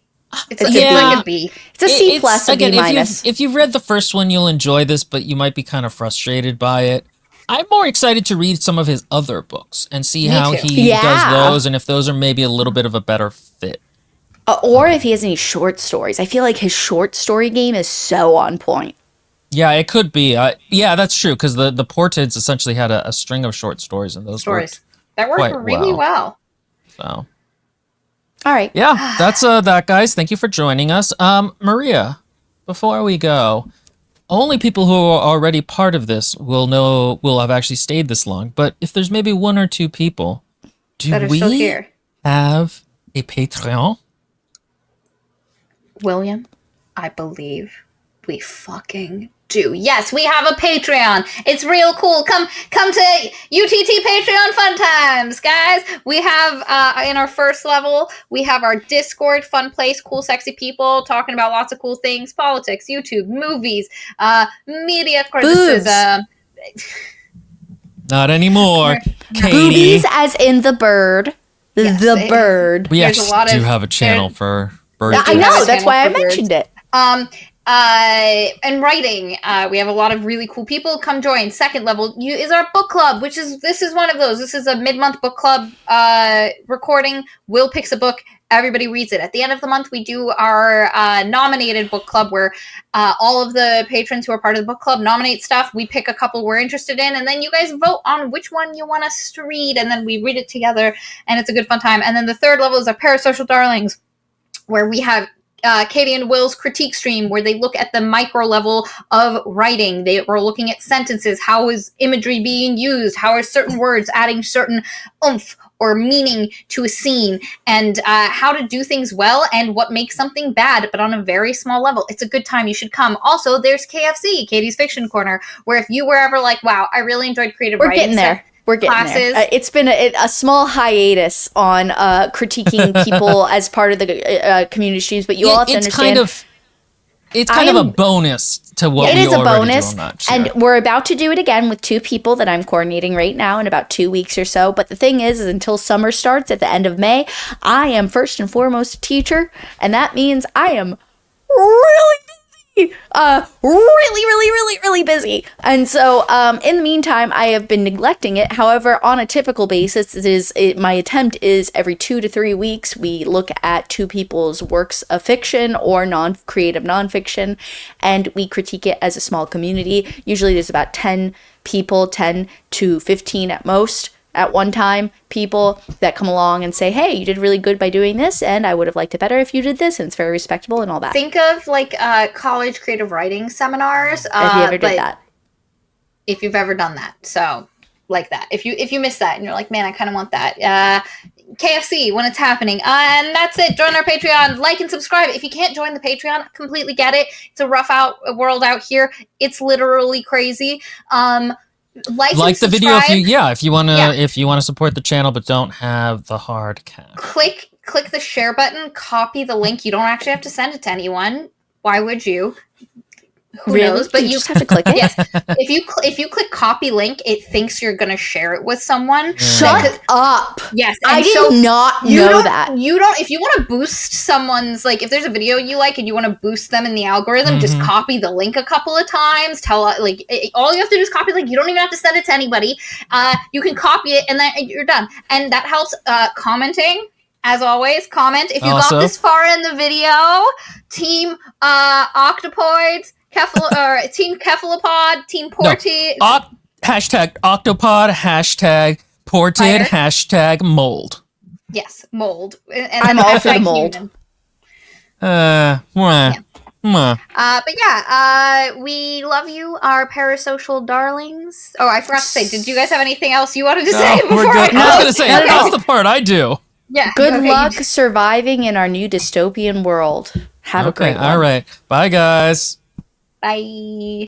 It's like a B. It's a C plus, a B minus. If you've read the first one, you'll enjoy this, but you might be kind of frustrated by it. I'm more excited to read some of his other books and see how he does those, and if those are maybe a little bit of a better fit. Or if he has any short stories. I feel like his short story game is so on point. Yeah, it could be. Yeah, that's true, because the Portids essentially had a string of short stories, and those worked really well. So, all right. Yeah, that's that, guys. Thank you for joining us. Maria, before we go, only people who are already part of this will have actually stayed this long. But if there's maybe one or two people, do we have a Patreon? William, I believe we fucking do. Yes, we have a Patreon. It's real cool. Come to UTT Patreon fun times, guys. We have in our first level, we have our Discord, fun place, cool sexy people talking about lots of cool things, politics, YouTube, movies, media criticism. Not anymore. Katie. Boobies as in the bird. Yes, the bird. We actually do have a channel for birds. I know, that's why I mentioned it. And writing, we have a lot of really cool people. Come join. Second level is our book club, this is one of those. This is a mid-month book club recording. Will picks a book. Everybody reads it. At the end of the month, we do our nominated book club, where all of the patrons who are part of the book club nominate stuff. We pick a couple we're interested in, and then you guys vote on which one you want us to read, and then we read it together, and it's a good fun time. And then the third level is our Parasocial Darlings, where we have Katie and Will's critique stream, where they look at the micro level of writing. They are looking at sentences. How is imagery being used? How are certain words adding certain oomph or meaning to a scene, and how to do things well, and what makes something bad, but on a very small level. It's a good time. You should come. Also, there's KFC, Katie's Fiction Corner, where if you were ever like, wow, I really enjoyed creative writing. We're getting there. We're getting there. It's been a small hiatus on critiquing people as part of the community streams, but you all have to understand. It's kind of a bonus to what we already do on that show. And we're about to do it again with two people that I'm coordinating right now in about 2 weeks or so. But the thing is until summer starts at the end of May, I am first and foremost a teacher, and that means I am really really busy. And so in the meantime, I have been neglecting it. However, on a typical basis, my attempt is every 2 to 3 weeks we look at two people's works of fiction or creative nonfiction, and we critique it as a small community. Usually there's about 10 people, 10 to 15 at most at one time, people that come along and say, hey, you did really good by doing this, and I would have liked it better if you did this, and it's very respectable and all that. Think of like college creative writing seminars. If you ever did that. If you've ever done that. So like that. If you miss that and you're like, man, I kind of want that. KFC when it's happening. And that's it. Join our Patreon. Like and subscribe. If you can't join the Patreon, completely get it. It's a rough world out here. It's literally crazy. Like the video if you want to support the channel but don't have the hard cash. Click the share button, copy the link. You don't actually have to send it to anyone. Why would you? Who knows? But you just have to click it. Yes. If you click copy link, it thinks you're gonna share it with someone. Shut up. Yes. I did not know that. You don't if you want to boost someone's, like, if there's a video you like and you want to boost them in the algorithm, just copy the link a couple of times. All you have to do is copy the link. You don't even have to send it to anybody. You can copy it and then you're done. And that helps commenting. As always, comment if you got this far in the video. Team Octopoids, Team Cephalopod, Team Porty. No, hashtag Octopod, hashtag Ported, hashtag Mold. Yes, mold. And I'm all for the mold. But yeah, we love you, our parasocial darlings. Oh, I forgot to say, did you guys have anything else you wanted to say before we're good. I was going to say, No. that's the part I do. Yeah. Good luck surviving in our new dystopian world. Have a great one. All right. Bye, guys. Bye.